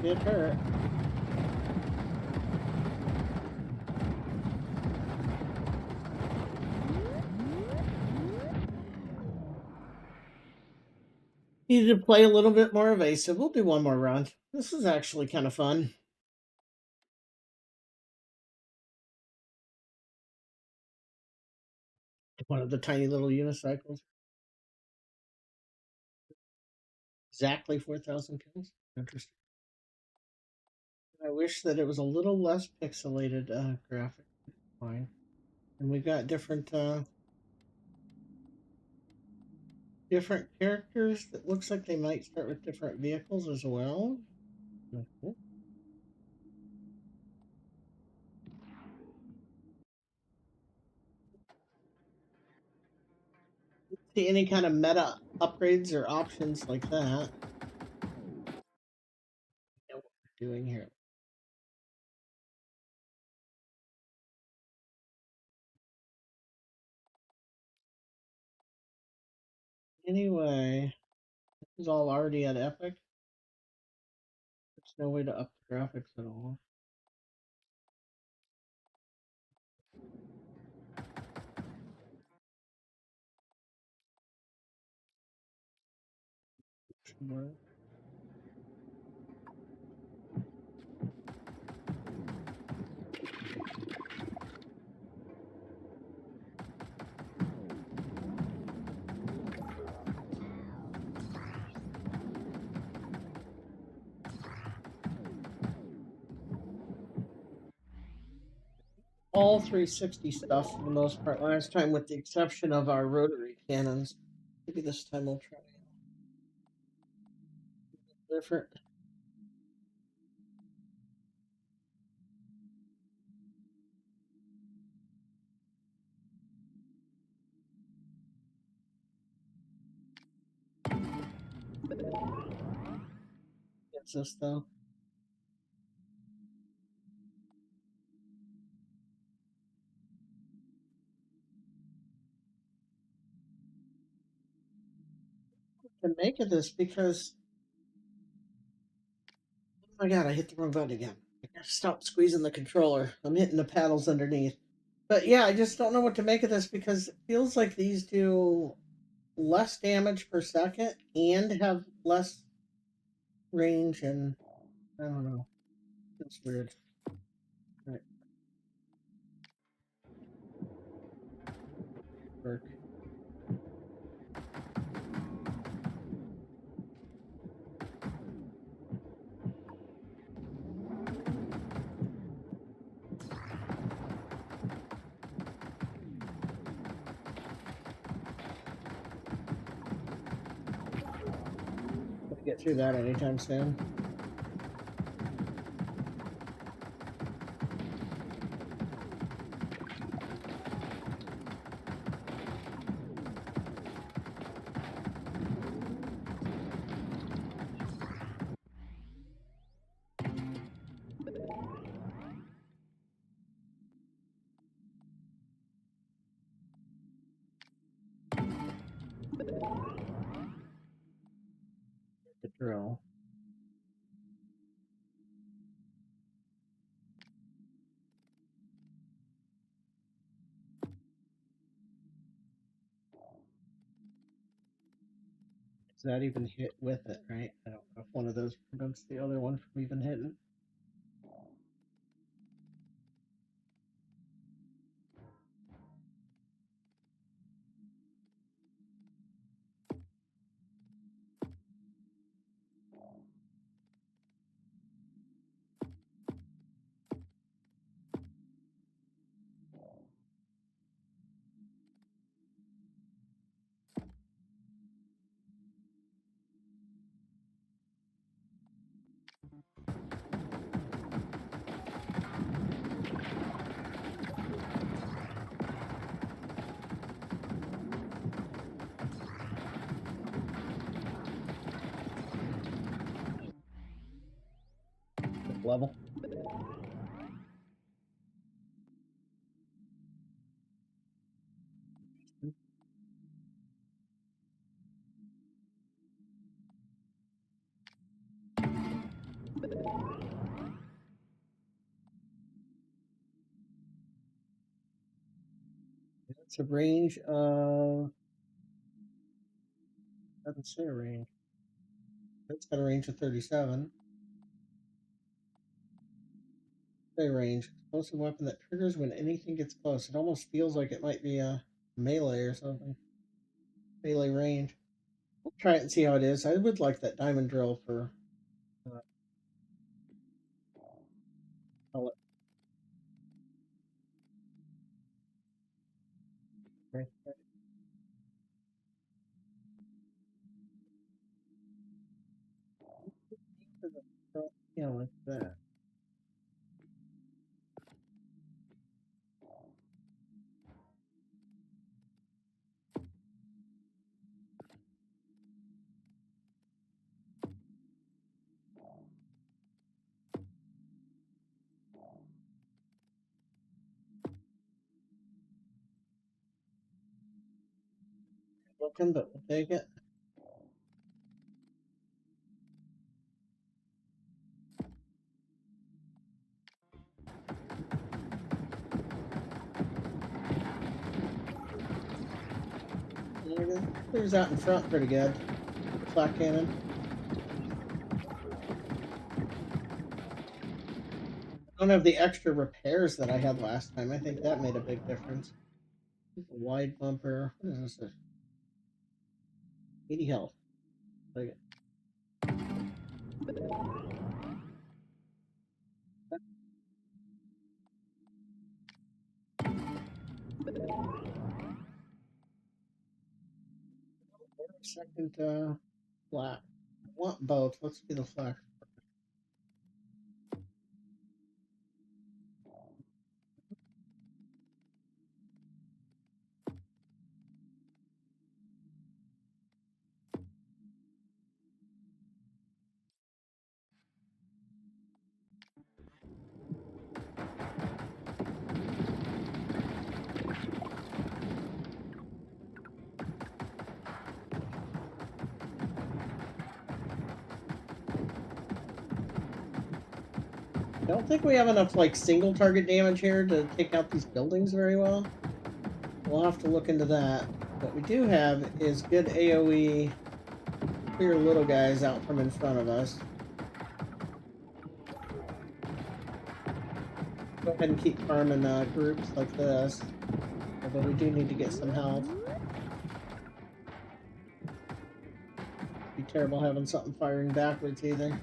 It hurt. Needed to play a little bit more evasive. We'll do one more run. This is actually kind of fun. One of the tiny little unicycles. Exactly 4,000 kills. Interesting. I wish that it was a little less pixelated graphic. Fine. And we got different characters that looks like they might start with different vehicles as well. Mhm. See any kind of meta upgrades or options like that. What we're doing here. Anyway, this is all already at Epic. There's no way to up the graphics at all. Sure. All 360 stuff for the most part last time, with the exception of our rotary cannons. Maybe this time we'll try different. Gets this though. To make of this because oh my god, I hit the wrong button again. I gotta stop squeezing the controller. I'm hitting the paddles underneath. But yeah, I just don't know what to make of this because it feels like these do less damage per second and have less range, and I don't know. It's weird. Right, work. Gonna get through that anytime soon. The drill. Does that even hit with it, right? I don't know if one of those prevents the other one from even hitting. level. It's a range of, doesn't say a range. It's got a range of 37. Say range. Explosive weapon that triggers when anything gets close. It almost feels like it might be a melee or something. Melee range. We'll try it and see how it is. I would like that diamond drill for uh, pellet. Okay. Yeah, like that. Looking, but we'll take it. Clears out in front pretty good. The flak cannon. I don't have the extra repairs that I had last time. I think that made a big difference. A wide bumper. What is this? 80 health. Like it. Second flak. I want both. Let's do the flak. I don't think we have enough like single target damage here to take out these buildings very well. We'll have to look into that. What we do have is good AoE clear little guys out from in front of us. Go ahead and keep farming groups like this. Although we do need to get some health. Be terrible having something firing backwards either.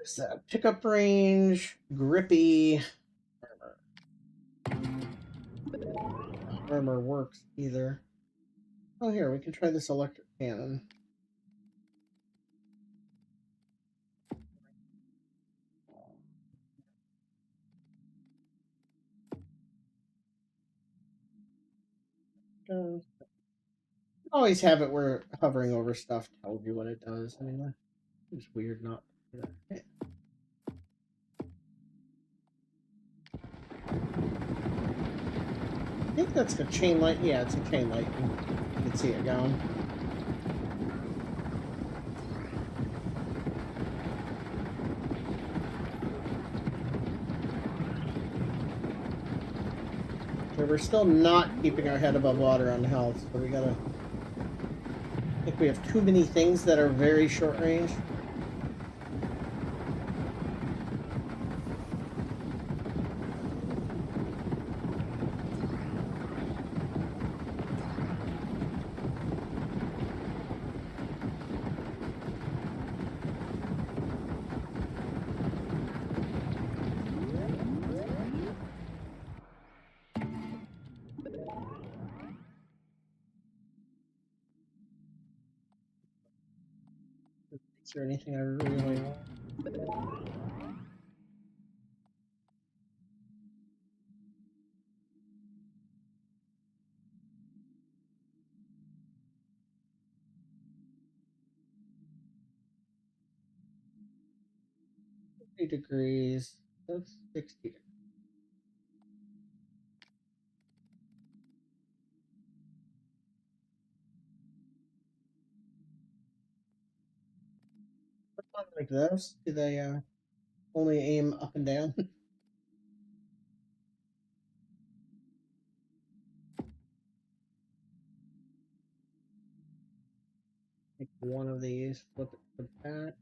There's that pickup range, grippy armor. Not armor works either. Oh, here we can try this electric cannon. Always have it where hovering over stuff tells you what it does. I mean, it's weird not. Okay. I think that's a chain light. Yeah, it's a chain light. You can see it going. So we're still not keeping our head above water on health, so we gotta. I think we have too many things that are very short range. Is there anything I really want? degrees. That's 60. Like this? Do they only aim up and down? Like one of these, flip it to the back.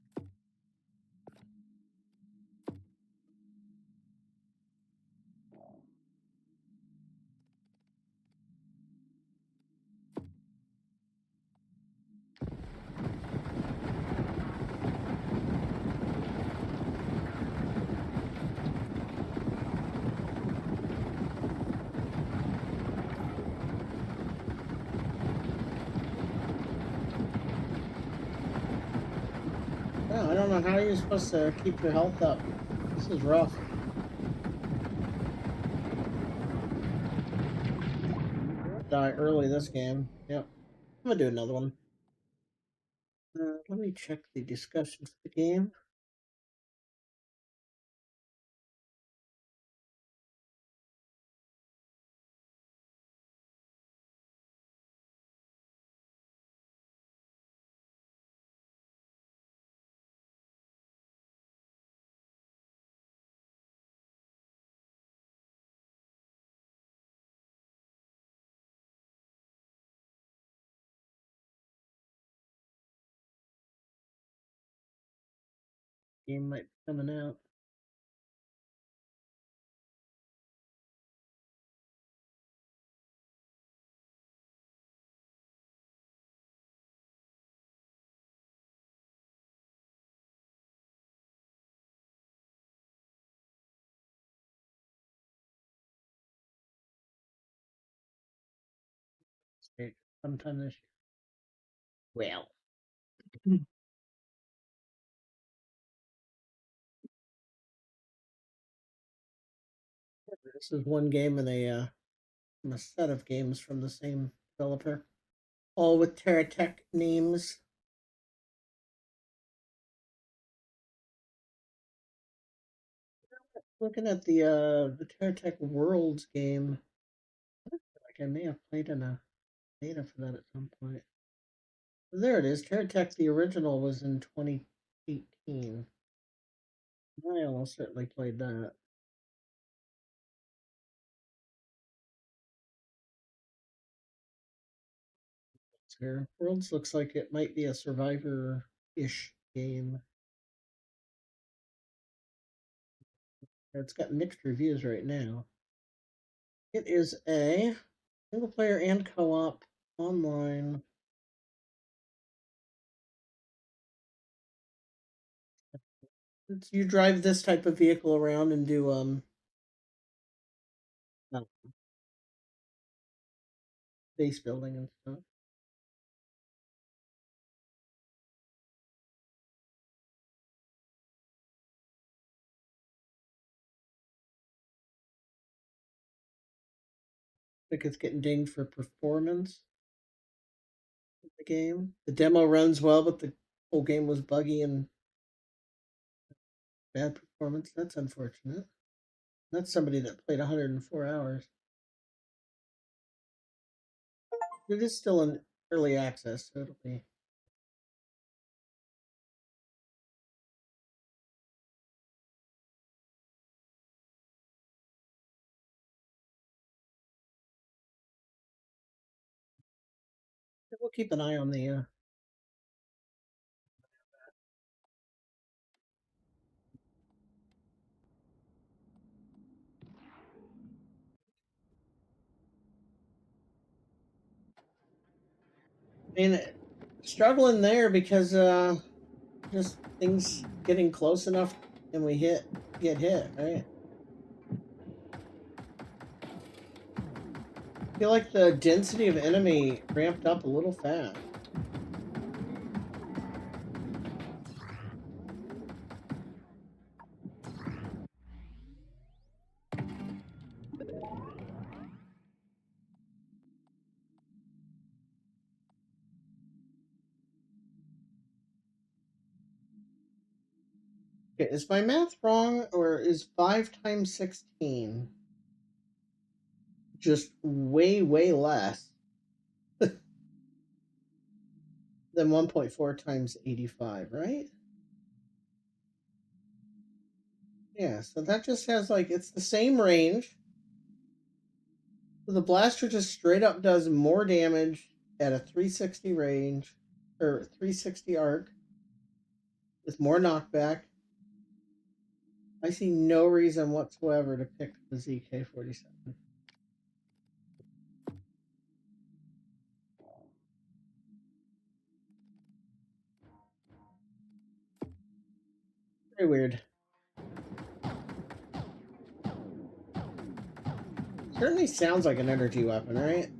Oh, I don't know how you're supposed to keep your health up. This is rough. Die early this game. Yep. I'm gonna do another one. Let me check the discussions of the game. Game might be coming out. Sometime this year. Well. This is one game in a set of games from the same developer, all with TerraTech names. Looking at the TerraTech Worlds game, I feel like I may have played in a beta for that at some point. There it is. TerraTech the original was in 2018. I almost certainly played that. Here, Worlds looks like it might be a survivor-ish game. It's got mixed reviews right now. It is a single player and co-op online. You drive this type of vehicle around and do uh, base building and stuff. I think it's getting dinged for performance in the game. The demo runs well, but the whole game was buggy and bad performance. That's unfortunate. That's somebody that played 104 hours. It is still in early access, so it'll be. We'll keep an eye on the. I mean, struggling there because just things getting close enough and we get hit, right? I feel like the density of enemy ramped up a little fast. Okay, is my math wrong, or is 5 times 16 just way, way less than 1.4 times 85, right? Yeah, so that just has, like, it's the same range. So the blaster just straight up does more damage at a 360 range, or 360 arc, with more knockback. I see no reason whatsoever to pick the ZK-47. Very weird. Certainly sounds like an energy weapon, right?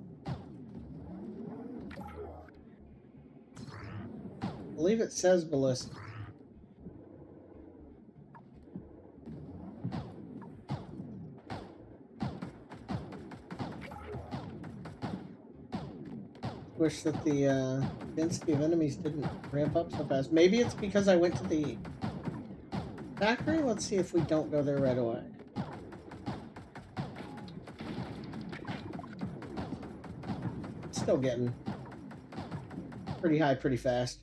I believe it says ballistic. Wish that the density of enemies didn't ramp up so fast. Maybe it's because I went to the factory? Let's see if we don't go there right away. Still getting pretty high pretty fast.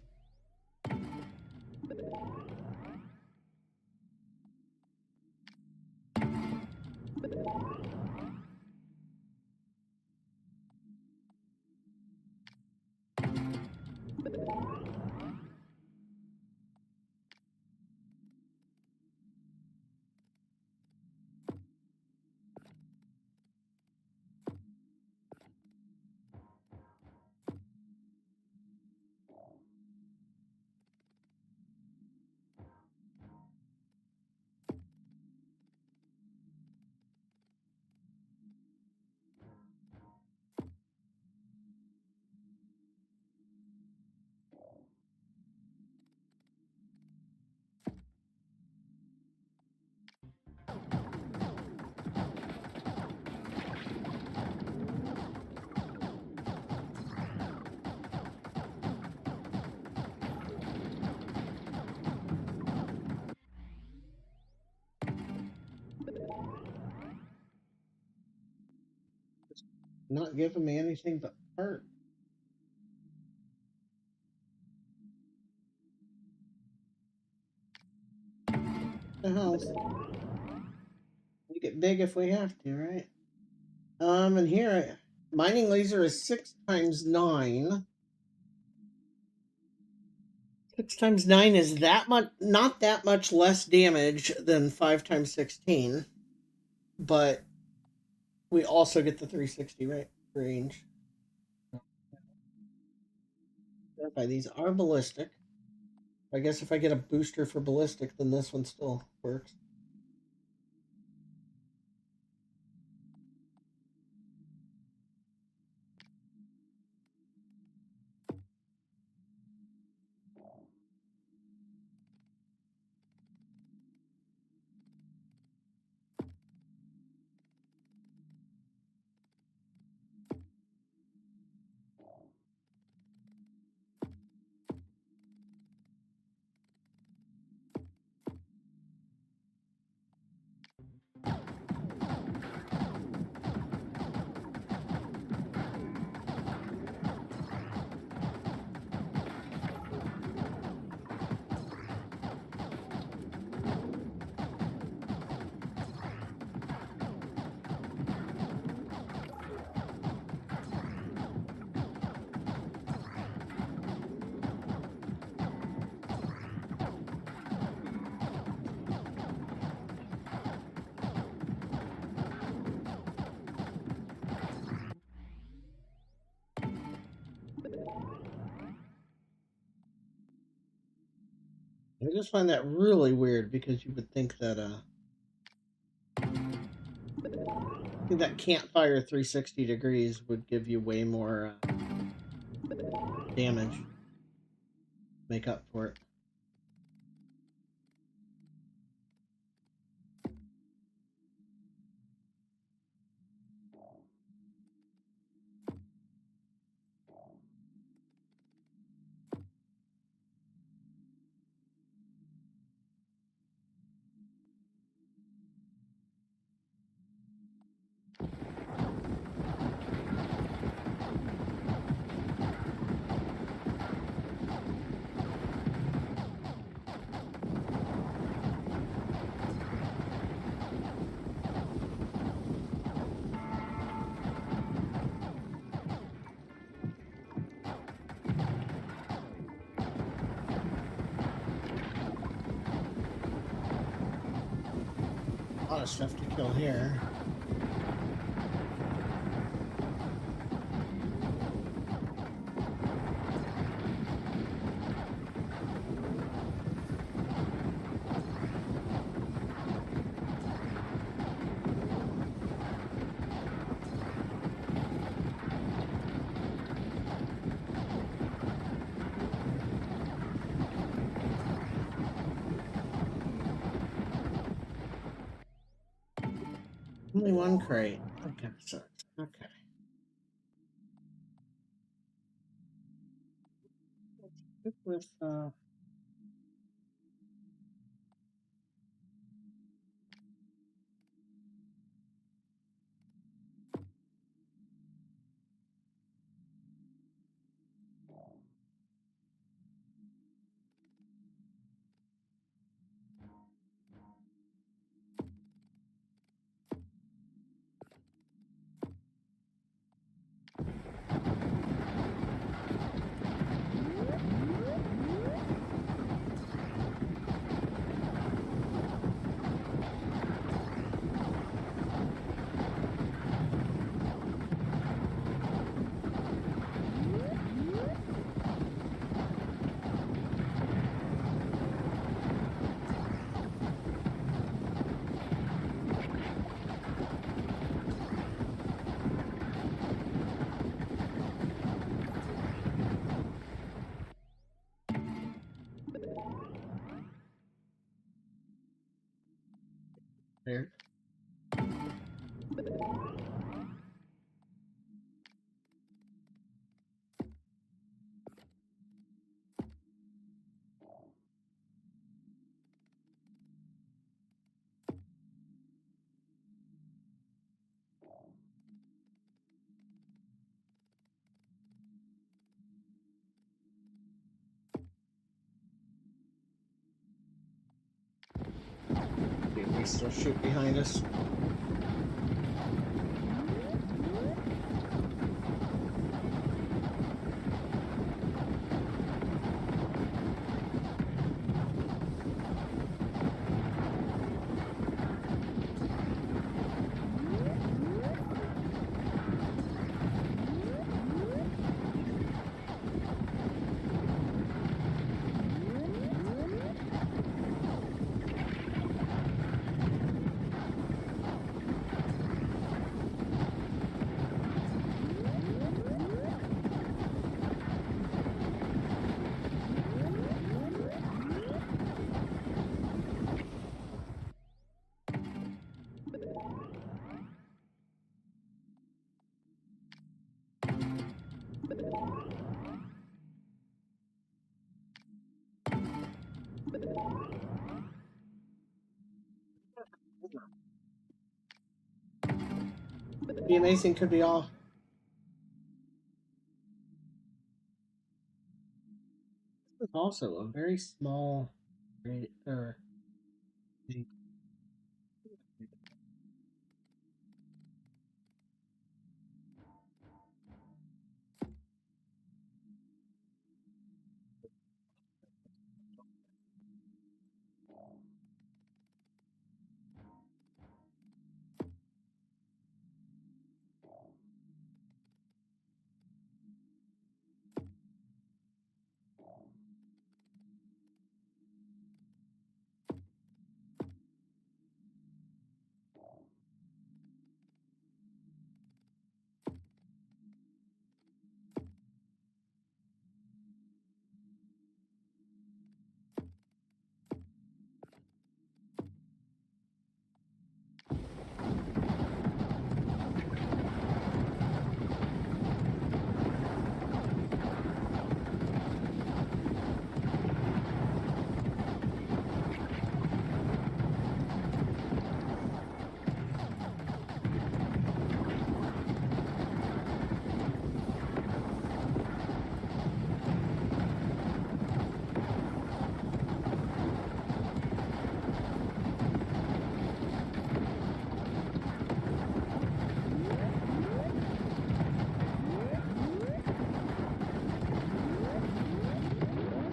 Not giving me anything but hurt. The house. Make it big if we have to, right? And here, mining laser is 6 times 9. 6 times 9 is that much, not that much less damage than 5 times 16, but we also get the 360 range. Verify these are ballistic. I guess if I get a booster for ballistic, then this one still works. I just find that really weird because you would think that that can't fire 360 degrees would give you way more damage. Make up for it. A lot of stuff to kill here. Only one crate. Okay, so okay. With there. They still shoot behind us. Be amazing. Could be all. This is also a very small crate.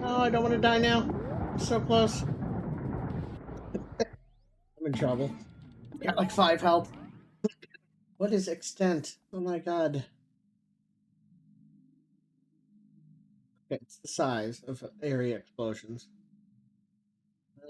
Oh, I don't want to die now. I'm so close. I'm in trouble. Got like 5 health. What is extent? Oh my god. Okay, it's the size of area explosions. I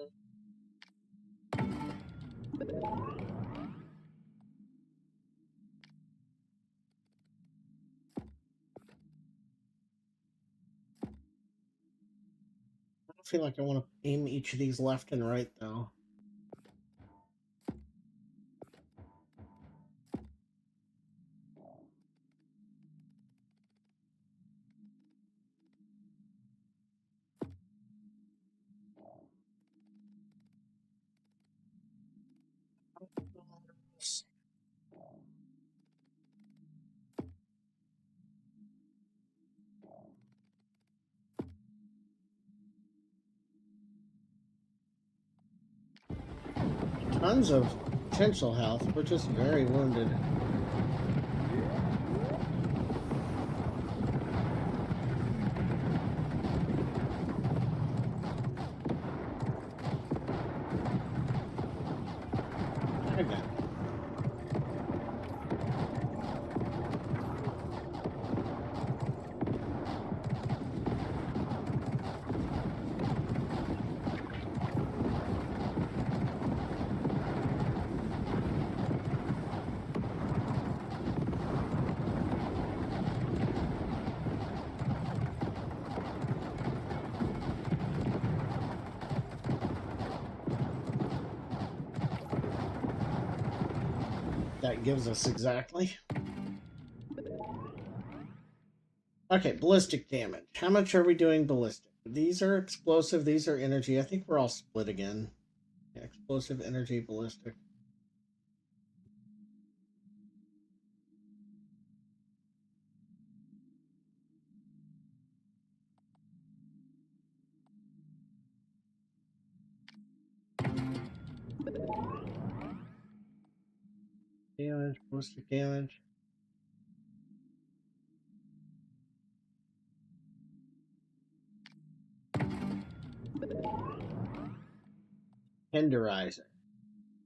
don't feel like I want to aim each of these left and right though. Tons of potential health. We're just very wounded. Okay. That gives us exactly. Okay, ballistic damage. How much are we doing ballistic? These are explosive, these are energy. I think we're all split again. Yeah, explosive, energy, ballistic. Damage, ballistic damage. Tenderizer.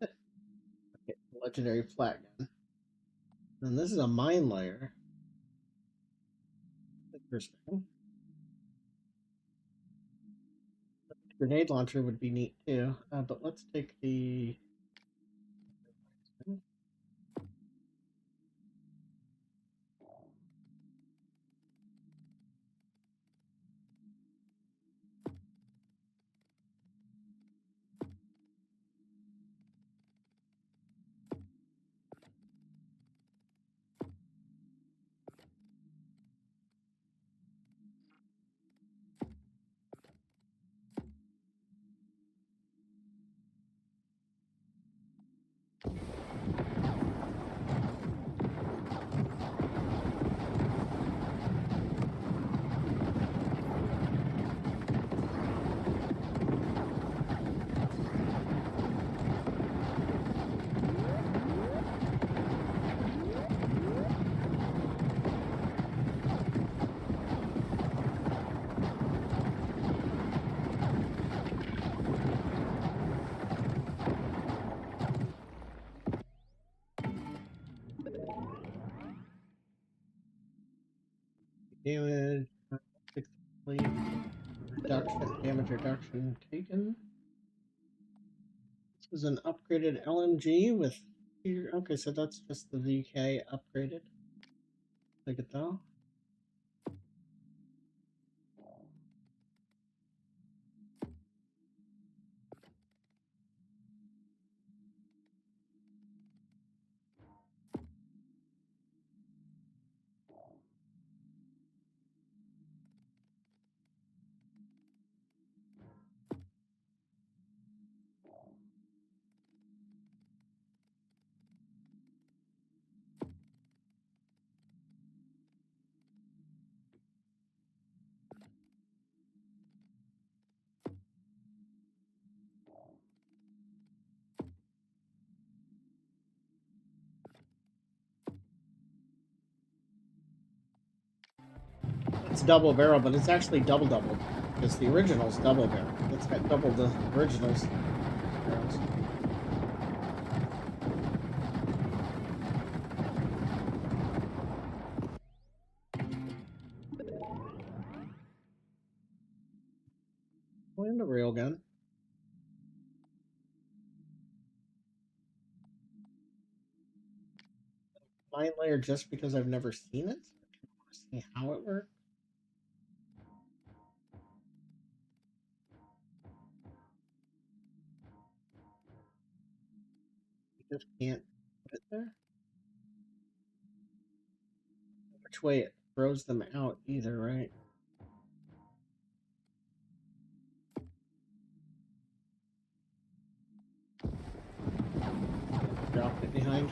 Okay, legendary flat gun. And this is a mine layer. Interesting. Grenade launcher would be neat too. But let's take the. Damage reduction, damage reduction taken. This is an upgraded LMG with. Okay, so that's just the VK upgraded. Look at that. It's double barrel, but it's actually double. Because the original's double barrel. It's got double the original's barrels. And a railgun. Mine layer just because I've never seen it. I want to see how it works. You just can't put it there. Which way it throws them out either, right? Drop it behind.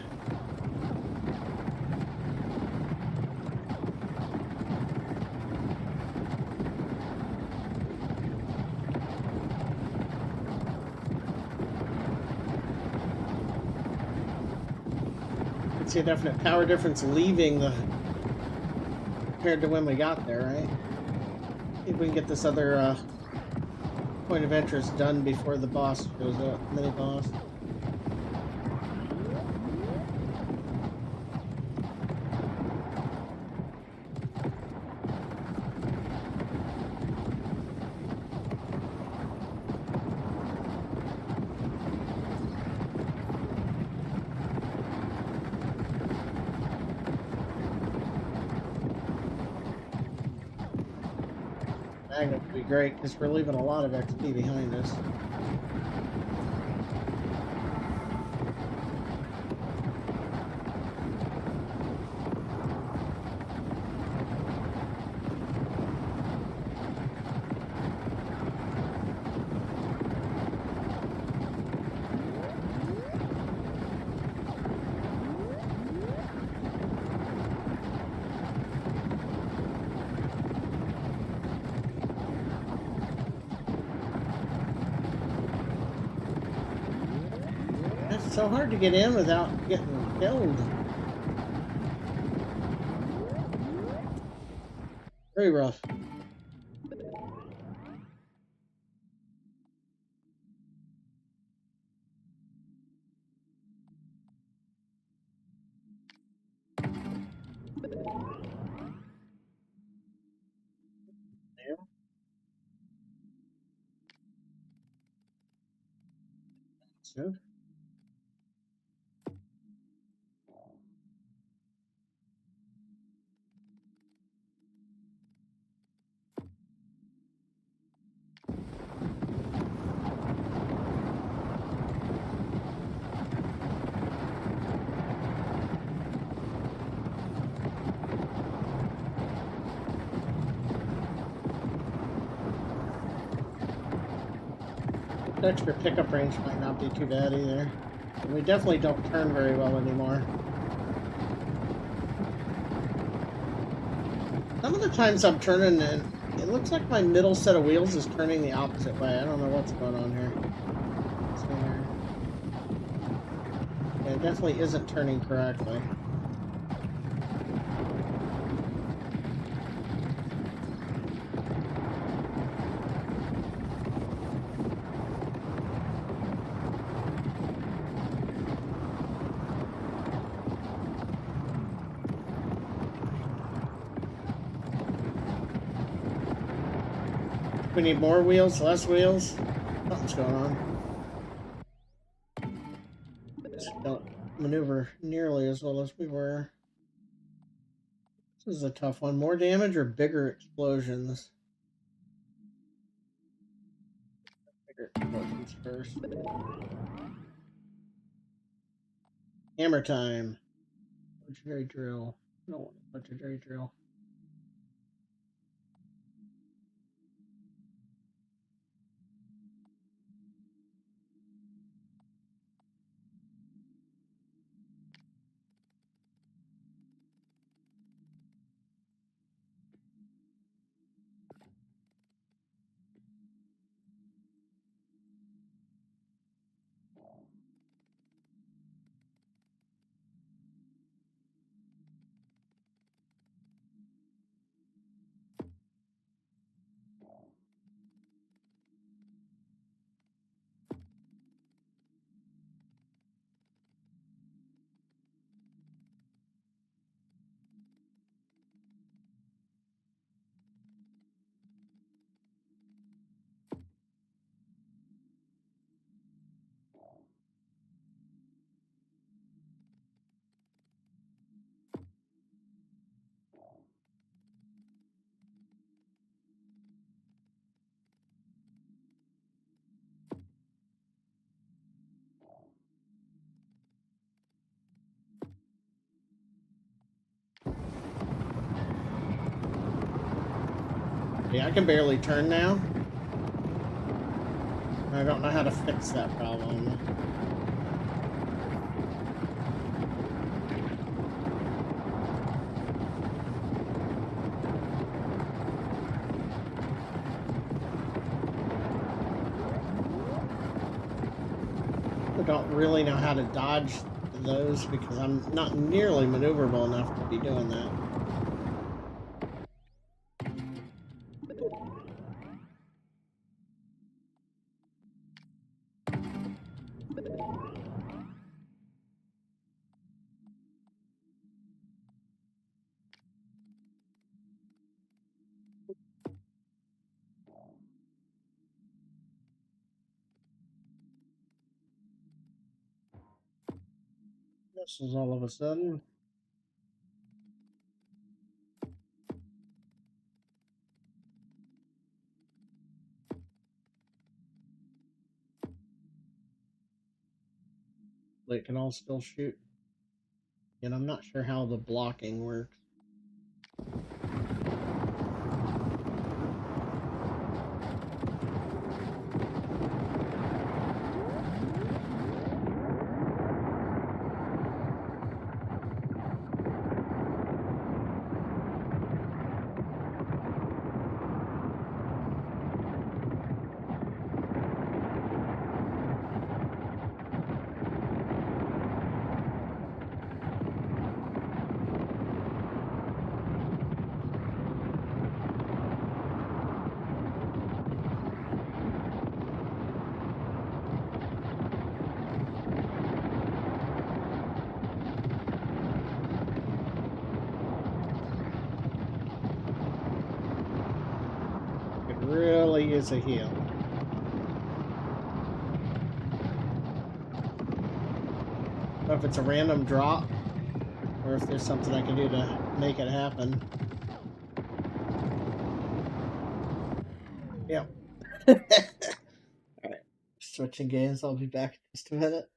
See a definite power difference leaving the compared to when we got there, right? See if we can get this other point of interest done before the boss shows up, mini boss. Magnet would be great because we're leaving a lot of XP behind us. It's so hard to get in without getting killed. Very rough. Yeah. So, the extra pickup range might not be too bad either. And we definitely don't turn very well anymore. Some of the times I'm turning and it looks like my middle set of wheels is turning the opposite way. I don't know what's going on here. Yeah, it definitely isn't turning correctly. We need more wheels, less wheels. Something's going on. Just don't maneuver nearly as well as we were. This is a tough one. More damage or bigger explosions? Bigger explosions first. Hammer time. Legendary drill. I don't want a legendary drill. Yeah, I can barely turn now. I don't know how to fix that problem. I don't really know how to dodge those because I'm not nearly maneuverable enough to be doing that. This is all of a sudden. They can all still shoot. And I'm not sure how the blocking works. It really is a heal. But if it's a random drop, or if there's something I can do to make it happen. Yep. Alright. Switching games, I'll be back in just a minute.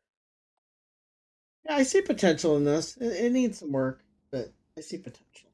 Yeah, I see potential in this. It needs some work, but I see potential.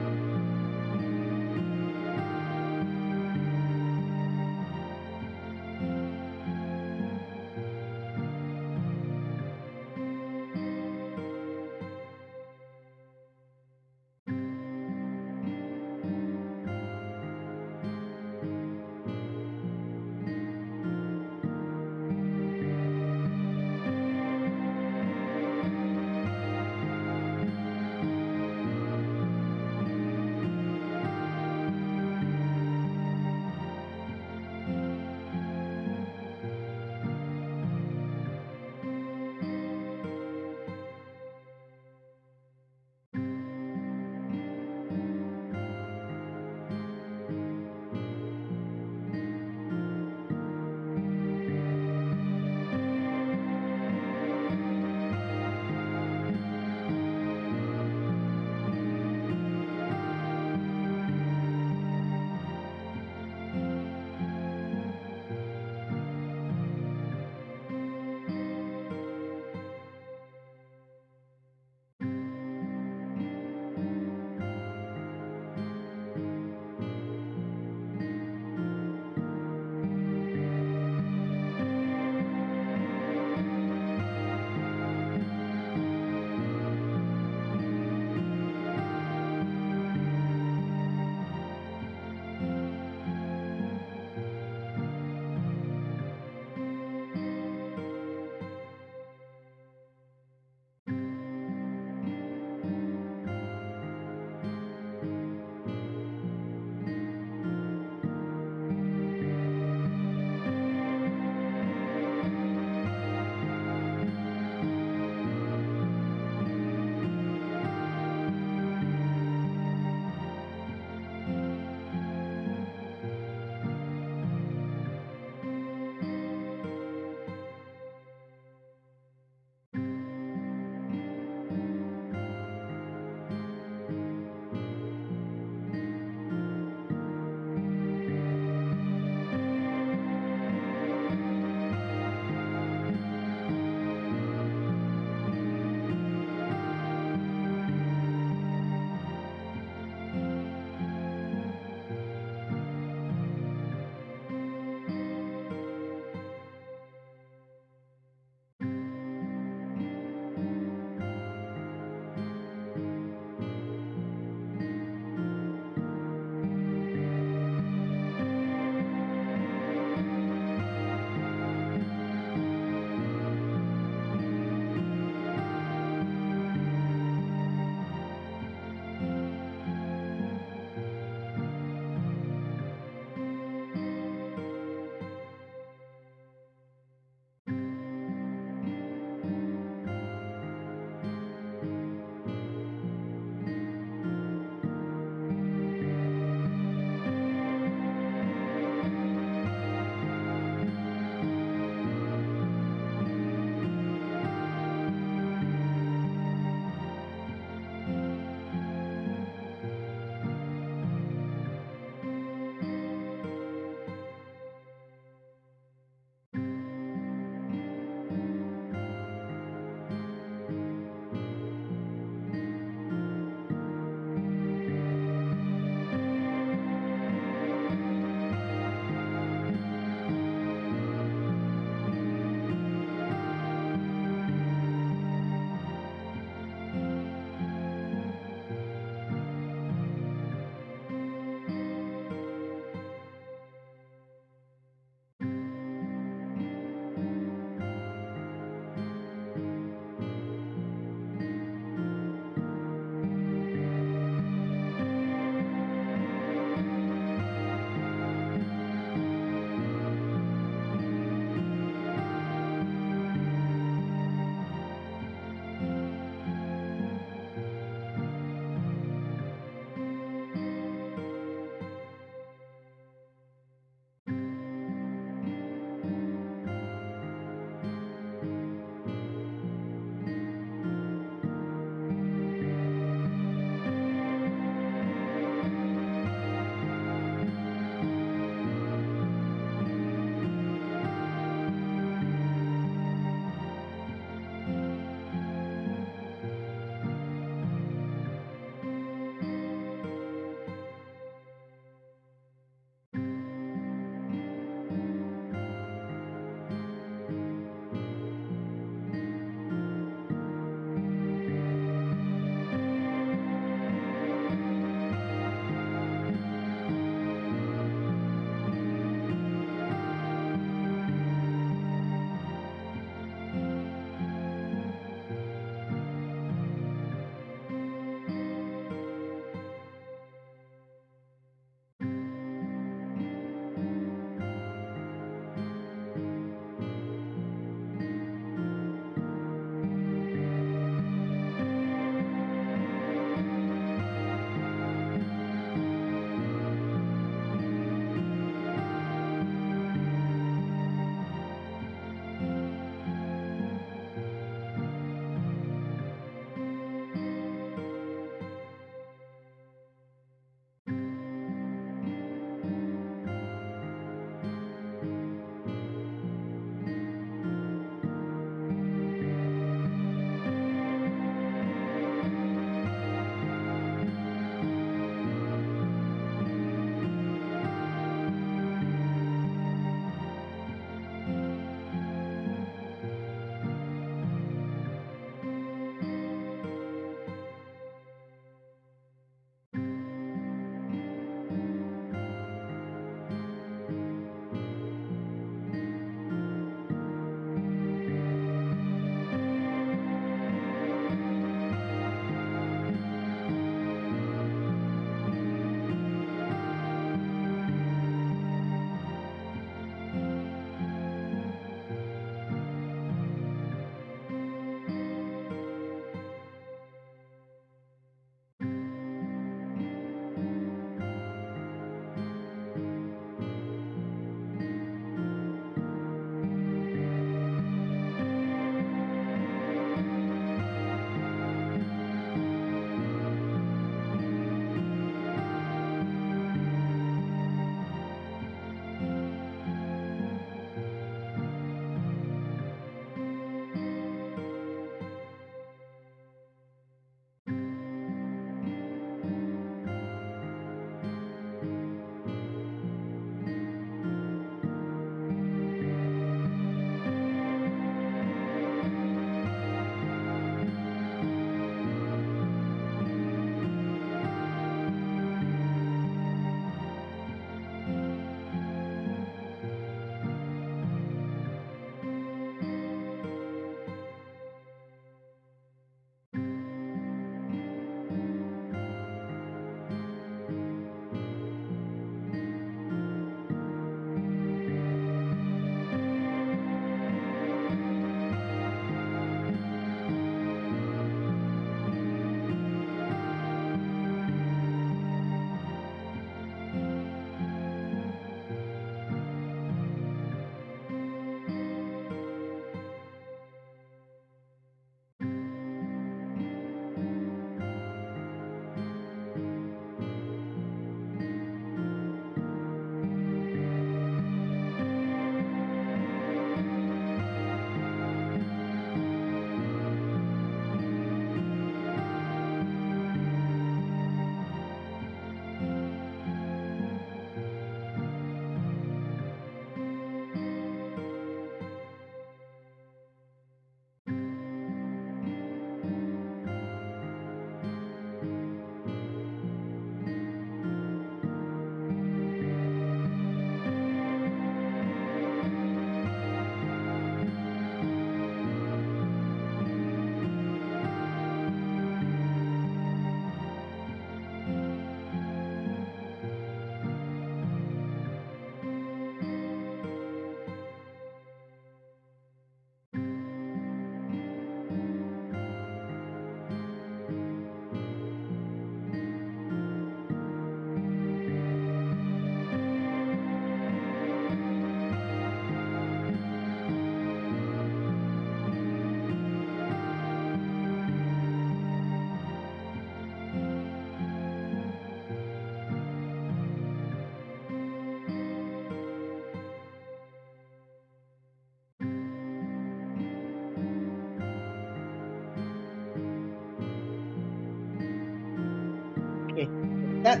That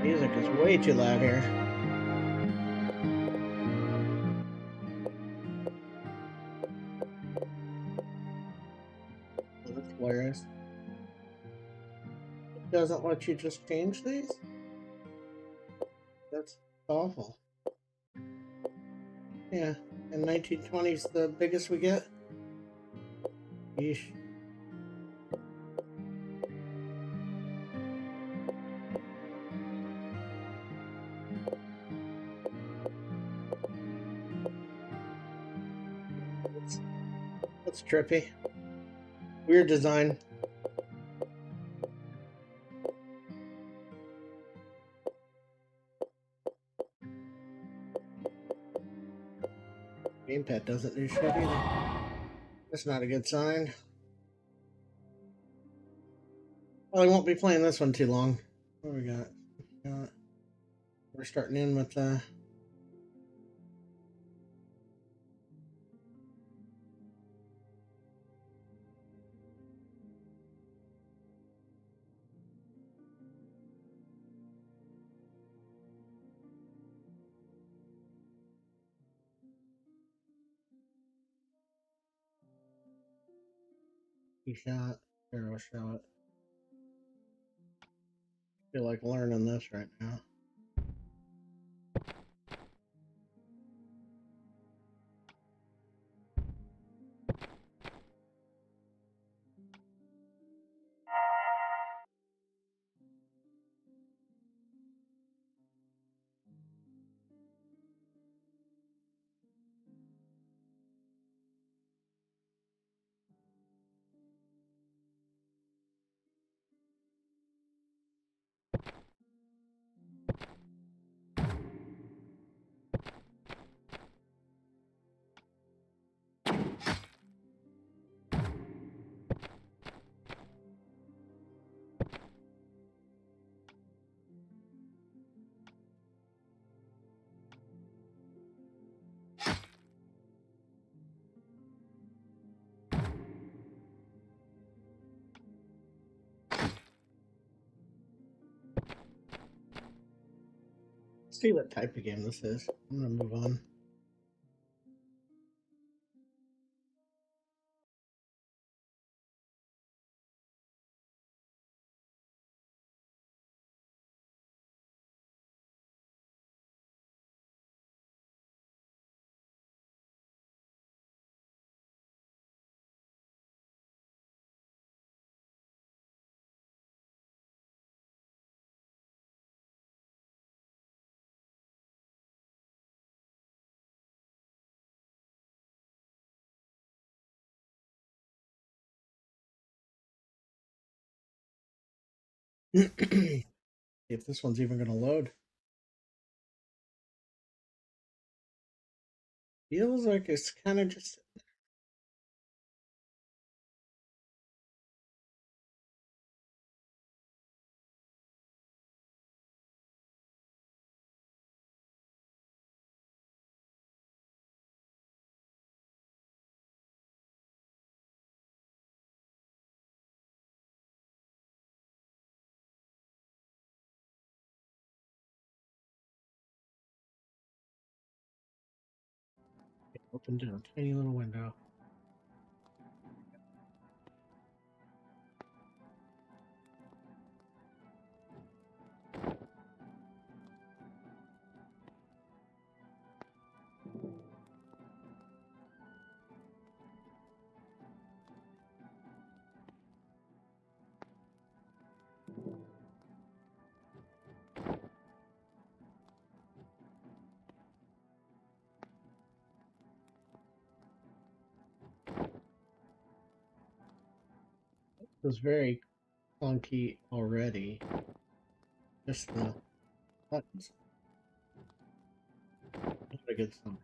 music is way too loud here. Oh, that's hilarious. It doesn't let you just change these? That's awful. Yeah, and 1920 is the biggest we get. Yeesh. That's trippy. Weird design. Gamepad doesn't do shit either. That's not a good sign. Well, I won't be playing this one too long. What do we got? We're starting in with shot, arrow shot. Feel like learning this right now. Let's see what type of game this is. I'm gonna move on. See if this one's even gonna load. Feels like it's kind of just. Opened in a tiny little window. It was very clunky already. Just the buttons. Not a good sign.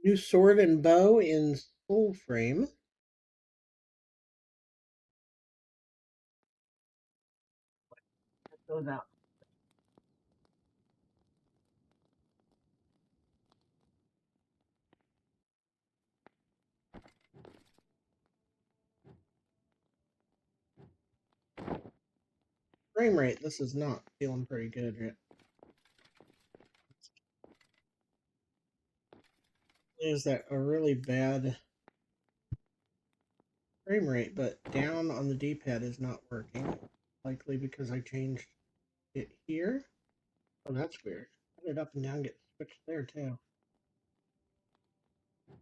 New sword and bow in full frame. Goes out. Frame rate, this is not feeling pretty good yet. Is that a really bad frame rate, but down on the D-pad is not working. Likely because I changed it here. Oh, that's weird. Put it up and down, get switched there too.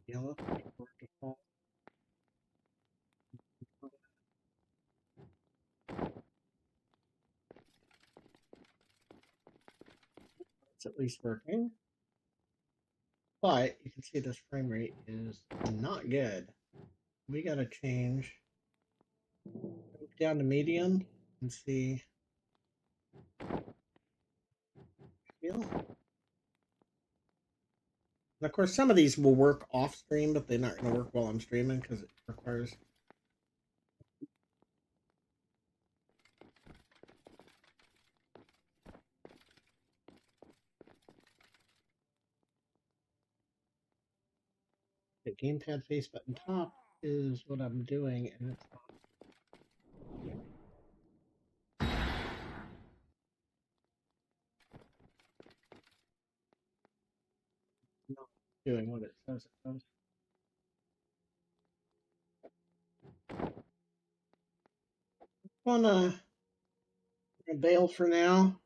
Yellow. Default. It's at least working. But you can see this frame rate is not good. We gotta change down to medium and see. Feel. And of course, some of these will work off stream, but they're not going to work while I'm streaming because it requires. The gamepad face button top is what I'm doing, and it's not doing what it says it does. Wanna bail for now.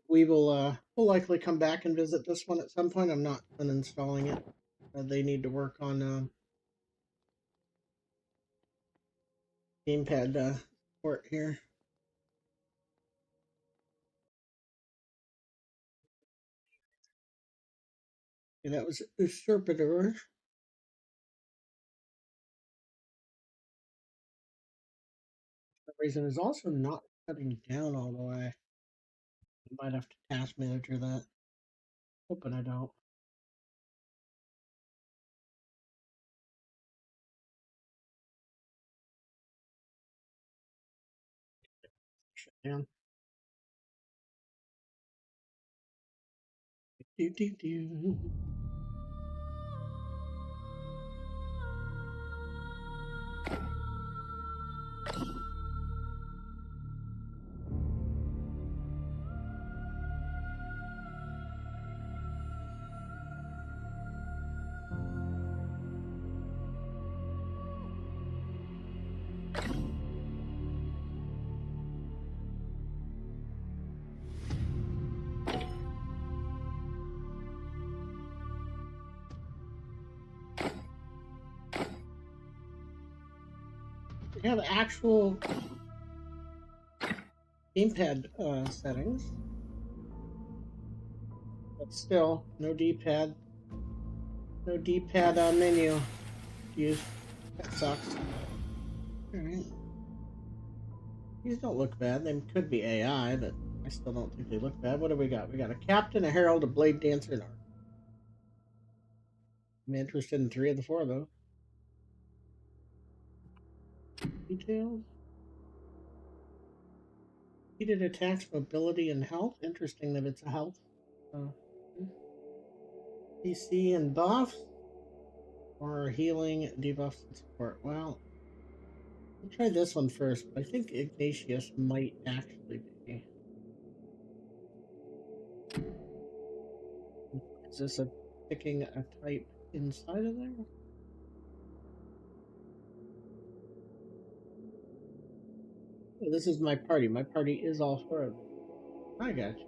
We'll likely come back and visit this one at some point. I'm not uninstalling it. They need to work on gamepad port here. And that was Usurpador. For some reason is also not cutting down all the way. I might have to task manager that. Hoping I don't. Shut down. Do, do, do. We have actual gamepad settings, but still no D-pad. No D-pad menu used. That sucks. Alright. These don't look bad. They could be AI, but I still don't think they look bad. What do we got? We got a captain, a herald, a blade dancer, and an archer. I'm interested in 3 of the 4 though. Details. Heated attacks, mobility, and health. Interesting that it's a health. PC and buffs. Or healing, debuffs, and support. Well, we'll try this one first, but I think Ignatius might actually be. Is this a picking a type inside of there? Oh, this is my party. My party is all 4 of them. I got you.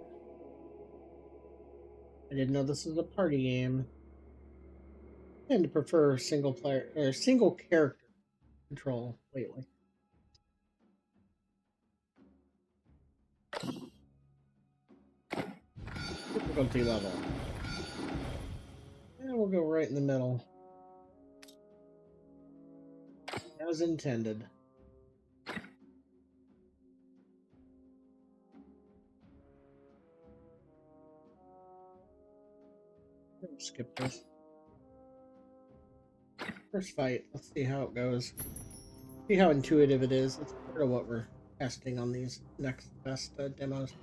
I didn't know this was a party game. I tend to prefer single player or single character control lately. Difficulty level. And we'll go right in the middle. As intended. Skip this. First fight. Let's see how it goes. See how intuitive it is. It's part of what we're testing on these NextFest demos.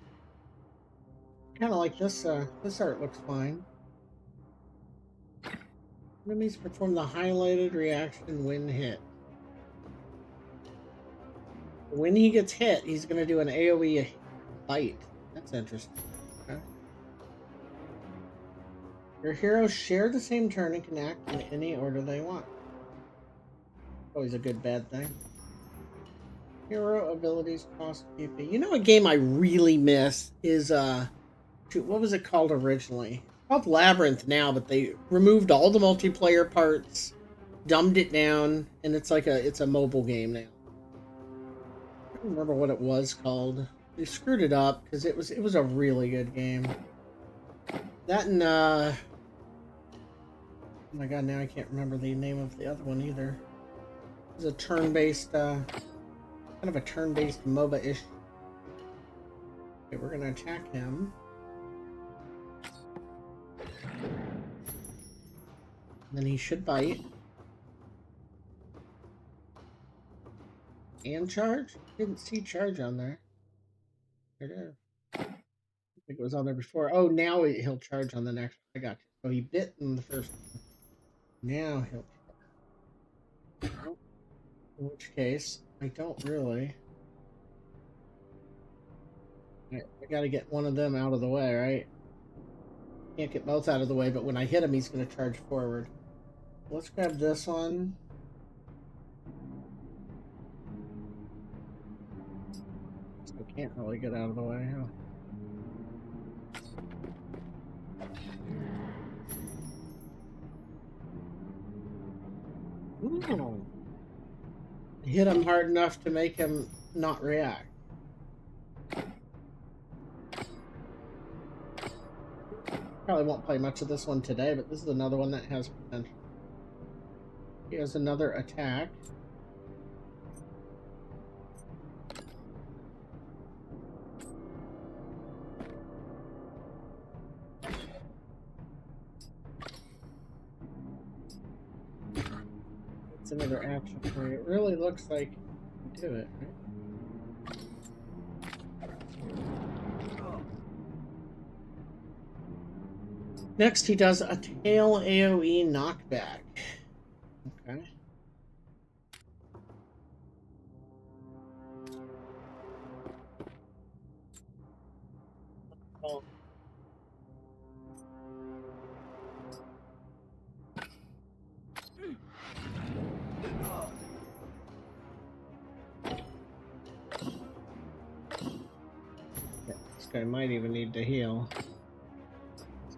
Kind of like this. This art looks fine. Enemies perform the highlighted reaction when hit. When he gets hit, he's going to do an AoE bite. That's interesting. Okay. Your heroes share the same turn and can act in any order they want. Always a good bad thing. Hero abilities cost PP. You know, a game I really miss is shoot, what was it called originally? It's called Labyrinth now, but they removed all the multiplayer parts, dumbed it down, and it's like a mobile game now. I don't remember what it was called. They screwed it up because it was a really good game. That and oh my god, now I can't remember the name of the other one either. It was a turn-based kind of a turn-based MOBA-ish. Okay, we're gonna attack him. Then he should bite. And charge? Didn't see charge on there. There it is. I think it was on there before. Oh, now he'll charge on the next one. I got you. So he bit in the first one. Now he'll charge. In which case, I don't really. I gotta get one of them out of the way, right? Can't get both out of the way, but when I hit him, he's gonna charge forward. Let's grab this one. So can't really get out of the way, huh? Ooh. Hit him hard enough to make him not react. Probably won't play much of this one today, but this is another one that has potential. Here's another attack. It's another action for you. It really looks like you do it, right? Next, he does a tail AoE knockback. Okay. Oh. Yeah, this guy might even need to heal.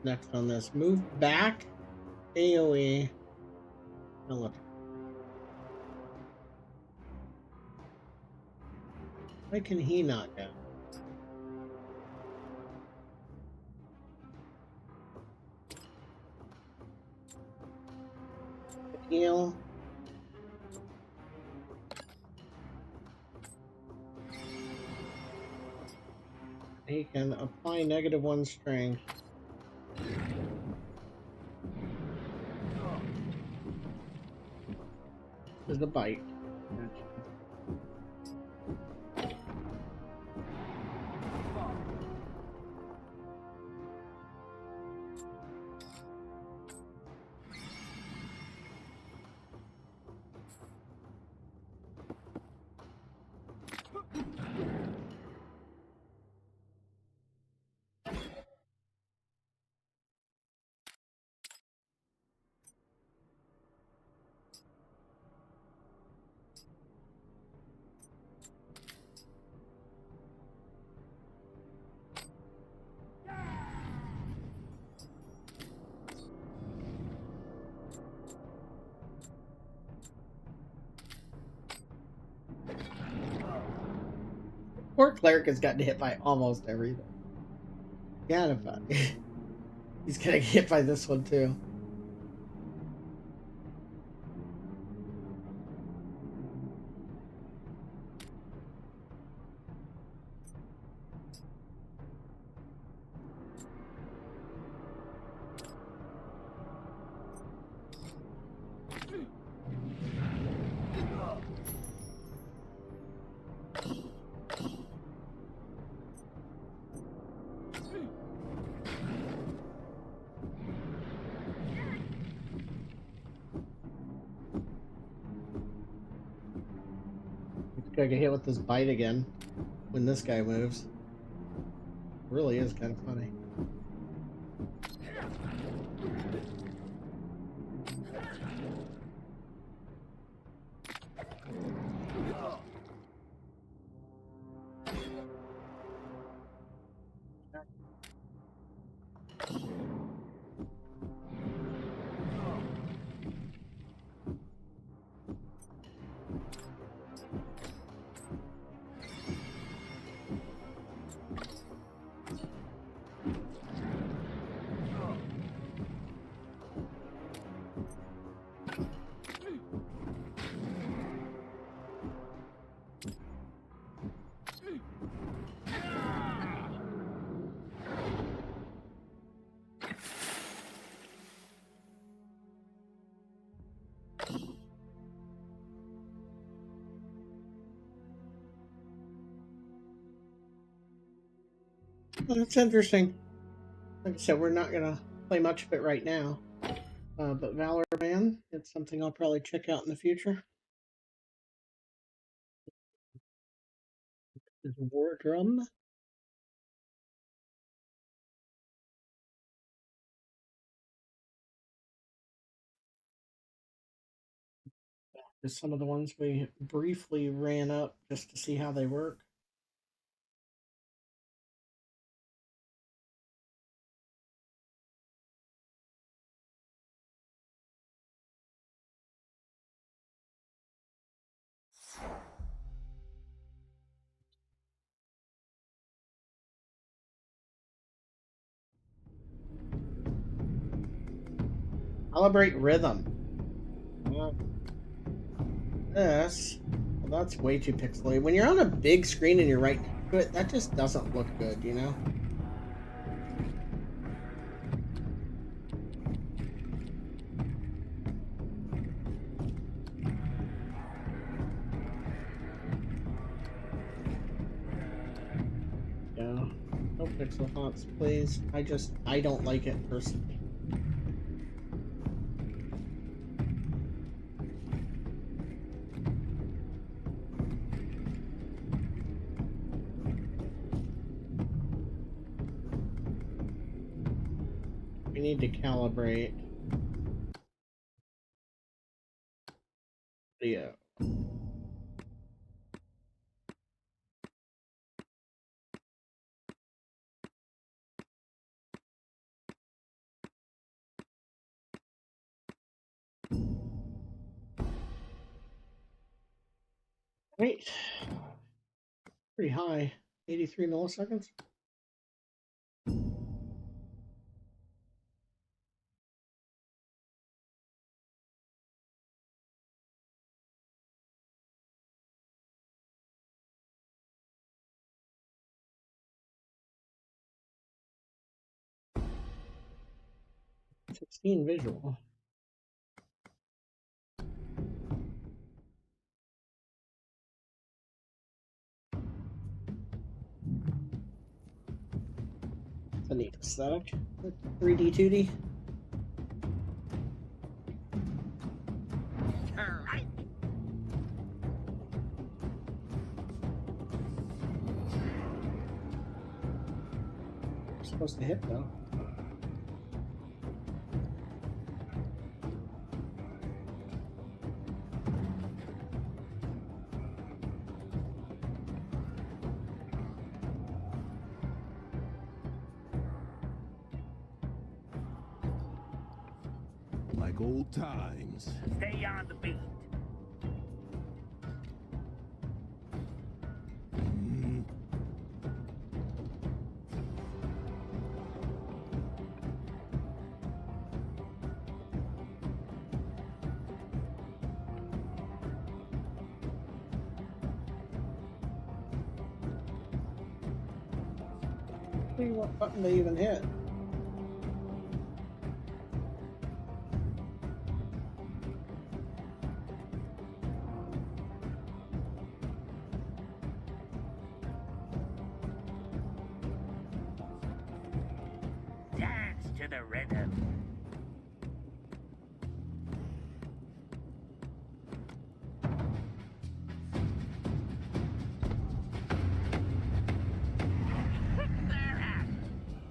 Next on this, move back, AoE, military. Why can he not go? Heal. He can apply -1 strength. There's a bite. Gotcha. Poor cleric has gotten hit by almost everything. Yeah, he's gonna get hit by this one too. I get hit with this bite again when this guy moves. It really is kind of funny. Well, that's interesting. Like I said, we're not gonna play much of it right now. But Valor Man, it's something I'll probably check out in the future. Is War Drum. Just some of the ones we briefly ran up just to see how they work. Calibrate rhythm. This. Well, that's way too pixelated. When you're on a big screen and you're right next to it, that just doesn't look good, you know? Yeah. No pixel fonts, please. I don't like it personally. We need to calibrate video. Wait. Pretty high. 83 milliseconds. '16 visual. It's a neat aesthetic. 3D, 2D. Right. We're supposed to hit though. Like old times. Stay on the beat. See what button they even hit. Dance to the rhythm.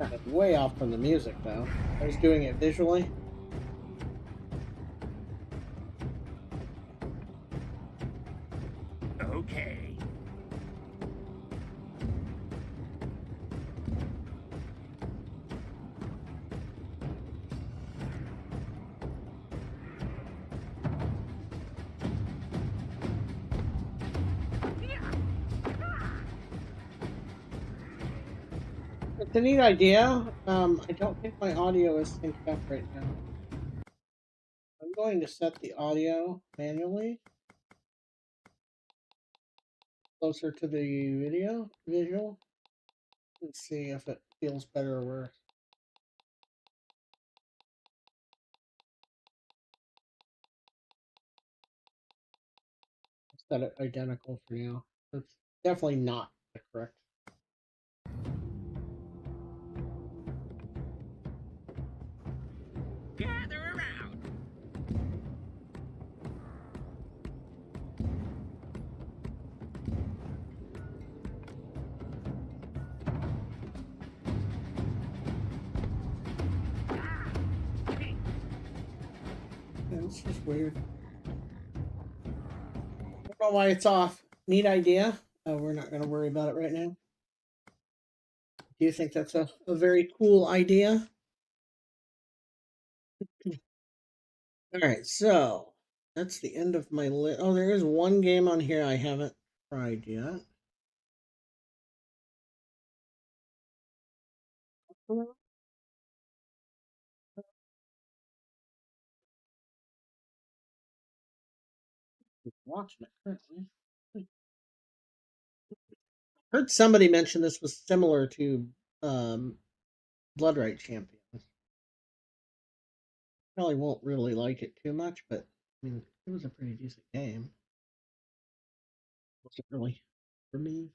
Kind of way off from the music, though. I was doing it visually. Okay. It's a neat idea. I don't think my audio is synced up right now. I'm going to set the audio manually closer to the visual, and see if it feels better or worse. Set it identical for now. It's definitely not the correct. Gather around. Yeah, it's just weird. I don't know why it's off. Neat idea. We're not going to worry about it right now. Do you think that's a very cool idea? All right, so that's the end of my list. Oh, there is one game on here I haven't tried yet. Watching it currently. Heard somebody mention this was similar to um, Blood Right Champions. Probably won't really like it too much, but I mean, it was a pretty decent game. Wasn't really for me.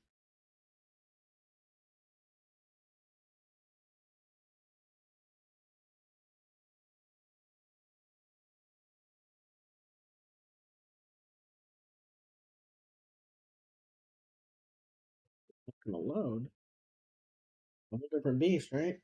Not gonna load. A whole different beast, right?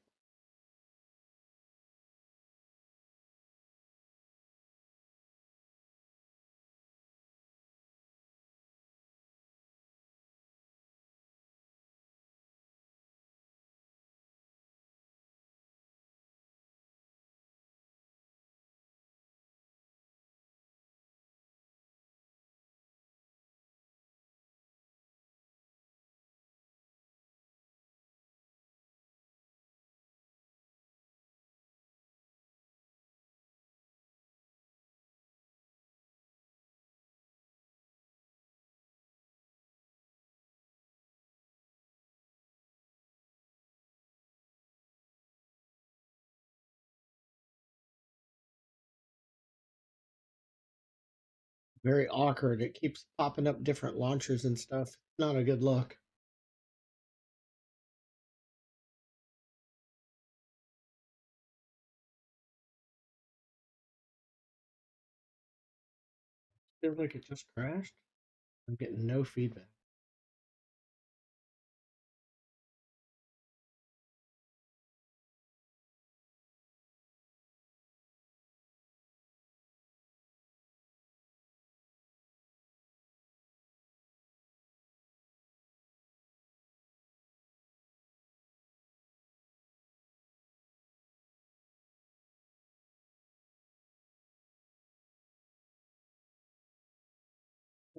Very awkward. It keeps popping up different launchers and stuff. Not a good look. Feels like it just crashed. I'm getting no feedback.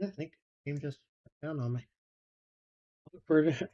I think the game just shut down on me. Look for it.